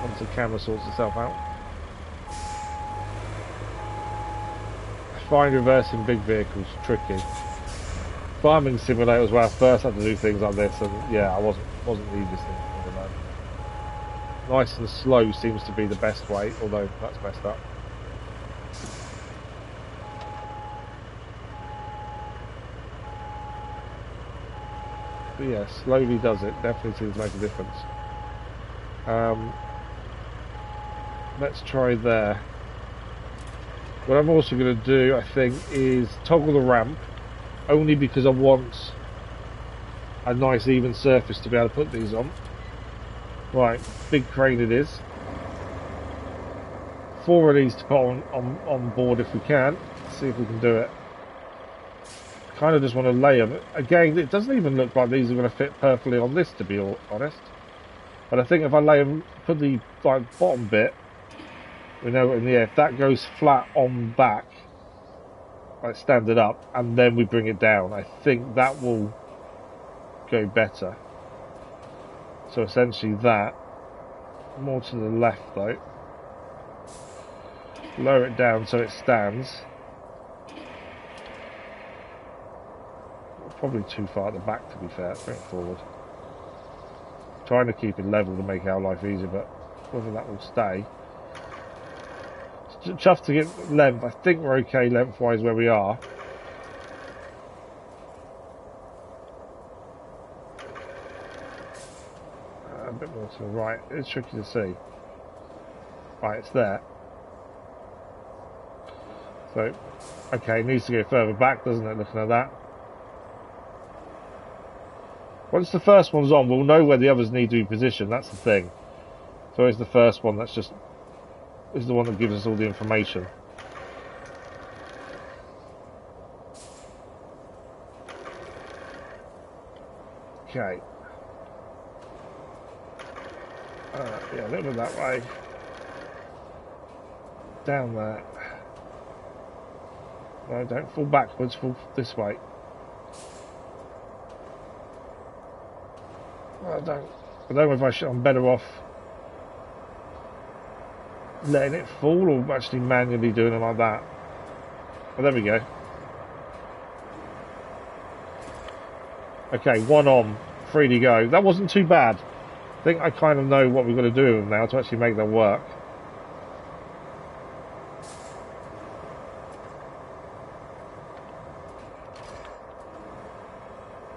Once the camera sorts itself out. I find reversing big vehicles tricky. Farming simulators where I first had to do things like this, and yeah, I wasn't the easiest thing to learn. Nice and slow seems to be the best way, although that's messed up. But yeah, slowly does it. Definitely seems to make a difference. Let's try there. What I'm also going to do, I think, is toggle the ramp, only because I want a nice even surface to be able to put these on. Right, big crane it is. 4 of these to put on board if we can. Let's see if we can do it. Kind of just want to lay them. Again, it doesn't even look like these are going to fit perfectly on this, to be honest. But I think if I lay them, put the bottom bit, we know in the air, if that goes flat on back, like stand it up, and then we bring it down, I think that will go better. So essentially that, more to the left though. Lower it down so it stands. Probably too far at the back, to be fair. Bring it forward. Trying to keep it level to make our life easier, but whether that will stay. It's tough to get length. I think we're okay lengthwise where we are. A bit more to the right. It's tricky to see. Right, it's there. So, okay, it needs to go further back, doesn't it, looking at that? Once the first one's on, we'll know where the others need to be positioned, that's the thing. So it's the first one that's just is the one that gives us all the information. Okay. Yeah, a little bit that way. Down there. No, don't fall backwards, fall this way. I don't know if I'm better off letting it fall or actually manually doing it like that. Oh, there we go. Okay, 1 on, 3 to go. That wasn't too bad. I think I kind of know what we've got to do with them now to actually make that work.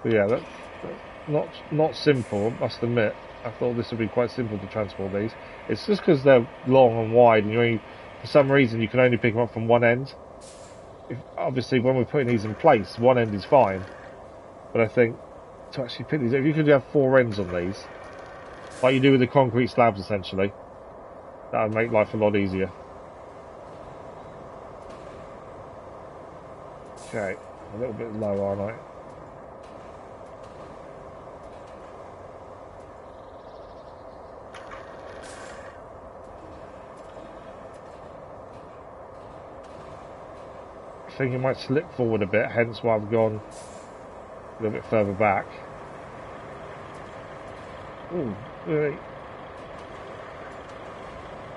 But yeah, that's not simple, I must admit. I thought this would be quite simple to transport these. It's just because they're long and wide, and for some reason you can only pick them up from one end. Obviously, when we're putting these in place, one end is fine. But I think to actually pick these, if you could have 4 ends on these, like you do with the concrete slabs, essentially, that would make life a lot easier. Okay, a little bit low, aren't I? I think it might slip forward a bit, hence why I've gone a little bit further back. Ooh, really?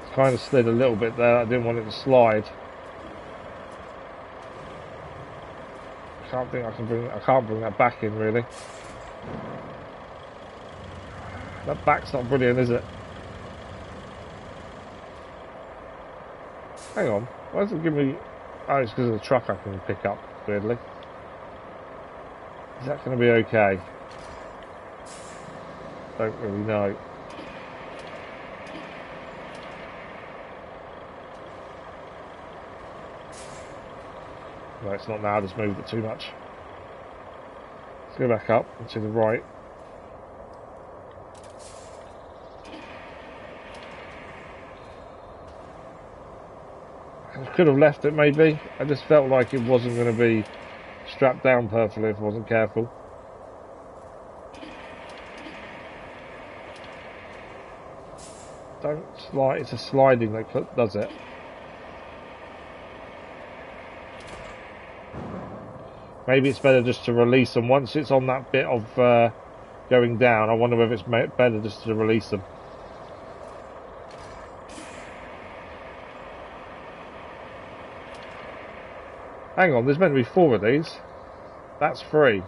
It's kind of slid a little bit there. I didn't want it to slide. I can't bring that back in, really. That back's not brilliant, is it? Hang on. Why does it give me... Oh, it's because of the truck I can pick up, weirdly. Is that going to be okay? Don't really know. No, it's not now, I just moved it too much. Let's go back up and to the right. I could have left it maybe. I just felt like it wasn't going to be strapped down perfectly if I wasn't careful. Don't slide, it's a sliding that does it. Maybe it's better just to release them once it's on that bit of going down. I wonder whether it's better just to release them. Hang on, there's meant to be 4 of these. That's 3.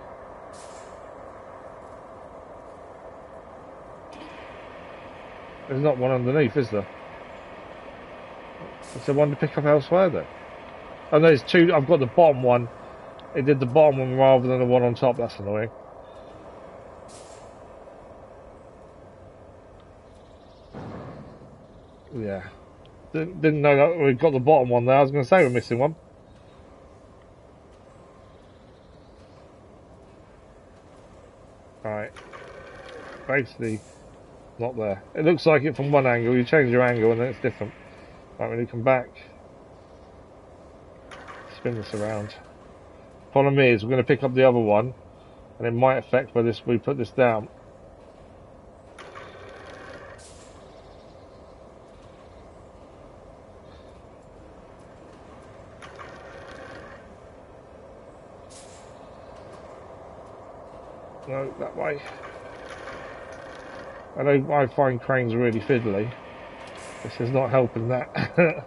There's not one underneath, is there? Is there one to pick up elsewhere then? Oh, there's 2. I've got the bottom one. It did the bottom one rather than the one on top. That's annoying. Yeah. Didn't know that we've got the bottom one there. I was going to say we're missing one. Alright. Basically, not there. It looks like it from one angle. You change your angle and then it's different. Right, we need to come back. Spin this around. Problem is, we're going to pick up the other one, and it might affect where we put this down. No, that way. I know I find cranes really fiddly. This is not helping that.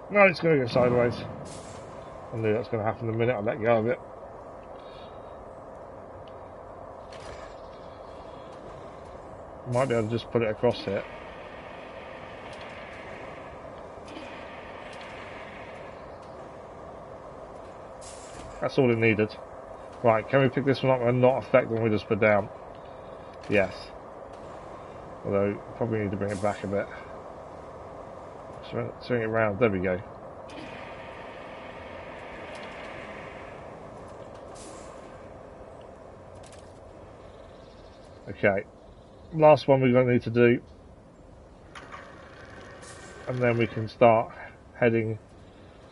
No, it's going to go sideways. I knew that's going to happen the minute I let go of it. Might be able to just put it across here. That's all it needed. Right, can we pick this one up and not affect the one we just put down? Yes. Although, probably need to bring it back a bit. Swing it around, there we go. Okay, last one we're going to need to do, and then we can start heading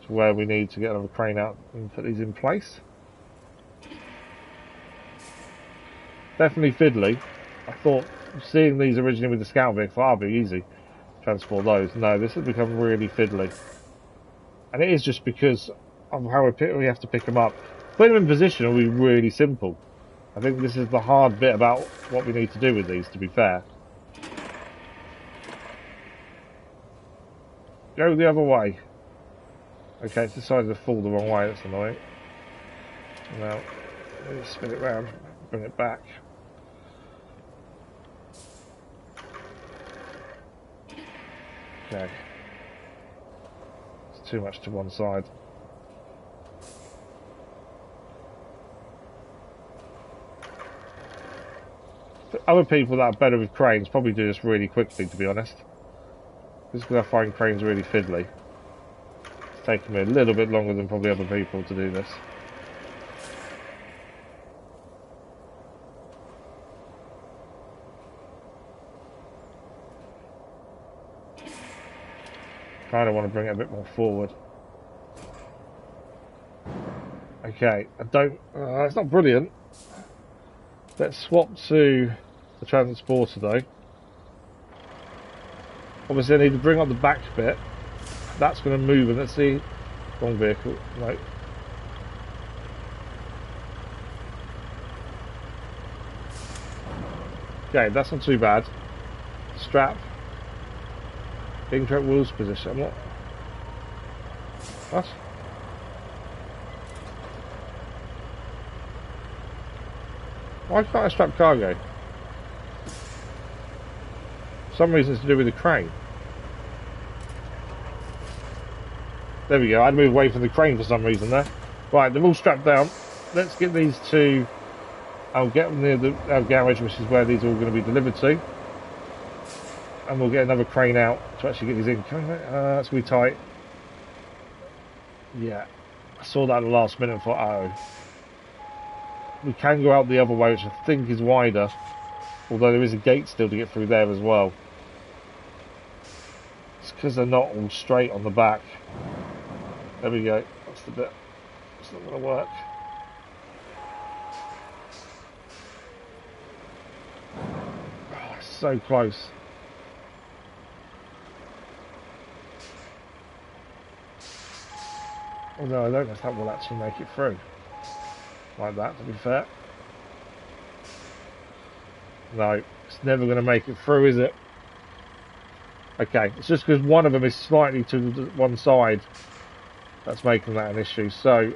to where we need to get another crane out and put these in place. Definitely fiddly. I thought seeing these originally with the scout vehicle, that'd be easy. Transport those. No, this has become really fiddly. And it is just because of how we have to pick them up. Putting them in position will be really simple. I think this is the hard bit about what we need to do with these, to be fair. Go the other way. Okay, it's decided to fall the wrong way, that's annoying. Now, let me spin it round, bring it back. Okay. It's too much to one side. Other people that are better with cranes probably do this really quickly, to be honest. Just because I find cranes really fiddly. It's taking me a little bit longer than probably other people to do this. Kind of want to bring it a bit more forward. Okay, I don't. It's not brilliant. Let's swap to the transporter though. Obviously, I need to bring up the back bit. That's going to move, and let's see. Wrong vehicle. No. Okay, that's not too bad. Strap. Incorrect wheels position. I'm not. What? Why can't I strap cargo? For some reason it's to do with the crane. There we go, I had to move away from the crane for some reason there. Right, they're all strapped down. Let's get these to... I'll get them near our garage, which is where these are all going to be delivered to. And we'll get another crane out to actually get these in. That's going to be tight. Yeah, I saw that at the last minute and thought, oh. We can go out the other way, which I think is wider. Although there is a gate still to get through there as well. It's because they're not all straight on the back. There we go. That's the bit. It's not going to work. Oh, it's so close. Although I don't know if that will actually make it through. Like that, to be fair. No, it's never going to make it through, is it? Okay, it's just because one of them is slightly to one side that's making that an issue. So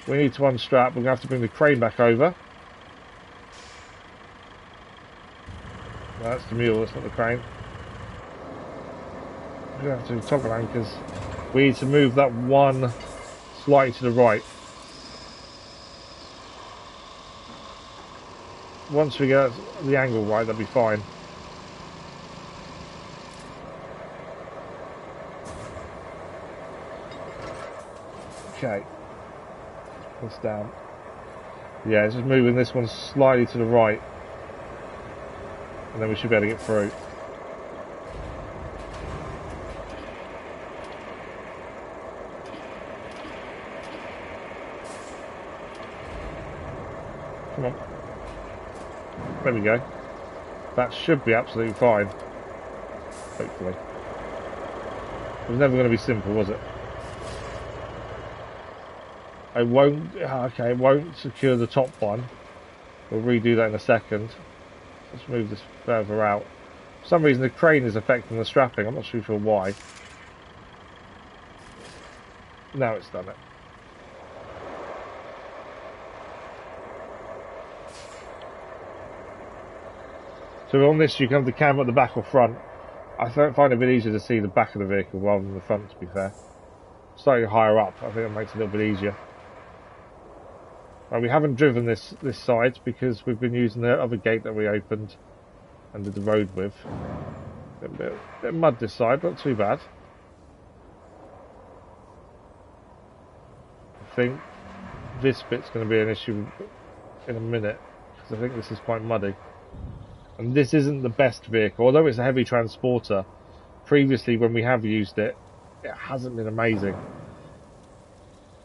we need to unstrap. We're going to have to bring the crane back over. No, that's the mule, that's not the crane. We're going to have to toggle anchors. We need to move that one slightly to the right. Once we get the angle right, that'll be fine. Okay. Push down. Yeah, it's just moving this one slightly to the right. And then we should be able to get through. Come on. There we go. That should be absolutely fine. Hopefully. It was never going to be simple, was it? I won't... Okay, it won't secure the top one. We'll redo that in a second. Let's move this further out. For some reason the crane is affecting the strapping. I'm not sure why. Now it's done it. So on this you can have the camera at the back or front. I find it a bit easier to see the back of the vehicle rather than the front, to be fair. Slightly higher up, I think it makes it a little bit easier. We haven't driven this side because we've been using the other gate that we opened and did the road with. A bit of mud this side, not too bad. I think this bit's going to be an issue in a minute because I think this is quite muddy. And this isn't the best vehicle, although it's a heavy transporter. Previously, when we have used it, it hasn't been amazing.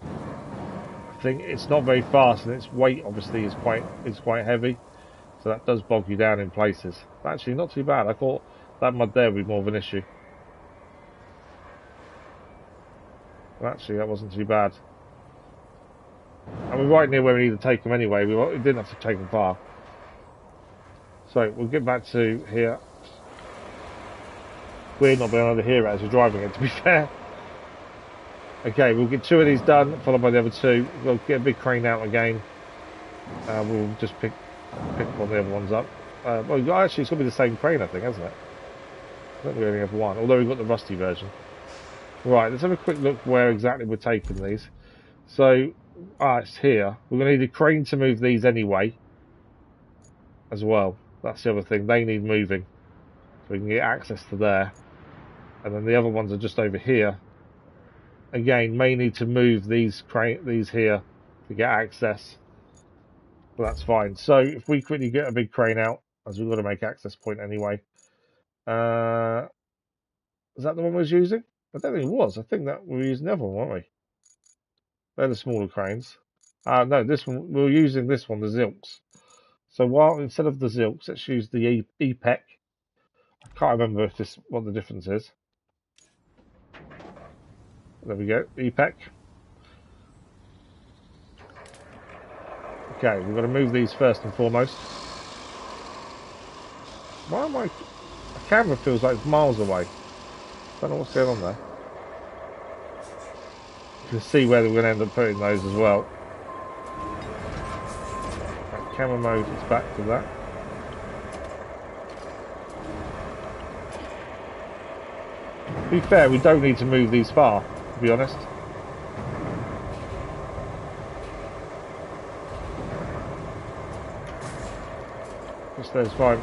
I think it's not very fast, and its weight obviously is quite heavy, so that does bog you down in places. But actually, not too bad. I thought that mud there would be more of an issue. But actually, that wasn't too bad. And we're right near where we need to take them anyway. We didn't have to take them far. So we'll get back to here. We're not being able to hear it as we're driving it, to be fair. Okay, we'll get 2 of these done, followed by the other 2. We'll get a big crane out again. We'll just pick one of the other ones up. Well, actually, it's going to be the same crane, I think, hasn't it? I think we only have one, although we've got the rusty version. Right, let's have a quick look where exactly we're taking these. So, it's here. We're going to need a crane to move these anyway, as well. That's the other thing. They need moving, so we can get access to there. And then the other ones are just over here. Again, may need to move these here to get access. But that's fine. So if we quickly get a big crane out, as we've got to make access point anyway. Is that the one we was using? I don't think it was. I think that we were using the other one, weren't we? They're the smaller cranes. No, this one, we were using this one, the Zilks. So instead of the Zilks, let's use the EPEC. I can't remember what the difference is. There we go, EPEC. Okay, we've got to move these first and foremost. Why am the camera feels like it's miles away. Don't know what's going on there. You can see where we're going to end up putting those as well. Right, camera mode is back to that. To be fair, we don't need to move these far, to be honest. Just there's fine.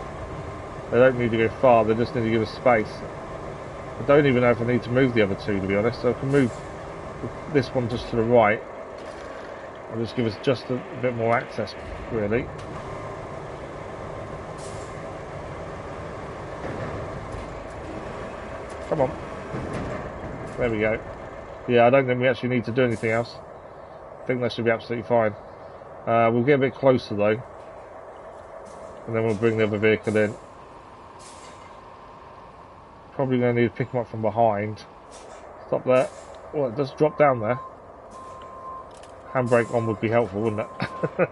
They don't need to go far, they just need to give us space. I don't even know if I need to move the other 2, to be honest. So I can move this one just to the right. I'll just give us just a bit more access, really. Come on. There we go. Yeah, I don't think we actually need to do anything else. I think that should be absolutely fine. We'll get a bit closer though. And then we'll bring the other vehicle in. Probably going to need to pick them up from behind. Stop there. Well, it does drop down there. Handbrake on would be helpful, wouldn't it?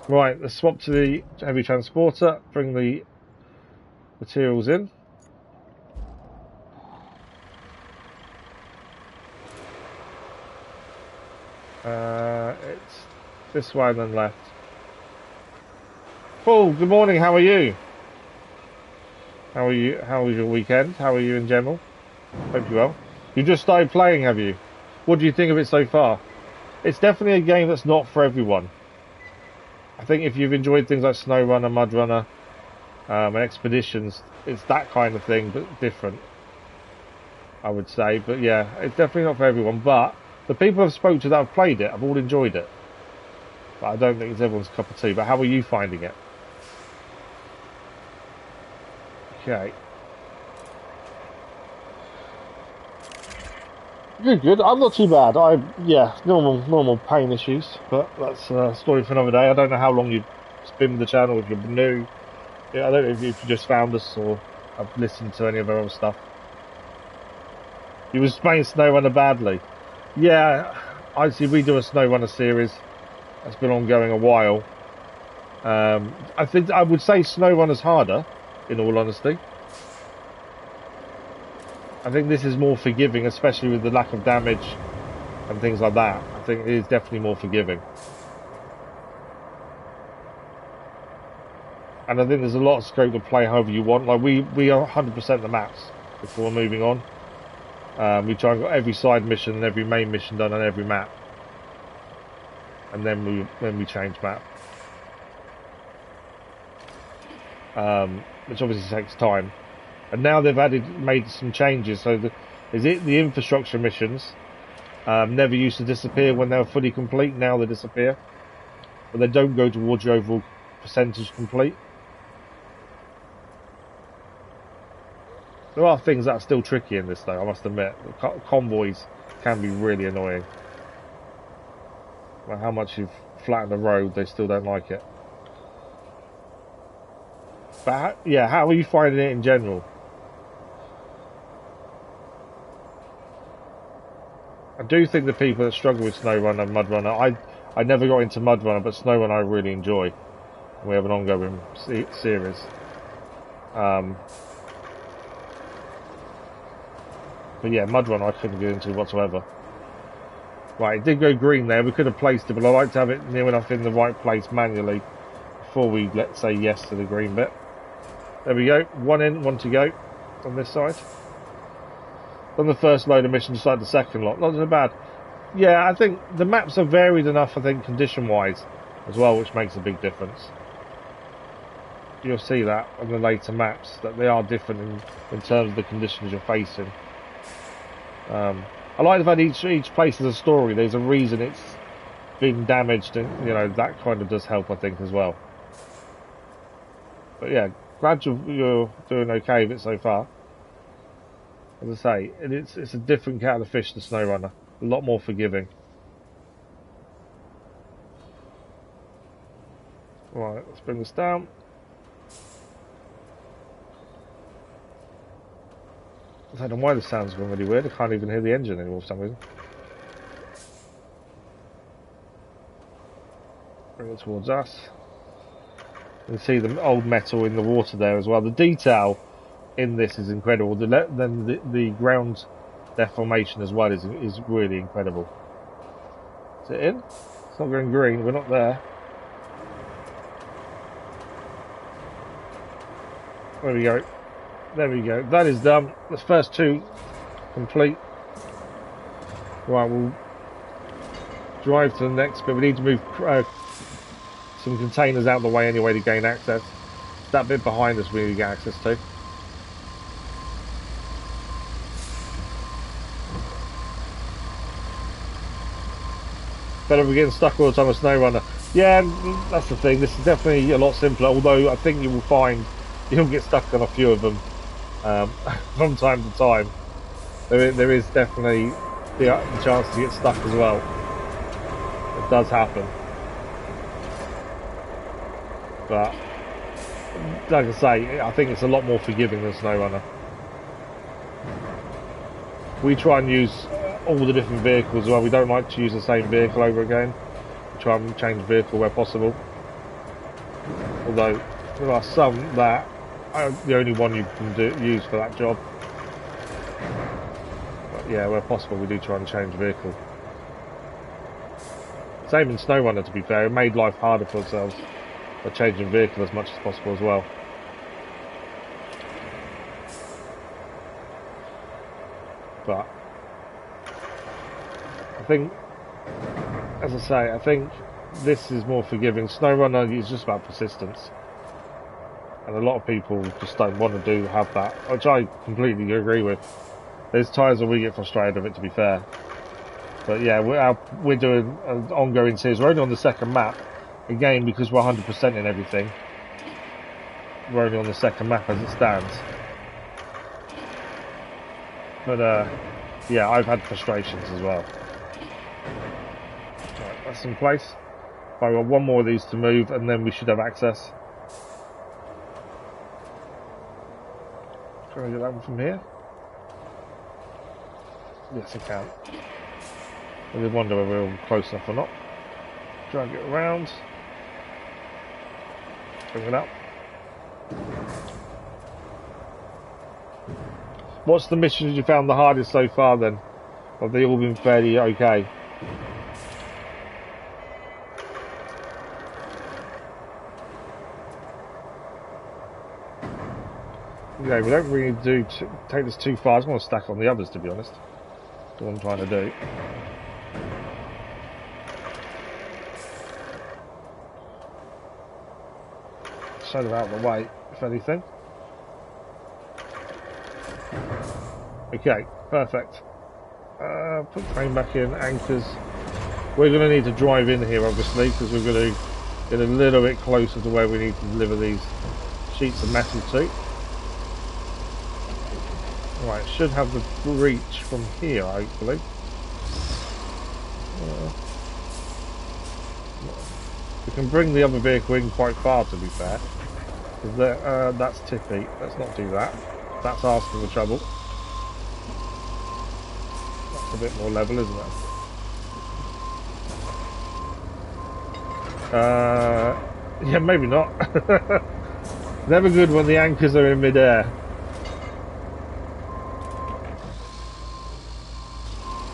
Right, let's swap to the heavy transporter, bring the materials in. It's this way and then left. Paul, good morning, how are you? How are you? How was your weekend? How are you in general? Hope you're well. You just started playing, have you? What do you think of it so far? It's definitely a game that's not for everyone. I think if you've enjoyed things like SnowRunner, MudRunner, and Expeditions, it's that kind of thing, but different, I would say. But yeah, it's definitely not for everyone. But the people I've spoken to that have played it have all enjoyed it. But I don't think it's everyone's cup of tea. But how are you finding it? Okay. Good. I'm not too bad. Yeah, normal pain issues, but that's a story for another day. I don't know how long you've been with the channel, if you're new. Yeah, I don't know if you just found us or have listened to any of our other stuff. You was playing SnowRunner badly. Yeah, I see. We do a SnowRunner series that's been ongoing a while. I think I would say SnowRunner's harder, in all honesty. I think this is more forgiving, especially with the lack of damage and things like that. I think it is definitely more forgiving. And I think there's a lot of scope to play however you want. Like we are 100% the maps before moving on. We try and get every side mission and every main mission done on every map. And then we change map. Which obviously takes time. And now they've made some changes. So the infrastructure missions never used to disappear when they were fully complete. Now they disappear, but they don't go towards your overall percentage complete. There are things that are still tricky in this, though. I must admit, convoys can be really annoying. Well, how much you've flattened the road, they still don't like it. But yeah, how are you finding it in general? I do think the people that struggle with SnowRunner and MudRunner, I never got into MudRunner, but SnowRunner I really enjoy. We have an ongoing series. But yeah, MudRunner I couldn't get into whatsoever. Right, it did go green there. We could have placed it, but I like to have it near enough in the right place manually before we, let's say, yes to the green bit. There we go. One in, one to go on this side. On the first load of missions, just like the second lot. Not so bad. Yeah, I think the maps are varied enough, I think, condition-wise as well, which makes a big difference. You'll see that on the later maps, that they are different in terms of the conditions you're facing. I like the fact each place has a story. There's a reason it's been damaged, and you know that kind of does help, I think, as well. But yeah, glad you're doing okay with it so far. As I say, it's a different kettle of fish to SnowRunner. A lot more forgiving. Right, let's bring this down. I don't know why this sounds going really weird. I can't even hear the engine anymore for some reason. Bring it towards us. You can see the old metal in the water there as well. The detail in this is incredible. The ground deformation as well is really incredible. Is it in? It's not going green. We're not there. There we go. There we go. That is done. The first two complete. Right, we'll drive to the next bit. We need to move some containers out of the way anyway to gain access. That bit behind us we need to get access to. Better be getting stuck all the time with SnowRunner. Yeah, that's the thing. This is definitely a lot simpler, although I think you will find you'll get stuck on a few of them from time to time. There is definitely the chance to get stuck as well. It does happen. But, like I say, I think it's a lot more forgiving than SnowRunner. We try and use all the different vehicles as well. We don't like to use the same vehicle over again. We try and change vehicle where possible. Although there are some that are the only one you can use for that job. But yeah, where possible we do try and change vehicle. Same in SnowRunner, to be fair. It made life harder for ourselves by changing vehicle as much as possible as well. But I think, as I say, I think this is more forgiving. SnowRunner is just about persistence, and a lot of people just don't want to have that, which I completely agree with. There's times where we get frustrated with it, to be fair. But yeah, we're doing an ongoing series. We're only on the second map, again, because we're 100% in everything. We're only on the second map as it stands. But yeah, I've had frustrations as well. Right, that's in place. I've got one more of these to move, and then we should have access. Can I get that one from here? Yes, I can. I did wonder whether we're all close enough or not. Drag it around. Bring it up. What's the missions you found the hardest so far then? Or have they all been fairly okay? Yeah, we don't really take this too far. I just want to stack on the others, to be honest. That's what I'm trying to do. So they're out of the way, if anything. Okay, perfect. Put crane back in, anchors. We're going to need to drive in here, obviously, because we're going to get a little bit closer to where we need to deliver these sheets of metal to. Right, should have the reach from here, hopefully. We can bring the other vehicle in quite far, to be fair. That's tippy. Let's not do that. That's asking for trouble. That's a bit more level, isn't it? Yeah, maybe not. Never good when the anchors are in mid-air.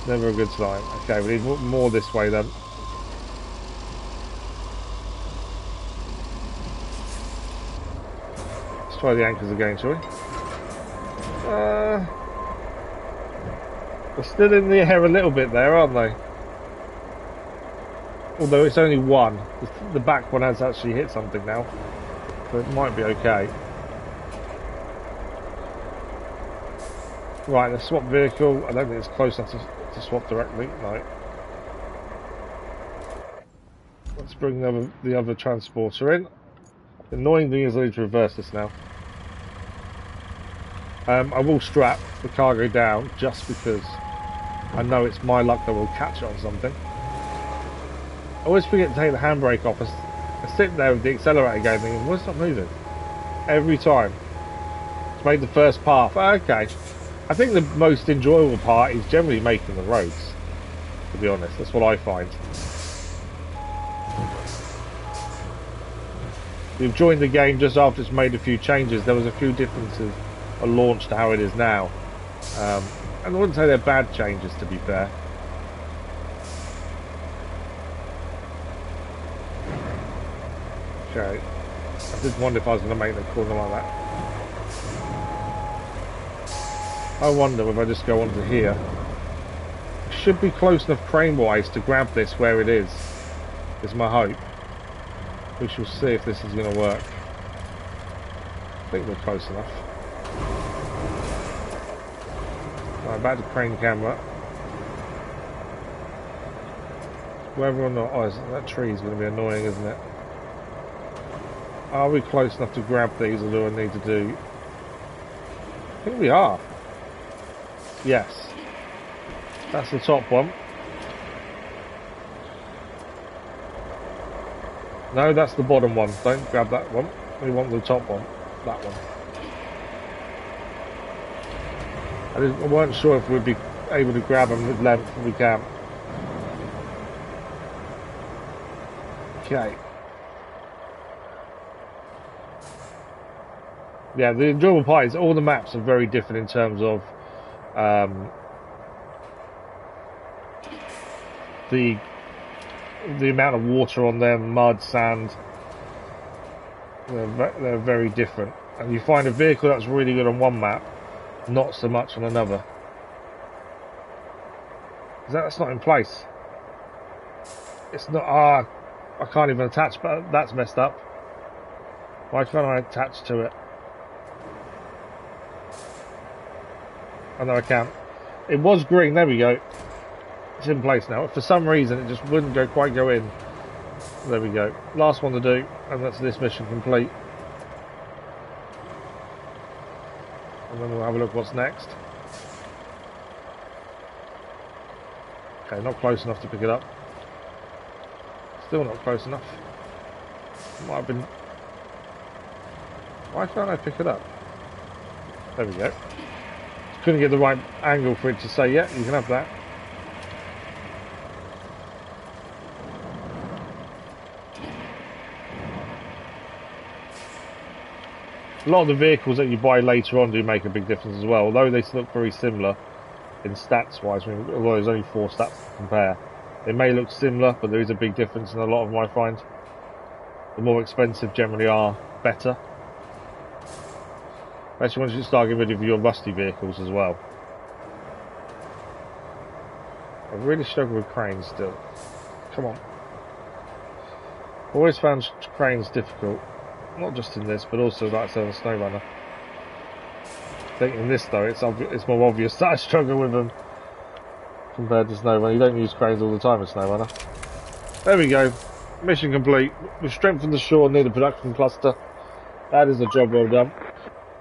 Never a good sign. Okay, we need more this way then. Let's try the anchors again, shall we? They're still in the air a little bit there, aren't they? Although it's only one. The back one has actually hit something now. So it might be okay. Right, let's swap vehicle. I don't think it's close enough to swap directly. No. Let's bring the other transporter in. The annoying thing is I need to reverse this now. I will strap the cargo down just because I know it's my luck that we'll catch it on something. I always forget to take the handbrake off. I sit there with the accelerator going thinking, why is it not moving? Every time. It's made the first path. Okay. I think the most enjoyable part is generally making the roads, to be honest. That's what I find. We've joined the game just after it's made a few changes. There was a few differences at launch to how it is now. And I wouldn't say they're bad changes, to be fair. Okay. I did wonder if I was going to make the corner like that. I wonder if I just go onto here. I should be close enough crane-wise to grab this where it is my hope. We shall see if this is going to work. I think we're close enough. Right, back to crane camera. Whether or not... Oh, that tree is going to be annoying, isn't it? Are we close enough to grab these, or do I need to do... I think we are. Yes. That's the top one. No, that's the bottom one. Don't grab that one. We want the top one. That one. I weren't sure if we'd be able to grab them with length if we can. Okay. Yeah, the enjoyable part is all the maps are very different in terms of the amount of water on them, mud, sand. They're very different. And you find a vehicle that's really good on one map, not so much on another. That's not in place. It's not. I can't even attach, but that's messed up. Why can't I attach to it? Oh no, I can't. It was green. There we go. It's in place now. For some reason, it just wouldn't quite go in. There we go. Last one to do, and that's this mission complete. And then we'll have a look what's next. Okay, not close enough to pick it up. Still not close enough. Might have been... Why can't I pick it up? There we go. Couldn't get the right angle for it to say, yeah, you can have that. A lot of the vehicles that you buy later on do make a big difference as well, although they look very similar in stats wise. I mean, although there's only 4 stats to compare, they may look similar, but there is a big difference in a lot of them. I find the more expensive generally are better, especially once you start getting rid of your rusty vehicles as well. I really struggle with cranes still. Come on. Always found cranes difficult. Not just in this, but also, like I said, on SnowRunner. I think in this, though, it's more obvious that I struggle with them compared to SnowRunner. You don't use cranes all the time in SnowRunner. There we go. Mission complete. We've strengthened the shore near the production cluster. That is a job well done.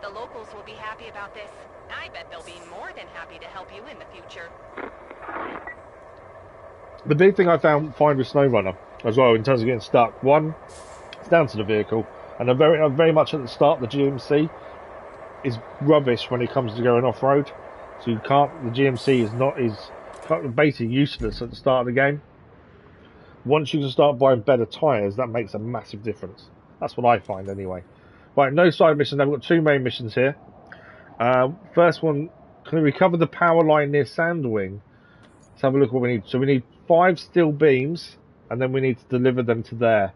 The locals will be happy about this. I bet they'll be more than happy to help you in the future. The big thing I find with SnowRunner, as well, in terms of getting stuck, one, it's down to the vehicle. And very much at the start, the GMC is rubbish when it comes to going off-road. So you can't. The GMC is basically useless at the start of the game. Once you can start buying better tyres, that makes a massive difference. That's what I find anyway. Right, no side missions. I've got 2 main missions here. First one, can we recover the power line near Sandwing? Let's have a look at what we need. So we need 5 steel beams, and then we need to deliver them to there.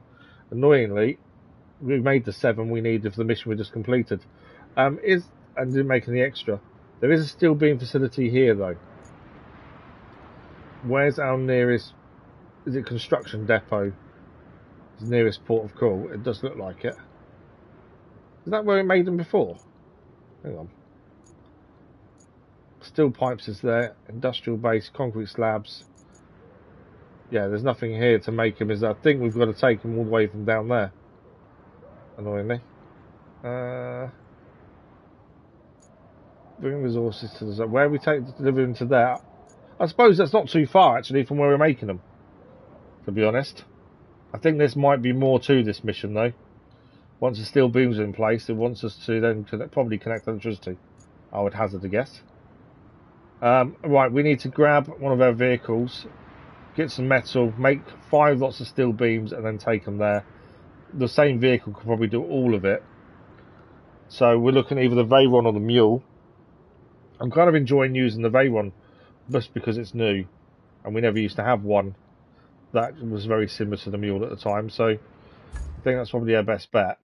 Annoyingly, we made the 7 we needed for the mission we just completed. And didn't make any extra. There is a steel beam facility here though. Where's our nearest? Is it construction depot? It's the nearest port of call. It does look like it. Is that where it made them before? Hang on. Steel pipes is there. Industrial base, concrete slabs. Yeah, there's nothing here to make them. I think we've got to take them all the way from down there. Annoyingly. Bring resources to the zone. Where we deliver them to there? I suppose that's not too far actually from where we're making them, to be honest. I think this might be more to this mission though. Once the steel beams are in place, it wants us to then probably connect electricity. I would hazard a guess. Right, we need to grab one of our vehicles, get some metal, make 5 lots of steel beams, and then take them there. The same vehicle could probably do all of it. So we're looking at either the Veyron or the Mule. I'm kind of enjoying using the Veyron just because it's new, and we never used to have one that was very similar to the Mule at the time. So I think that's probably our best bet,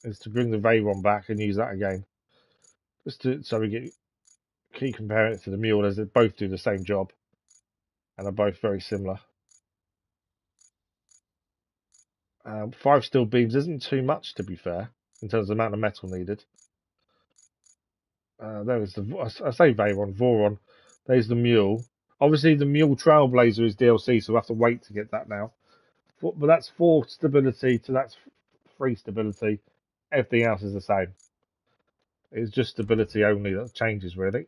is to bring the Veyron back and use that again. So we keep comparing it to the Mule, as they both do the same job and are both very similar. 5 steel beams isn't too much, to be fair, in terms of the amount of metal needed. There is I say Voron. There's the Mule. Obviously, the Mule Trailblazer is DLC, so we'll have to wait to get that now. But that's 4 stability, so that's 3 stability. Everything else is the same. It's just stability only that changes, really.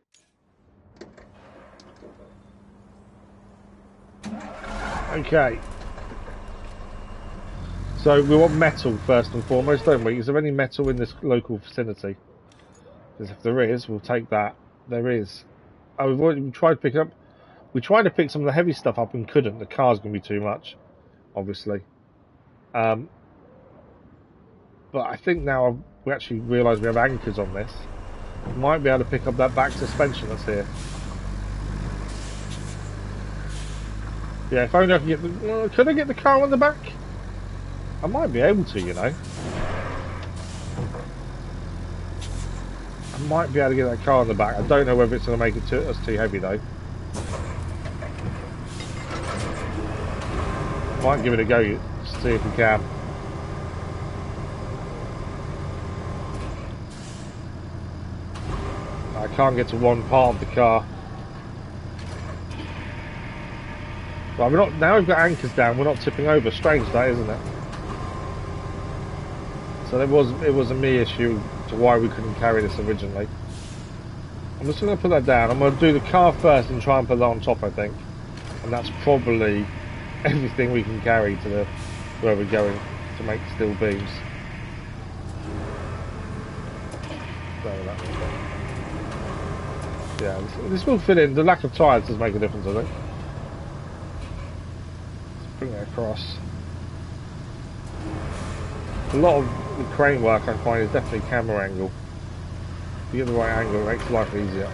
Okay. So we want metal first and foremost, don't we? Is there any metal in this local vicinity? Because if there is, we'll take that. There is. We've already tried picking up. We tried to pick some of the heavy stuff up and couldn't. The car's going to be too much, obviously. But I think now we actually realise we have anchors on this. We might be able to pick up that back suspension that's here. Yeah, if only I can get the... could I get the car on the back? I might be able to, you know. I might be able to get that car on the back. I don't know whether it's going to make it too heavy, though. Might give it a go, see if we can. I can't get to one part of the car. Well, we're not, now we've got anchors down, we're not tipping over. Strange that, isn't it? So it was a me issue to why we couldn't carry this originally. I'm just going to put that down. I'm going to do the car first and try and put that on top, I think. And that's probably everything we can carry to where we're going to make steel beams. Yeah, this will fit in. The lack of tyres does make a difference, I think. Let's bring that across. A lot of the crane work I find is definitely camera angle. If you get the right angle, it makes life easier.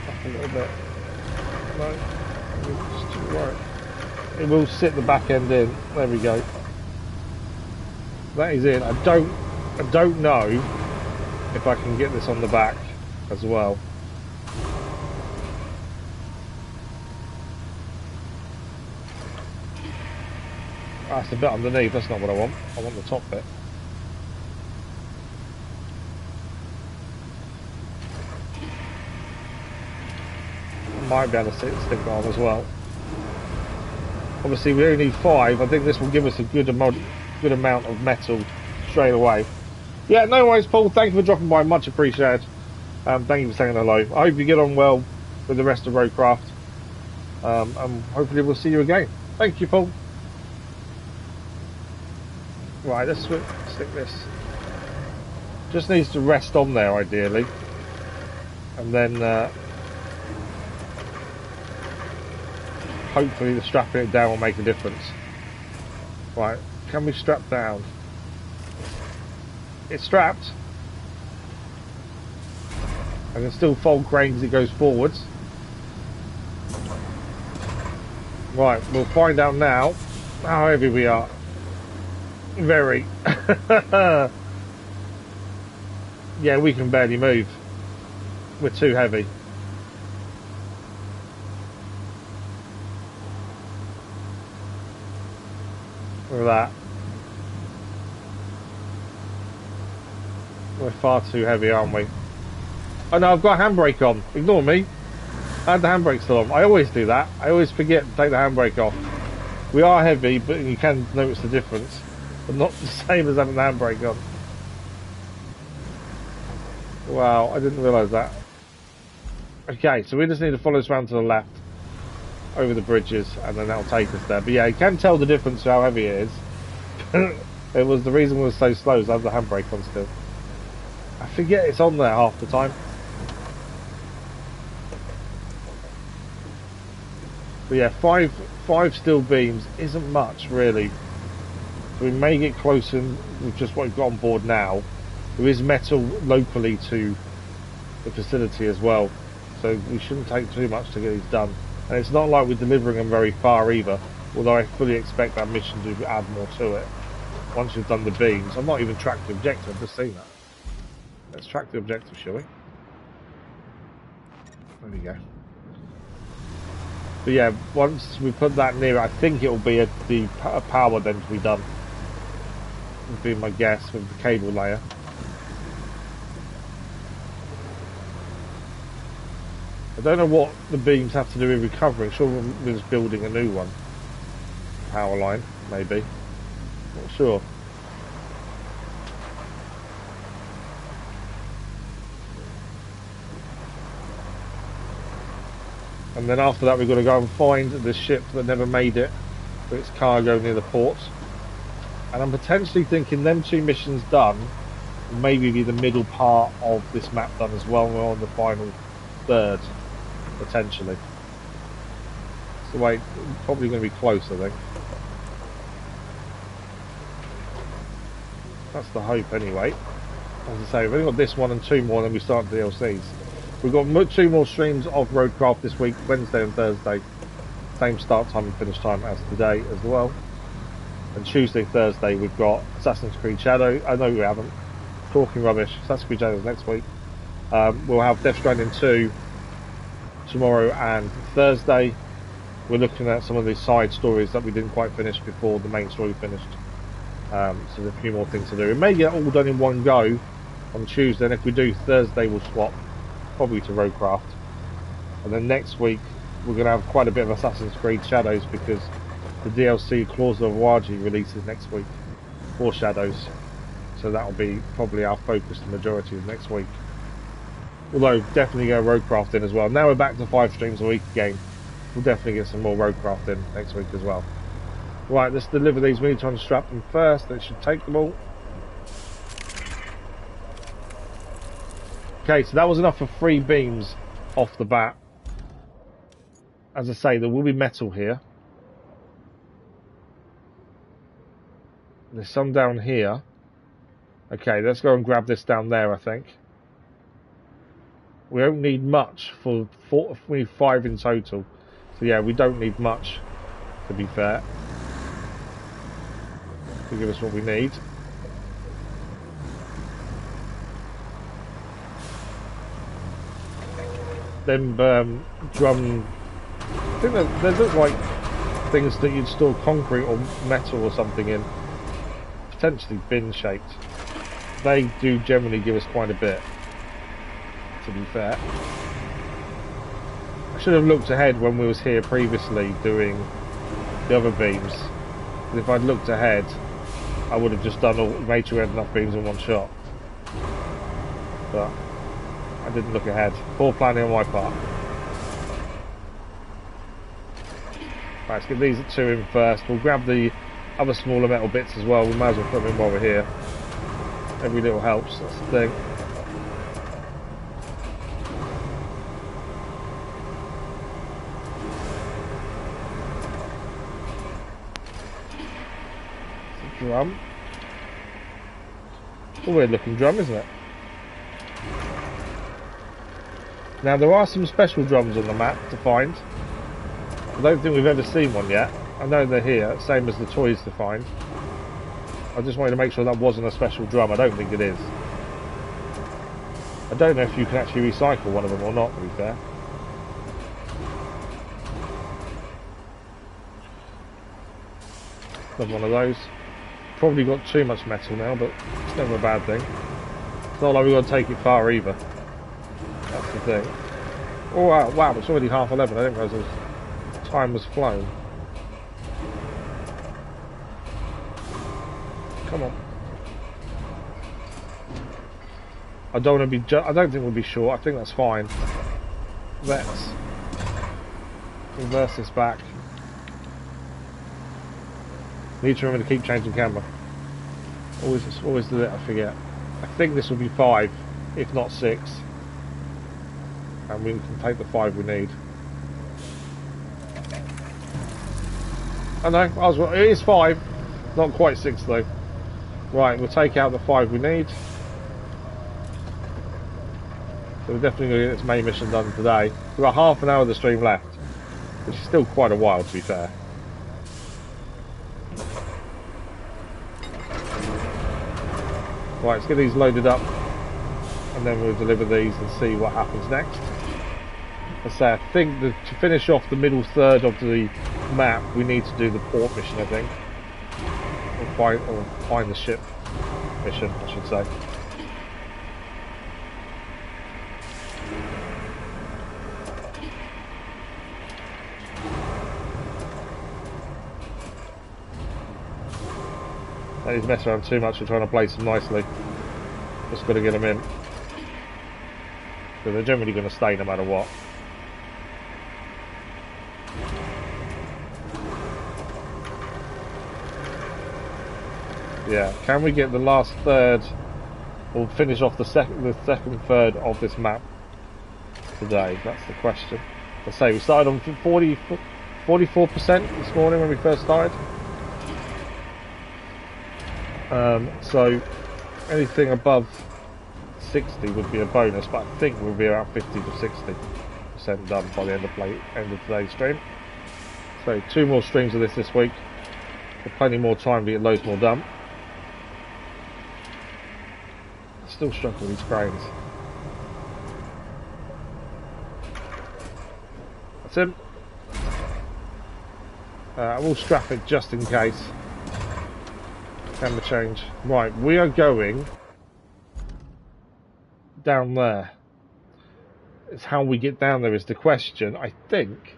Up a little bit. No, just to the right. It will sit the back end in. There we go. That is in. I don't know if I can get this on the back as well. That's the bit underneath, that's not what I want. I want the top bit. I might be able to stick it on as well. Obviously we only need 5. I think this will give us a good amount of metal straight away. Yeah, no worries, Paul. Thank you for dropping by. Much appreciated. Thank you for saying hello. I hope you get on well with the rest of RoadCraft. And hopefully we'll see you again. Thank you, Paul. Right, let's stick this. Just needs to rest on there, ideally. And then hopefully the strapping it down will make a difference. Right, can we strap down? It's strapped. I can still fold crane as it goes forwards. Right, we'll find out now how heavy we are. Very. Yeah, we can barely move. We're too heavy. Look at that. We're far too heavy, aren't we? Oh no, I've got a handbrake on. Ignore me. I had the handbrake still on. I always do that. I always forget to take the handbrake off. We are heavy, but you can notice the difference. But not the same as having the handbrake on. Wow, I didn't realise that. Okay, so we just need to follow this round to the left. Over the bridges, and then that'll take us there. But yeah, you can tell the difference how heavy it is. It was the reason we were so slow is I have the handbrake on still. I forget it's on there half the time. But yeah, five steel beams isn't much really. We may get closer with just what we've got on board now. There is metal locally to the facility as well, so we shouldn't take too much to get these done. And it's not like we're delivering them very far either, although I fully expect that mission to add more to it. Once you've done the beams, I've not even tracked the objective, I've just seen that. Let's track the objective, shall we? There we go. But yeah, once we put that near, I think it will be a power then to be done. Would be my guess with the cable layer. I don't know what the beams have to do with recovering. Sure, we're just building a new one. Power line, maybe. Not sure. And then after that we've got to go and find the ship that never made it with its cargo near the port. And I'm potentially thinking them 2 missions done, maybe be the middle part of this map done as well. We're on the final third, potentially. So wait, probably going to be close, I think. That's the hope anyway. As I say, we've only got this one and 2 more, then we start DLCs. We've got 2 more streams of RoadCraft this week, Wednesday and Thursday. Same start time and finish time as today as well. And Tuesday, Thursday, we've got Assassin's Creed Shadow. I know we haven't. Talking rubbish. Assassin's Creed Shadow next week. We'll have Death Stranding 2 tomorrow and Thursday. We're looking at some of the side stories that we didn't quite finish before the main story finished. So there's a few more things to do. We may get all done in one go on Tuesday, and if we do, Thursday we'll swap probably to RoadCraft. And then next week we're going to have quite a bit of Assassin's Creed Shadows because the DLC Claws of Awaji releases next week for Shadows. So that'll be probably our focus the majority of next week. Although definitely go RoadCraft in as well. Now we're back to 5 streams a week again. We'll definitely get some more RoadCraft in next week as well. Right, let's deliver these. We need to unstrap them first. That should take them all. Okay, so that was enough for 3 beams off the bat. As I say, there will be metal here. There's some down here. Okay, let's go and grab this down there, I think. We don't need much for 4, we need 5 in total. So yeah, we don't need much, to be fair, to give us what we need. Then drum, I think they look like things that you'd store concrete or metal or something in, potentially bin shaped. They do generally give us quite a bit, to be fair. I should have looked ahead when we was here previously doing the other beams. And if I'd looked ahead, I would have just done all, made sure we had enough beams in one shot. But I didn't look ahead. Poor planning on my part. Right, let's get these 2 in first. We'll grab the other smaller metal bits as well. We might as well put them in while we're here. Every little helps, that's the thing. Drum. A weird looking drum, isn't it? Now there are some special drums on the map to find. I don't think we've ever seen one yet. I know they're here, same as the toys to find. I just wanted to make sure that wasn't a special drum. I don't think it is. I don't know if you can actually recycle one of them or not, to be fair. Another one of those. Probably got too much metal now, but it's never a bad thing. It's not like we've got to take it far either. That's the thing. Oh wow, wow, it's already 11:30. I didn't realise time was flown. Come on. I don't want to be. I don't think we'll be short. I think that's fine. Let's reverse this back. Need to remember to keep changing camera. Always do it. I forget. I think this will be 5, if not 6, and we can take the 5 we need. Oh no, it is 5, not quite 6 though. Right, we'll take out the 5 we need. So we're definitely going to get this main mission done today. We've got half an hour of the stream left, which is still quite a while to be fair. Right, let's get these loaded up and then we'll deliver these and see what happens next. As I say, I think that to finish off the middle third of the map we need to do the port mission, I think. Or find the ship mission, I should say. Don't need to mess around too much. We're trying to place them nicely. Just got to get them in. So they're generally going to stay no matter what. Yeah, can we get the last third We'll finish off the second third of this map today. That's the question. I say we started on 44% this morning when we first started. So anything above 60 would be a bonus, but I think we'll be around 50 to 60% done by the end of today's stream. So 2 more streams of this week. Got plenty more time to get loads more done. Still struggling with these cranes. That's him. I will strap it just in case. Camera change. Right, we are going down there. It's how we get down there is the question, I think.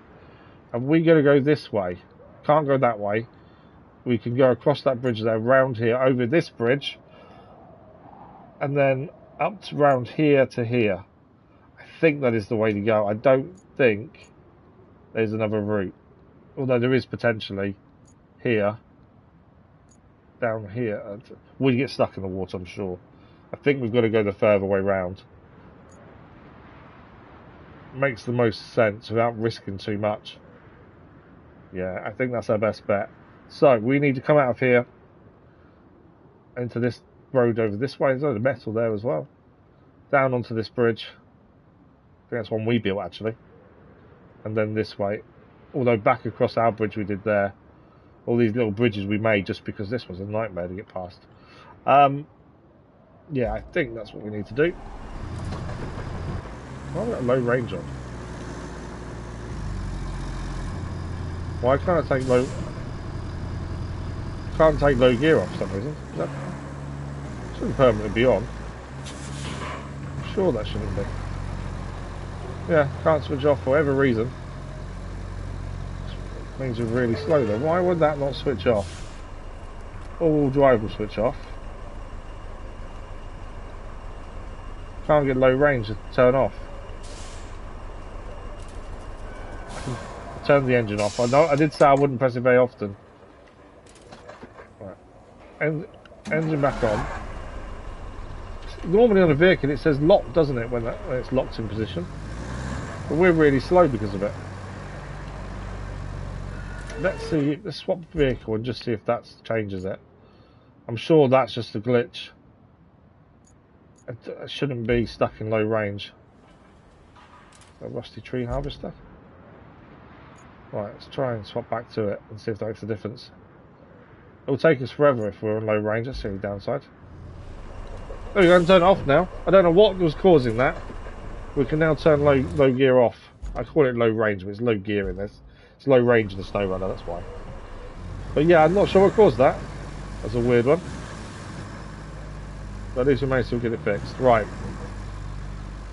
Are we going to go this way? Can't go that way. We can go across that bridge there, round here, over this bridge, and then up to round here to here. I think that is the way to go. I don't think there's another route. Although there is potentially here. Down here. We get stuck in the water, I'm sure. I think we've got to go the further way round. Makes the most sense without risking too much. Yeah, I think that's our best bet. So, we need to come out of here into this road over this way. There's a load of metal there as well. Down onto this bridge. I think that's one we built, actually. And then this way. Although back across our bridge we did there. All these little bridges we made just because this was a nightmare to get past. Yeah, I think that's what we need to do. Oh, I've got a low range on. Why can't I take low... Can't take low gear off for some reason. That shouldn't permanently be on. I'm sure that shouldn't be. Yeah, can't switch off for whatever reason. Means we're really slow though. Why would that not switch off? All-wheel drive will switch off. Can't get low range to turn off. I can turn the engine off. I know I did say I wouldn't press it very often. Right. Engine back on. Normally on a vehicle it says locked, doesn't it, when it's locked in position? But we're really slow because of it. Let's see, let's swap vehicle and just see if that changes it. I'm sure that's just a glitch. It shouldn't be stuck in low range. A rusty tree harvester. Right, let's try and swap back to it and see if that makes a difference. It'll take us forever if we're on low range. That's the only downside. There we go, turn it off now. I don't know what was causing that. We can now turn low gear off. I call it low range, but it's low gear in this. It's low range in the snow runner, that's why. But yeah, I'm not sure what caused that. That's a weird one. But at least we may still get it fixed. Right.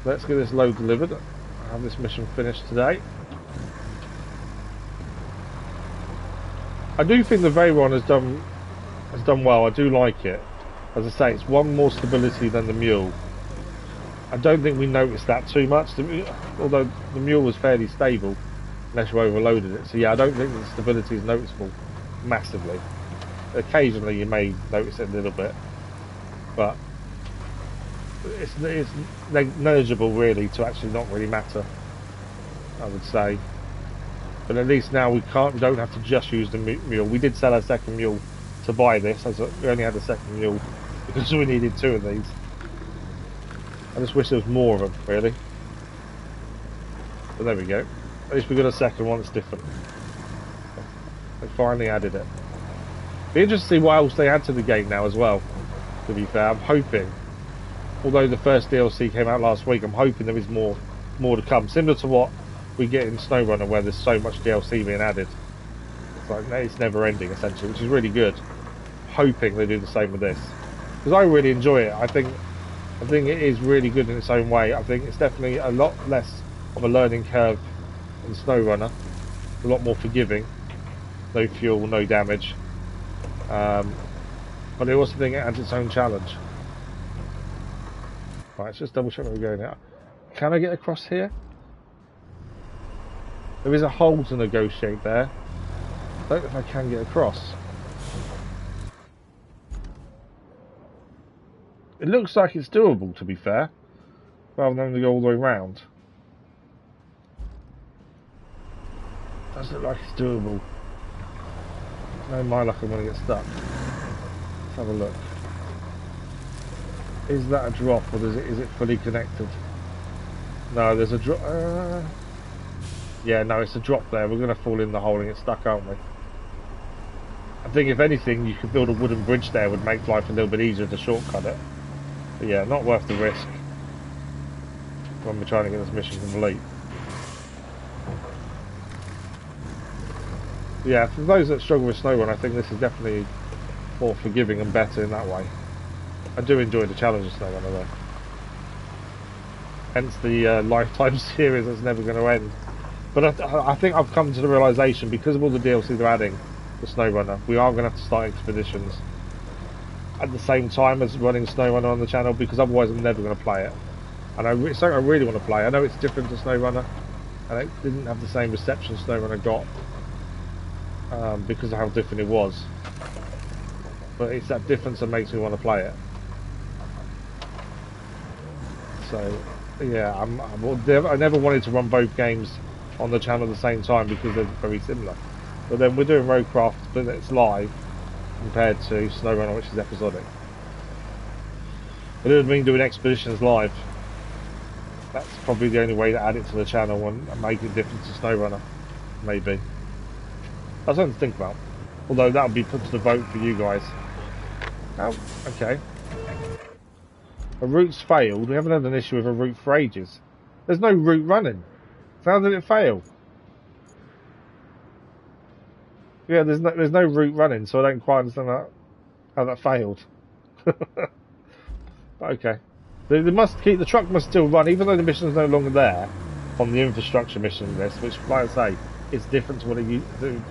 Let's get this load delivered. Have this mission finished today. I do think the Veyron has done well. I do like it. As I say, it's one more stability than the Mule. I don't think we noticed that too much. Although the Mule was fairly stable. Unless you overloaded it. So yeah, I don't think the stability is noticeable massively. Occasionally you may notice it a little bit, but it's negligible really to actually not really matter, I would say. But at least now we don't have to just use the Mule. We did sell our second Mule to buy this, as we only had a second Mule because we needed 2 of these. I just wish there was more of them really. But there we go. At least we got a second one that's different. They finally added it. Be interesting to see what else they add to the game now as well, to be fair. I'm hoping, although the first DLC came out last week, I'm hoping there is more to come. Similar to what we get in SnowRunner, where there's so much DLC being added. It's like, it's never ending essentially, which is really good. Hoping they do the same with this. Because I really enjoy it. I think it is really good in its own way. I think it's definitely a lot less of a learning curve than SnowRunner. A lot more forgiving. No fuel, no damage. But I also think it adds its own challenge. Right, let's just double check where we're going now. Can I get across here? There is a hole to negotiate there. I don't know if I can get across. It looks like it's doable, to be fair, rather than to go all the way round. Does look like it's doable. No, my luck, I'm going to get stuck. Let's have a look. Is that a drop, or is it fully connected? No, there's a drop. Yeah, no, it's a drop there. We're going to fall in the hole and get stuck, aren't we? I think if anything, you could build a wooden bridge there, would make life a little bit easier to shortcut it. But yeah, not worth the risk when we're trying to get this mission complete. Yeah, for those that struggle with SnowRun, I think this is definitely more forgiving and better in that way. I do enjoy the challenge of SnowRunner though. Hence the lifetime series that's never going to end. But I think I've come to the realisation, because of all the DLC they're adding to SnowRunner, we are going to have to start expeditions at the same time as running SnowRunner on the channel, because otherwise I'm never going to play it. And it's something I really want to play. I know it's different to SnowRunner, and it didn't have the same reception SnowRunner got because of how different it was. But it's that difference that makes me want to play it. So yeah, I never wanted to run both games on the channel at the same time because they're very similar. But then we're doing RoadCraft, but it's live compared to SnowRunner, which is episodic. But it would mean doing expeditions live. That's probably the only way to add it to the channel and make it different to SnowRunner, maybe. That's something to think about. Although that would be put to the vote for you guys. Oh, okay. A route's failed. We haven't had an issue with a route for ages. There's no route running. So how did it fail? Yeah, there's no route running, so I don't quite understand how that failed. Okay. They must keep, the truck must still run, even though the mission's no longer there on the infrastructure mission list, which, like I say, it's different to what it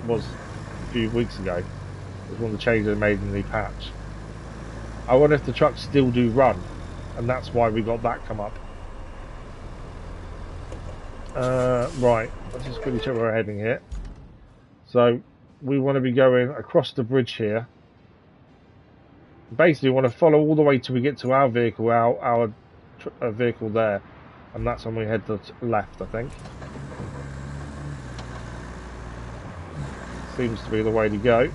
was a few weeks ago. It was one of the changes they made in the patch. I wonder if the trucks still do run, and that's why we got that come up. Right, let's just quickly check where we're heading here. So, we want to be going across the bridge here. Basically, we want to follow all the way till we get to our vehicle, our vehicle there, and that's when we head to the left, I think. Seems to be the way to go.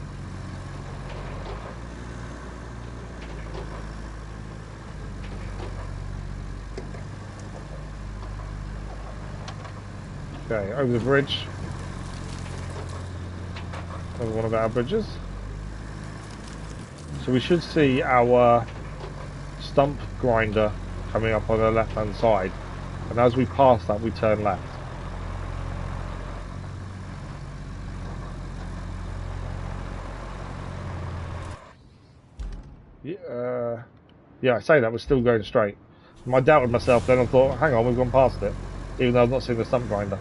Okay, over the bridge. Another one of our bridges. So we should see our stump grinder coming up on the left hand side, and as we pass that we turn left. Yeah, I say that, we're still going straight. I doubted myself then, I thought, hang on, we've gone past it, even though I've not seen the stump grinder.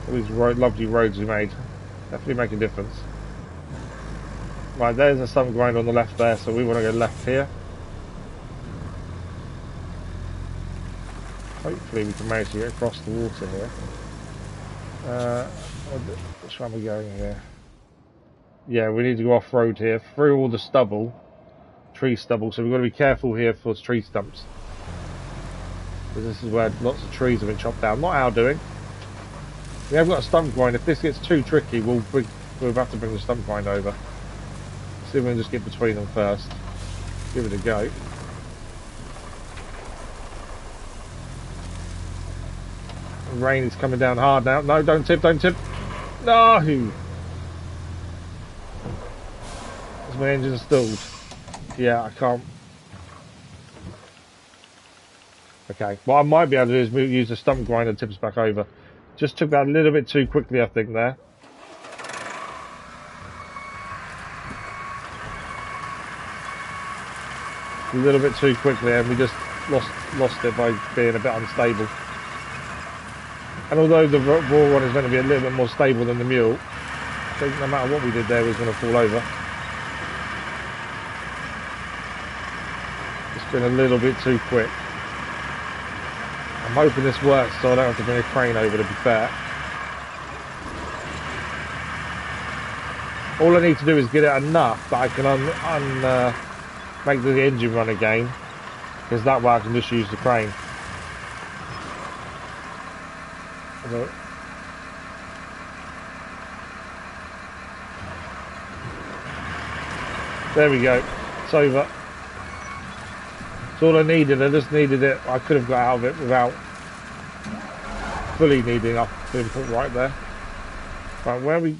All these lovely roads we made definitely make a difference. Right, there's a stump grinder on the left there, so we want to go left here. Hopefully we can manage to get across the water here. Which one are we going here? Yeah, we need to go off-road here, through all the stubble, tree stubble, so we've got to be careful here for tree stumps. Because this is where lots of trees have been chopped down. Not our doing. We have got a stump grind. If this gets too tricky, we'll have to bring the stump grind over. See if we can just get between them first. Give it a go. The rain is coming down hard now. No, don't tip, don't tip. No! Is my engine stalled? Yeah, I can't. Okay, what I might be able to do is use the stump grinder and tip us back over. Just took that a little bit too quickly, I think, there. A little bit too quickly, and we just lost it by being a bit unstable. And although the raw one is going to be a little bit more stable than the Mule, I think no matter what we did there, we was going to fall over. It's been a little bit too quick. I'm hoping this works so I don't have to bring a crane over, to be fair. All I need to do is get it enough that I can make the engine run again, because that way I can just use the crane. There we go. It's over. It's all I needed. I just needed it. I could have got out of it without fully needing up to input right there. Right, where we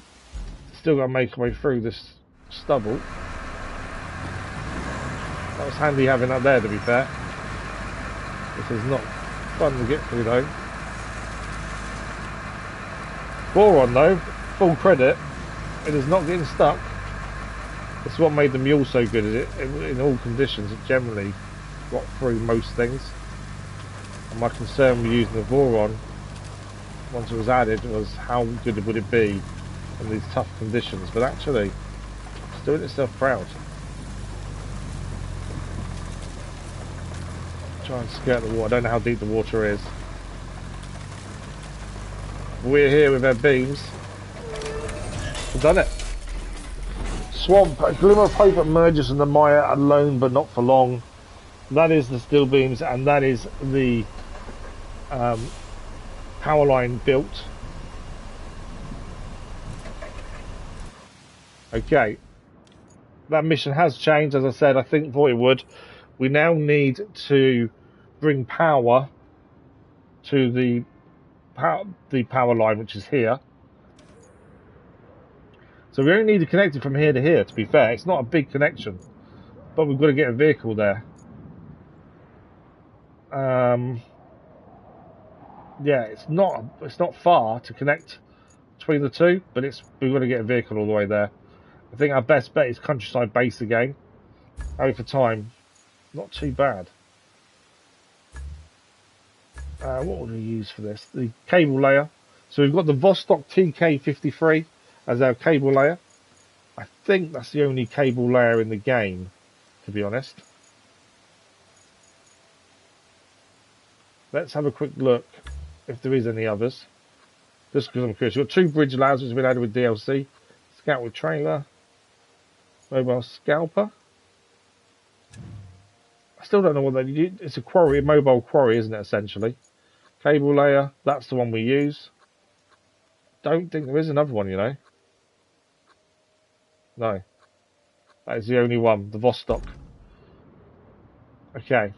still got to make our way through this stubble. That was handy having that there, to be fair. This is not fun to get through though. Boron though, full credit, it is not getting stuck. It's what made the Mule so good. In all conditions, it generally got through most things. And my concern with using the Boron, once it was added, was how good would it be in these tough conditions. But actually, it's doing itself proud. Try and skirt the water. I don't know how deep the water is. We're here with our beams. We've done it. Swamp, a glimmer of hope emerges from the mire alone, but not for long. That is the steel beams, and that is the power line built. Okay, that mission has changed, as I said. I think thought it would. We now need to bring power to the power line, which is here. So we only need to connect it from here to here, to be fair. It's not a big connection, but we've got to get a vehicle there. Yeah, it's not far to connect between the two, but we've got to get a vehicle all the way there. I think our best bet is Countryside Base again. Over time, not too bad. What would we use for this? The cable layer. So we've got the Vostok TK53 as our cable layer. I think that's the only cable layer in the game, to be honest. Let's have a quick look if there is any others. Just because I'm curious. We've got two bridge layers which have been added with DLC. Scout with trailer. Mobile scalper. I still don't know what they do. It's a quarry, a mobile quarry, isn't it, essentially? Cable layer, that's the one we use. Don't think there is another one, you know. No. That is the only one, the Vostok. Okay.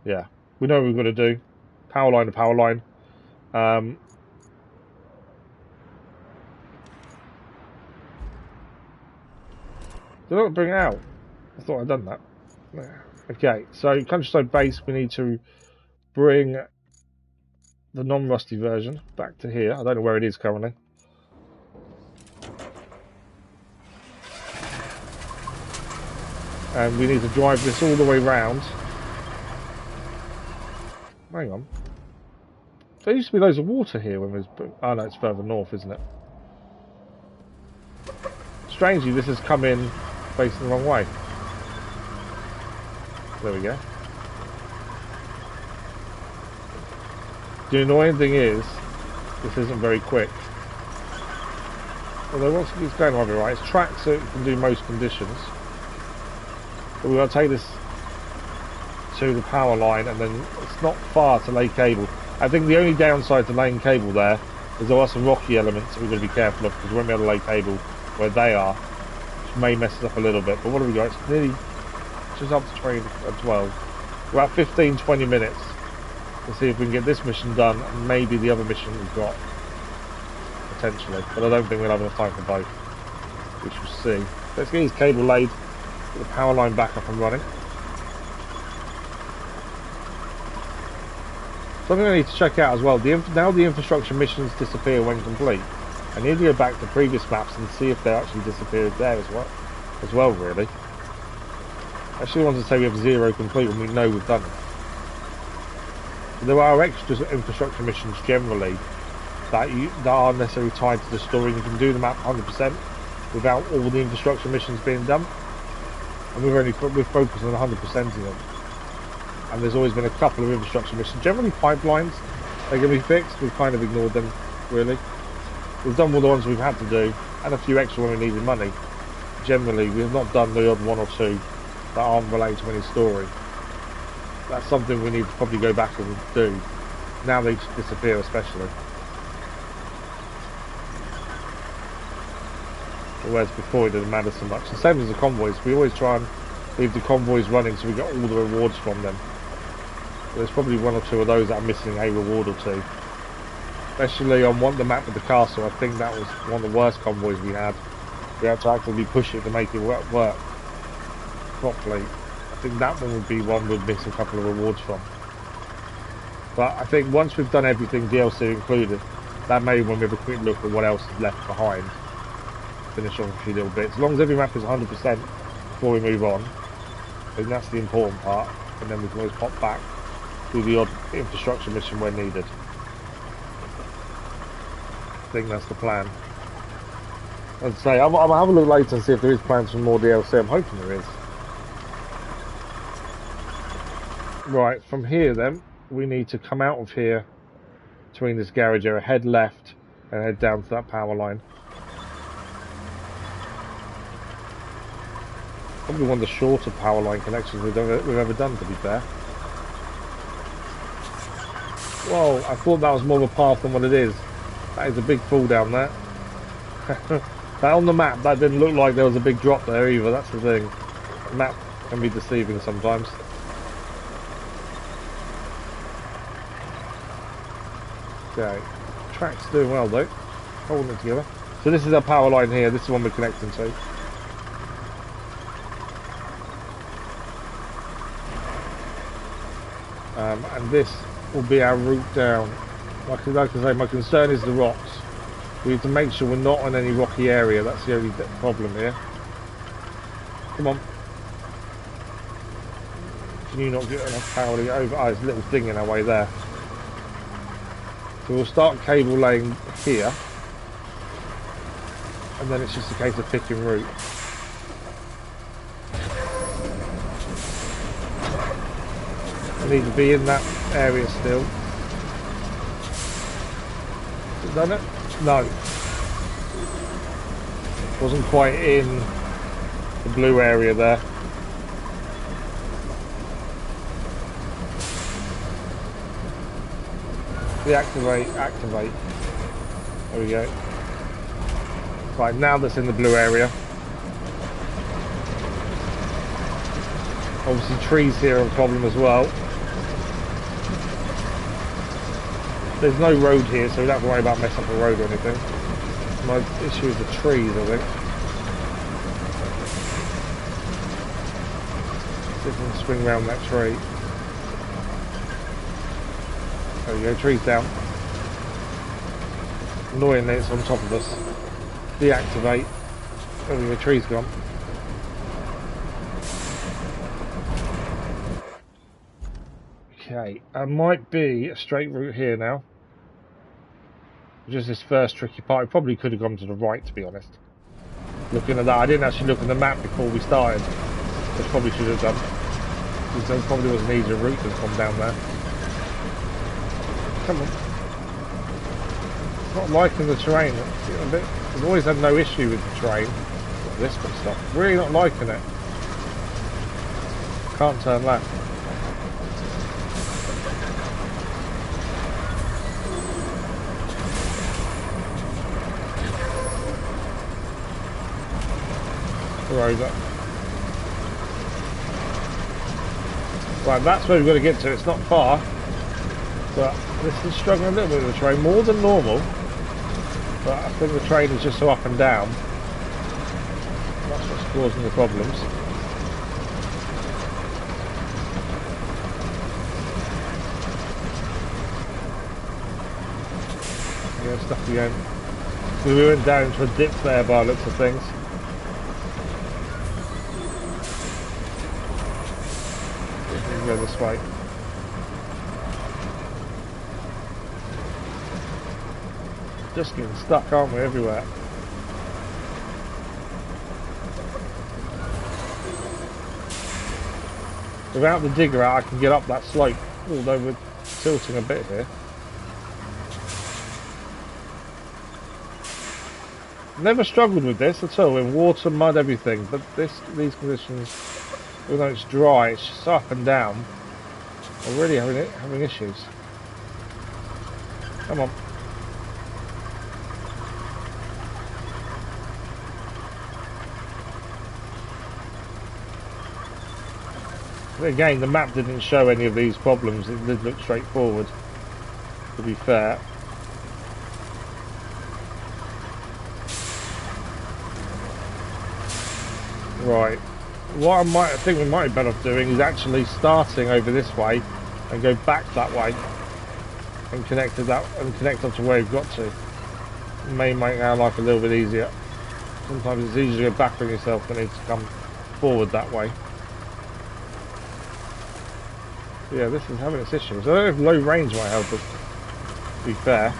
Yeah. We know what we've got to do. Power line to power line. Did I not bring it out? I thought I'd done that. Okay, so Countryside Base, we need to bring the non-rusty version back to here. I don't know where it is currently. And we need to drive this all the way round. Hang on. There used to be loads of water here when we was... Oh no, it's further north, isn't it? Strangely, this has come in facing the wrong way. There we go. The annoying thing is, this isn't very quick. Although once it's going on right, it's tracked so it can do most conditions. But we've got to take this to the power line, and then it's not far to lay cable. I think the only downside to laying cable there is there are some rocky elements that we've got to be careful of, because we won't be able to lay cable where they are, which may mess us up a little bit. But what have we got? It's nearly just up to 12. About 15-20 minutes to see if we can get this mission done, and maybe the other mission we've got potentially. But I don't think we'll have enough time for both. We shall see. Let's get his cable laid, get the power line back up and running. Something I need to check out as well. Now the infrastructure missions disappear when complete. I need to go back to previous maps and see if they actually disappeared there as well really. I actually wanted to say we have 0 complete when we know we've done it. There are extra infrastructure missions generally that are necessarily tied to the story. You can do the map 100% without all the infrastructure missions being done. And we're focused on 100%ing them. And there's always been a couple of infrastructure missions. Generally pipelines, they're going to be fixed. We've kind of ignored them, really. We've done all the ones we've had to do. and a few extra when we needed money. Generally, we have not done the odd one or two that aren't related to any story. That's something we need to probably go back and do. Now they just disappear, especially. Whereas before it didn't matter so much. The same as the convoys. We always try and leave the convoys running so we get all the rewards from them. There's probably one or two of those that are missing a reward or two. Especially on the map with the castle. I think that was one of the worst convoys we had. We had to actively push it to make it work properly. I think that one would be one we'd miss a couple of rewards from. But I think once we've done everything, DLC included, that may when we have a quick look at what else is left behind. Finish off a few little bits. As long as every map is 100% before we move on, I think that's the important part. And then we can always pop back, do the odd infrastructure mission where needed. I think that's the plan. I'd say I'll have a look later and see if there is plans for more DLC. I'm hoping there is. Right, from here then, we need to come out of here between this garage area, head left and head down to that power line. Probably one of the shorter power line connections we've ever done, to be fair. Whoa, I thought that was more of a path than what it is. That is a big fall down there. That on the map, that didn't look like there was a big drop there either, that's the thing. The map can be deceiving sometimes. Okay, track's doing well though, holding it together. So this is our power line here, this is the one we're connecting to. And this will be our route down. Like I say, my concern is the rocks. We need to make sure we're not on any rocky area, that's the only problem here. Come on. Can you not get enough power to get over? Oh, there's a little thing in our way there. So we'll start cable laying here. And then it's just a case of picking route. I need to be in that area still. Has it done it? No. Wasn't quite in the blue area there. Deactivate, activate. There we go. Right, now that's in the blue area. Obviously trees here are a problem as well. There's no road here, so we don't have to worry about messing up a road or anything. My issue is the trees, I think. See if we can swing around that tree. There we go, trees down. Annoyingly, it's on top of us. Deactivate. There we go, trees gone. Okay, I might be a straight route here now. Just this first tricky part. I probably could have gone to the right, to be honest. Looking at that, I didn't actually look at the map before we started, which probably should have done. Because there probably was an easier route than come down there. Come on. Not liking the terrain. I've always had no issue with the terrain. This bit stuff. Really not liking it. Can't turn left. We're over. Right, that's where we've got to get to. It's not far, but this is struggling a little bit with the train, more than normal. But I think the train is just so up and down. That's what's causing the problems. Yeah, stuff again. So we went down into a dip there by the looks of things. Go this way. Just getting stuck, aren't we, everywhere? Without the digger out, I can get up that slope, although we're tilting a bit here. Never struggled with this at all, in water, mud, everything, but these conditions, even though it's dry, it's just up and down. I'm really having issues. Come on. Again, the map didn't show any of these problems. It did look straightforward, to be fair. Right. What I think we might be better off doing is actually starting over this way and go back that way and connect up to where we've got to. It may make our life a little bit easier. Sometimes it's easier to go back on yourself than it is to come forward that way. Yeah, this is having its issues. I don't know if low range might help us, to be fair.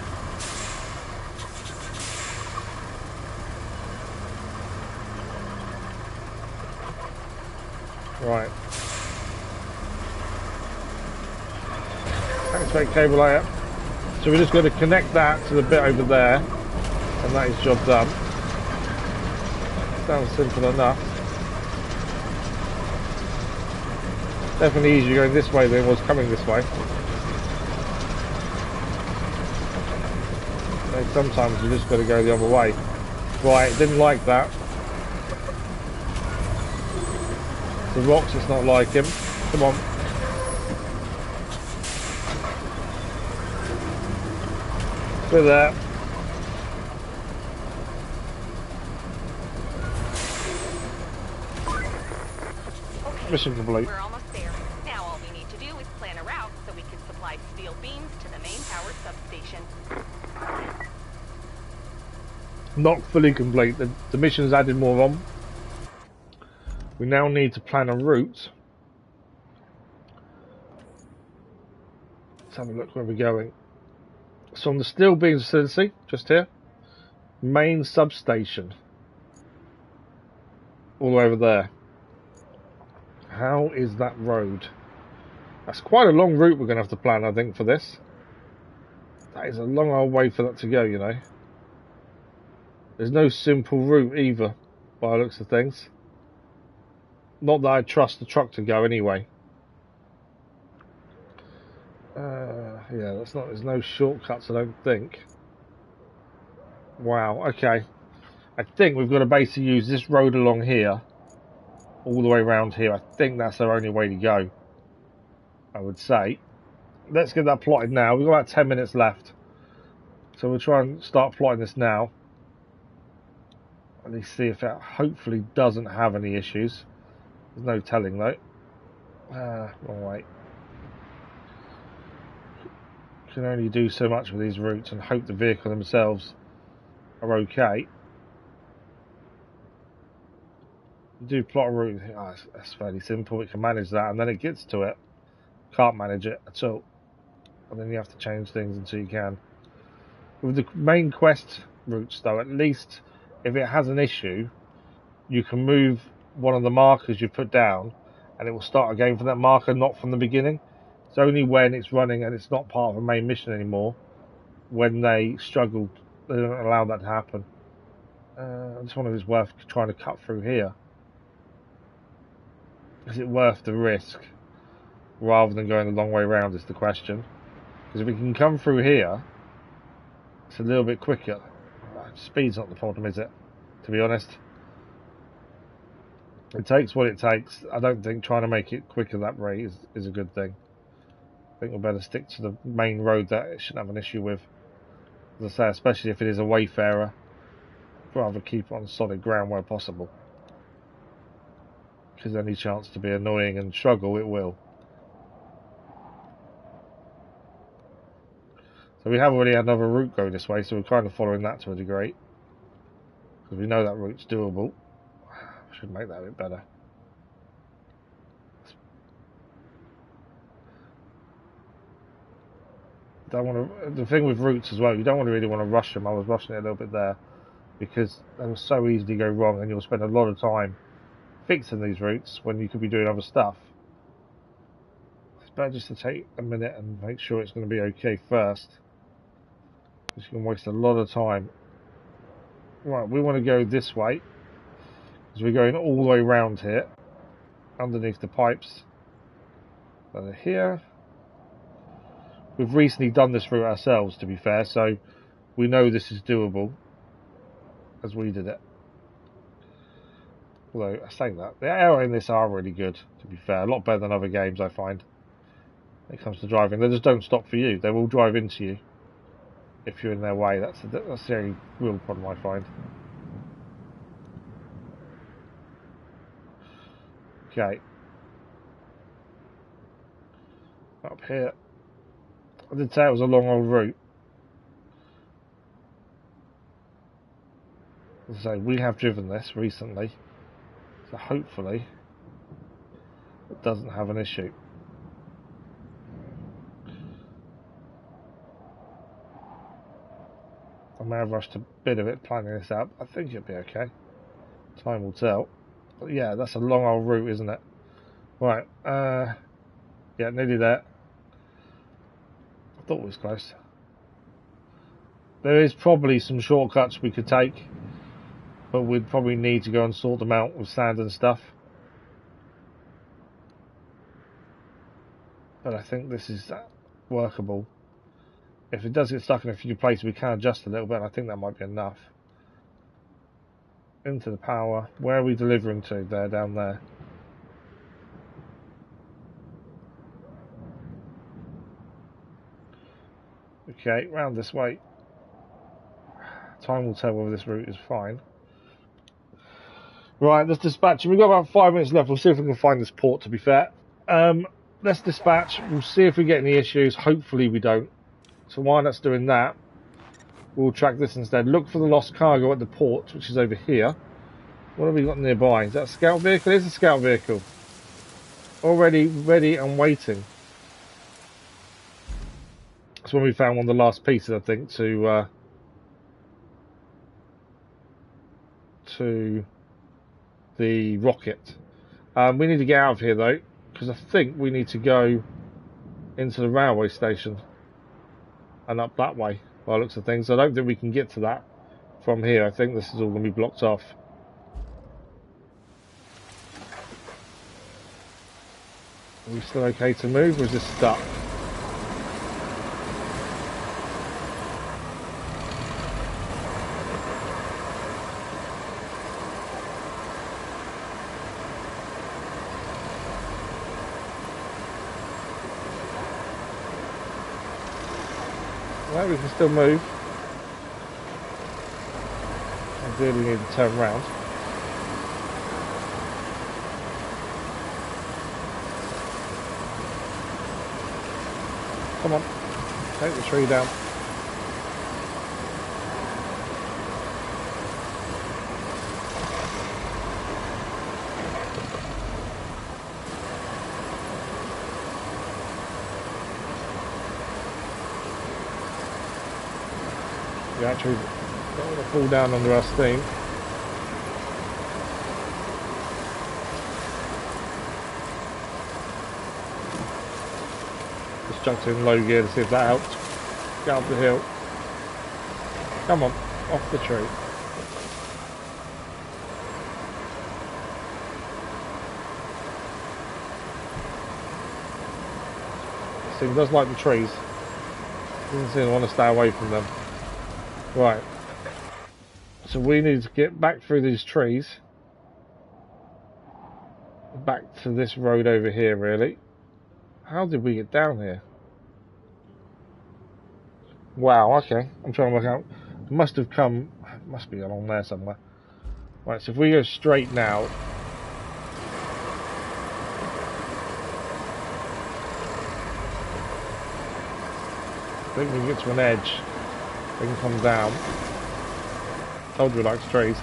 Right. Activate cable layer. So we're just going to connect that to the bit over there, and that is job done. Sounds simple enough. Definitely easier going this way than it was coming this way. And sometimes you just got to go the other way. Right, didn't like that. The rocks, it's not like him. Come on. We're there. Okay, Mission complete. we're almost there. Now all we need to do is plan a route so we can supply steel beams to the main power substation. Not fully complete. The mission's added more on. We now need to plan a route. Let's have a look where we're going. So on the steel beams facility, just here, main substation, all the way over there. How is that road? That's quite a long route we're going to have to plan, I think, for this. That is a long old way for that to go, you know. There's no simple route either, by the looks of things. Not that I trust the truck to go anyway. Yeah, there's no shortcuts, I don't think. Wow, okay. I think we've got to basically use this road along here, all the way around here. I think that's our only way to go, I would say. Let's get that plotted now. We've got about 10 minutes left. So we'll try and start plotting this now. At least see if it hopefully doesn't have any issues. There's no telling though. Wrong way. Can only do so much with these routes and hope the vehicle themselves are okay. You do plot a route, that's fairly simple, we can manage that, and then it gets to it. Can't manage it at all. And then you have to change things until you can. With the main quest routes though, at least if it has an issue, you can move one of the markers you put down and it will start again from that marker, not from the beginning. It's only when it's running and it's not part of a main mission anymore, when they struggle, they don't allow that to happen. I just wonder if it's worth trying to cut through here. Is it worth the risk rather than going a long way around is the question. Because if we can come through here, it's a little bit quicker. Speed's not the problem, is it? To be honest. It takes what it takes. I don't think trying to make it quicker that way is a good thing. I think we'll better stick to the main road that it shouldn't have an issue with. As I say, especially if it is a wayfarer, I'd rather keep it on solid ground where possible. Because any chance to be annoying and struggle, it will. So we have already had another route go this way, so we're kind of following that to a degree. Because we know that route's doable. Should make that a bit better. Don't want to. The thing with routes as well, you don't really want to rush them. I was rushing it a little bit there because they will so easily go wrong, and you'll spend a lot of time fixing these routes when you could be doing other stuff. It's better just to take a minute and make sure it's going to be okay first, because you can waste a lot of time Right, we want to go this way. Because we're going all the way around here. Underneath the pipes. That are here. We've recently done this route ourselves, to be fair, so we know this is doable. As we did it. Although, saying that, the air in this are really good, to be fair. A lot better than other games, I find. When it comes to driving. They just don't stop for you. They will drive into you. If you're in their way. That's the only real problem I find. Okay. Up here. I did say it was a long old route. So we have driven this recently. So hopefully it doesn't have an issue. I may have rushed a bit of it planning this out. I think it'll be okay. Time will tell. But yeah, that's a long old route, isn't it? Right. Yeah, nearly there. I thought it was close. There is probably some shortcuts we could take, but we'd probably need to go and sort them out with sand and stuff. But I think this is workable. If it does get stuck in a few places, we can adjust a little bit, and I think that might be enough. Into the power. Where are we delivering to? There, down there. Okay, round this way. Time will tell whether this route is fine. Right, let's dispatch. We've got about 5 minutes left. We'll see if we can find this port, to be fair. Let's dispatch. We'll see if we get any issues. Hopefully we don't. So while that's doing that, we'll track this instead. Look for the lost cargo at the port, which is over here. What have we got nearby? Is that a scout vehicle? It is a scout vehicle. Already ready and waiting. That's when we found one of the last pieces, I think, to the rocket. We need to get out of here, though, because I think we need to go into the railway station and up that way, by the looks of things. I don't think we can get to that from here. I think this is all going to be blocked off. Are we still okay to move, or is this stuck? No, we can still move. Ideally need to turn round. Come on, take the tree down. We actually don't want to fall down under our steam. Just chucked in low gear to see if that helps. Get up the hill. Come on, off the tree. This thing does like the trees. Doesn't seem to want to stay away from them. Right, so we need to get back through these trees, back to this road over here, really. How did we get down here? Wow, okay, I'm trying to work out. It must have come, it must be along there somewhere. Right, so if we go straight now, I think we can get to an edge. We can come down. Told you we like trees.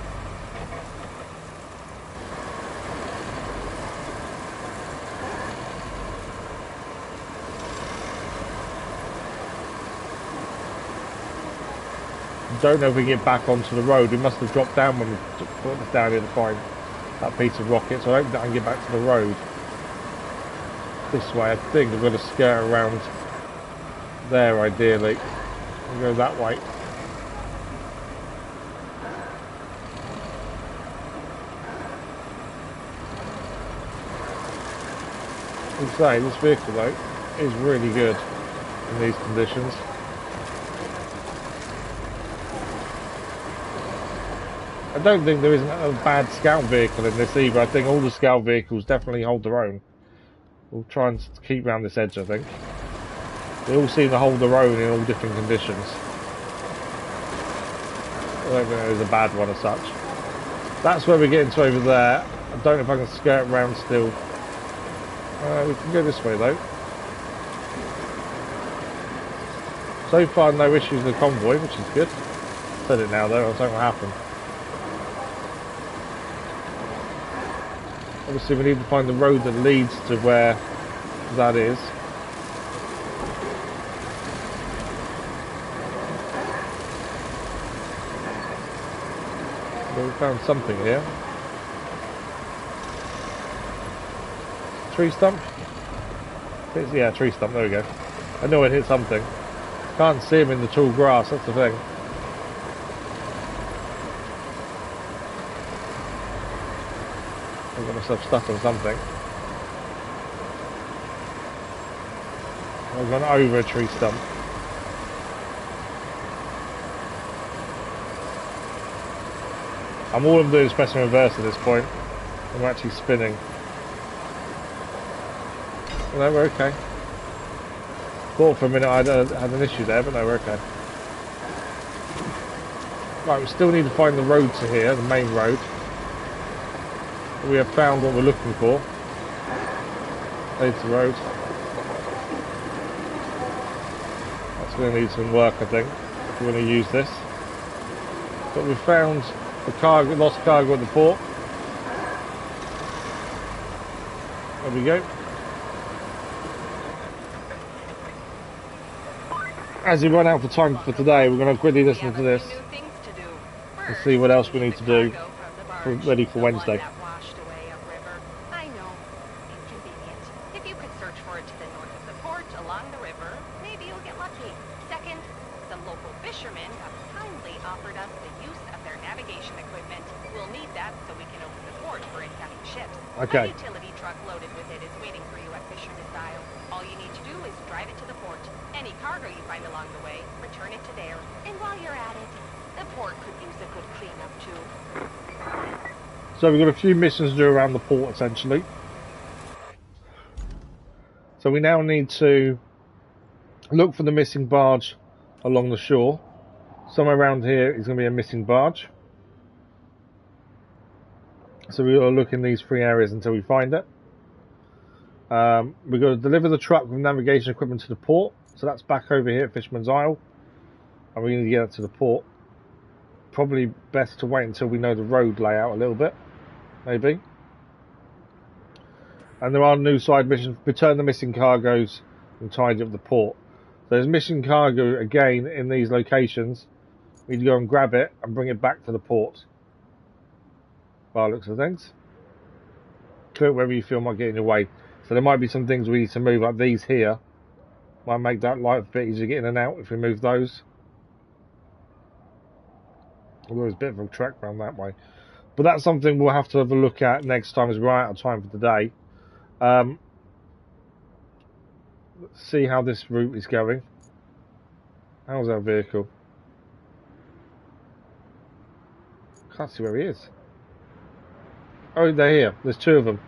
Don't know if we can get back onto the road. We must have dropped down when we put this down here to find that piece of rocket, so I don't think I can get back to the road. This way, I think we're going to skirt around there ideally. We'll go that way. I'd say this vehicle though is really good in these conditions. I don't think there isn't a bad scout vehicle in this either. I think all the scout vehicles definitely hold their own. We'll try and keep around this edge, I think. They all seem to hold their own in all different conditions. I don't think there's a bad one as such. That's where we're getting to over there. I don't know if I can skirt around still. We can go this way though. So far no issues with the convoy, which is good. Said it now though, I don't know what happened. Obviously we need to find the road that leads to where that is. But we found something here. Tree stump? Yeah, tree stump, there we go. I know it hit something. Can't see him in the tall grass, that's the thing. I've got myself stuck on something. I've gone over a tree stump. All I'm doing is pressing reverse at this point. I'm actually spinning. No, we're okay. Thought for a minute I had an issue there, but no, we're okay. Right, we still need to find the road to here, the main road. We have found what we're looking for. There's the road. That's going to need some work, I think, if we're going to use this. But we found the cargo, lost cargo at the port. There we go. As we run out of time for today, we're going to quickly listen to this and see what else we need to do ready for Wednesday. I know, inconvenient. If you could search for it to the north of the port, along the river, maybe you'll get lucky. Second, some local fishermen have kindly offered us the use of their navigation equipment. We'll need that so we can open the port for incoming ships. Okay. A utility truck loaded with it is waiting for you at Fisherman's Isle. All you need to do is drive it to the port. Any cargo you find along the way, return it to there. And while you're at it, the port could use a good cleanup too. So we've got a few missions to do around the port, essentially. So we now need to look for the missing barge along the shore. Somewhere around here is going to be a missing barge. So we will look in these three areas until we find it. We've got to deliver the truck with navigation equipment to the port. So that's back over here at Fisherman's Isle. And we need to get it to the port. Probably best to wait until we know the road layout a little bit. Maybe. And there are new side missions. Return the missing cargoes and tidy up the port. So there's missing cargo again in these locations. We need to go and grab it and bring it back to the port. By the looks of things. Clear wherever you feel might get in your way. So there might be some things we need to move, like these here. Might make that life a bit easier to get in and out if we move those. Although there's a bit of a track around that way. But that's something we'll have to have a look at next time as we're out of time for today. Let's see how this route is going. How's our vehicle? Can't see where he is. Oh, they're here. There's two of them.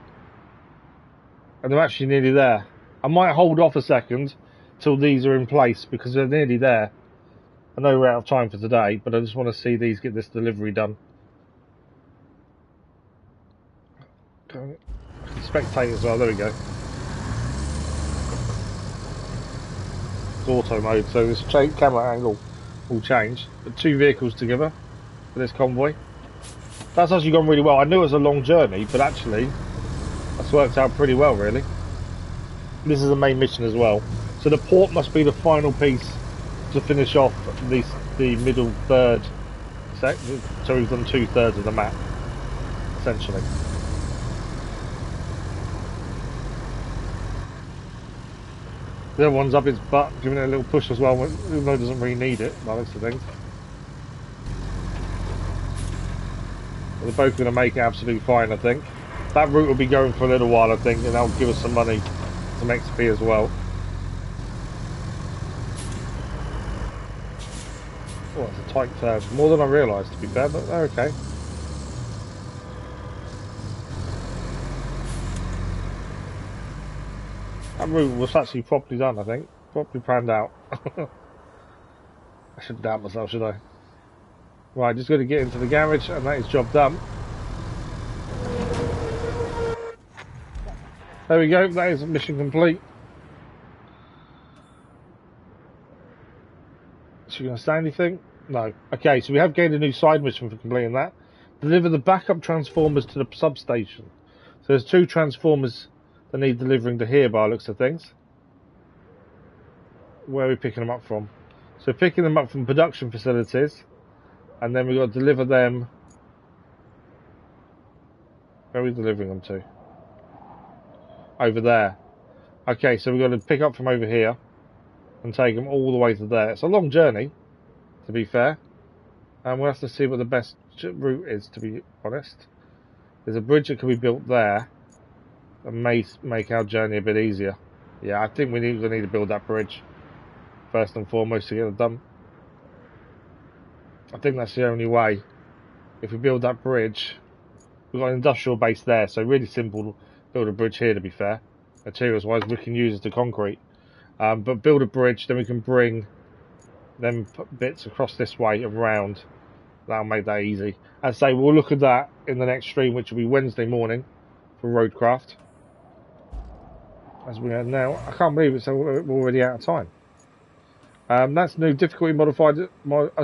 And they're actually nearly there. I might hold off a second till these are in place because they're nearly there. I know we're out of time for today, but I just want to see these get this delivery done. Okay. Spectate as well, there we go. It's auto mode, so this camera angle will change. But two vehicles together for this convoy. That's actually gone really well. I knew it was a long journey, but actually that's worked out pretty well, really. This is the main mission as well. So the port must be the final piece to finish off the middle third. So we've done 2/3 of the map, essentially. The other one's up its butt, giving it a little push as well, even though it doesn't really need it, by the looks of things. They're both going to make it absolutely fine, I think. That route will be going for a little while, I think, and that'll give us some money some XP as well. Oh, it's a tight turn. More than I realised, to be fair, but they're okay. That route was actually properly done, I think. Properly planned out. I shouldn't doubt myself, should I? Right, just going to get into the garage, and that is job done. There we go, that is mission complete. Is she going to say anything? No. Okay, so we have gained a new side mission for completing that. Deliver the backup transformers to the substation. So there's 2 transformers that need delivering to here by the looks of things. Where are we picking them up from? So picking them up from production facilities, and then we've got to deliver them. Where are we delivering them to? Over there. Okay, so we've got to pick up from over here and take them all the way to there. It's a long journey, to be fair, and we'll have to see what the best route is, to be honest. There's a bridge that can be built there and may make our journey a bit easier. Yeah, I think we need to build that bridge first and foremost to get it done. I think that's the only way. If we build that bridge, we've got an industrial base there, so really simple to build a bridge here, to be fair. Materials wise, we can use it to concrete. But build a bridge, then we can bring them bits across this way and round. That'll make that easy. As I say, we'll look at that in the next stream, which will be Wednesday morning for RoadCraft. As we are now, I can't believe it's already out of time. That's new difficulty modified.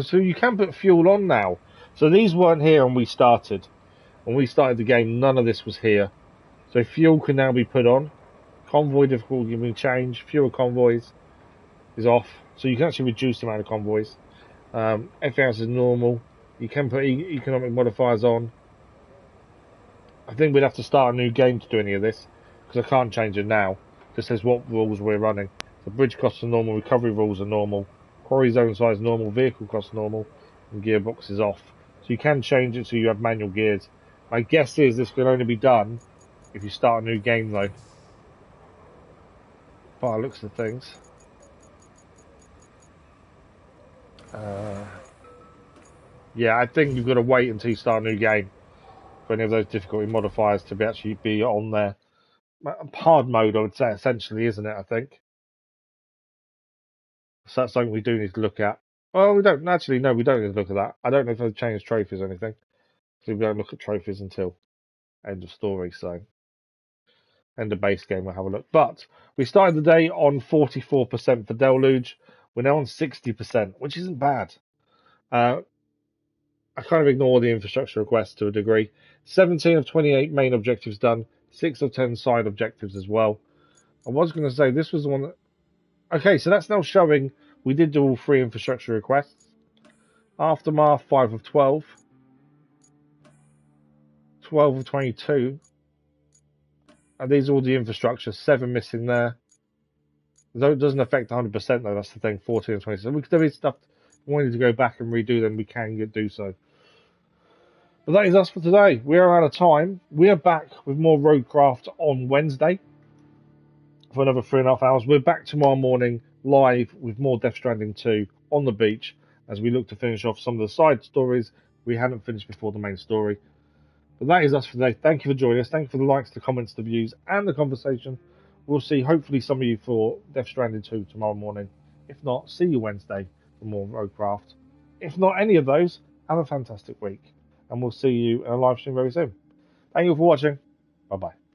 So you can put fuel on now. So these weren't here when we started. When we started the game, none of this was here. So fuel can now be put on. Convoy difficulty can be changed. Fewer convoys is off. So you can actually reduce the amount of convoys. Everything else is normal. You can put economic modifiers on. I think we'd have to start a new game to do any of this, because I can't change it now. It just says what rules we're running. The bridge costs are normal, recovery rules are normal, quarry zone size normal, vehicle costs normal, and gearbox is off. So you can change it so you have manual gears. My guess is this can only be done if you start a new game though. By the looks of things. Yeah, I think you've got to wait until you start a new game for any of those difficulty modifiers to actually be on there. Hard mode, I would say, essentially, isn't it? I think. So that's something we do need to look at. Well, we don't. Actually, no, we don't need to look at that. I don't know if they've changed trophies or anything. So we don't look at trophies until end of story, so end of base game, we'll have a look. But we started the day on 44% for Deluge. We're now on 60%, which isn't bad. I kind of ignore the infrastructure requests to a degree. 17 of 28 main objectives done, 6 of 10 side objectives as well. I was going to say, this was the one that... Okay, so that's now showing we did do all 3 infrastructure requests. Aftermath, 5 of 12. 12 of 22. And these are all the infrastructure, 7 missing there. Though it doesn't affect 100% though, that's the thing, 14 of 27. There is stuff we wanted to go back and redo, then we can do so. But that is us for today. We are out of time. We are back with more RoadCraft on Wednesday for another 3.5 hours. We're back tomorrow morning live with more Death Stranding 2 on the beach as we look to finish off some of the side stories we hadn't finished before the main story. But that is us for today. Thank you for joining us. Thank you for the likes, the comments, the views, and the conversation. We'll see hopefully some of you for Death Stranding 2 tomorrow morning. If not, see you Wednesday for more RoadCraft. If not any of those, have a fantastic week. And we'll see you in a live stream very soon. Thank you for watching. Bye-bye.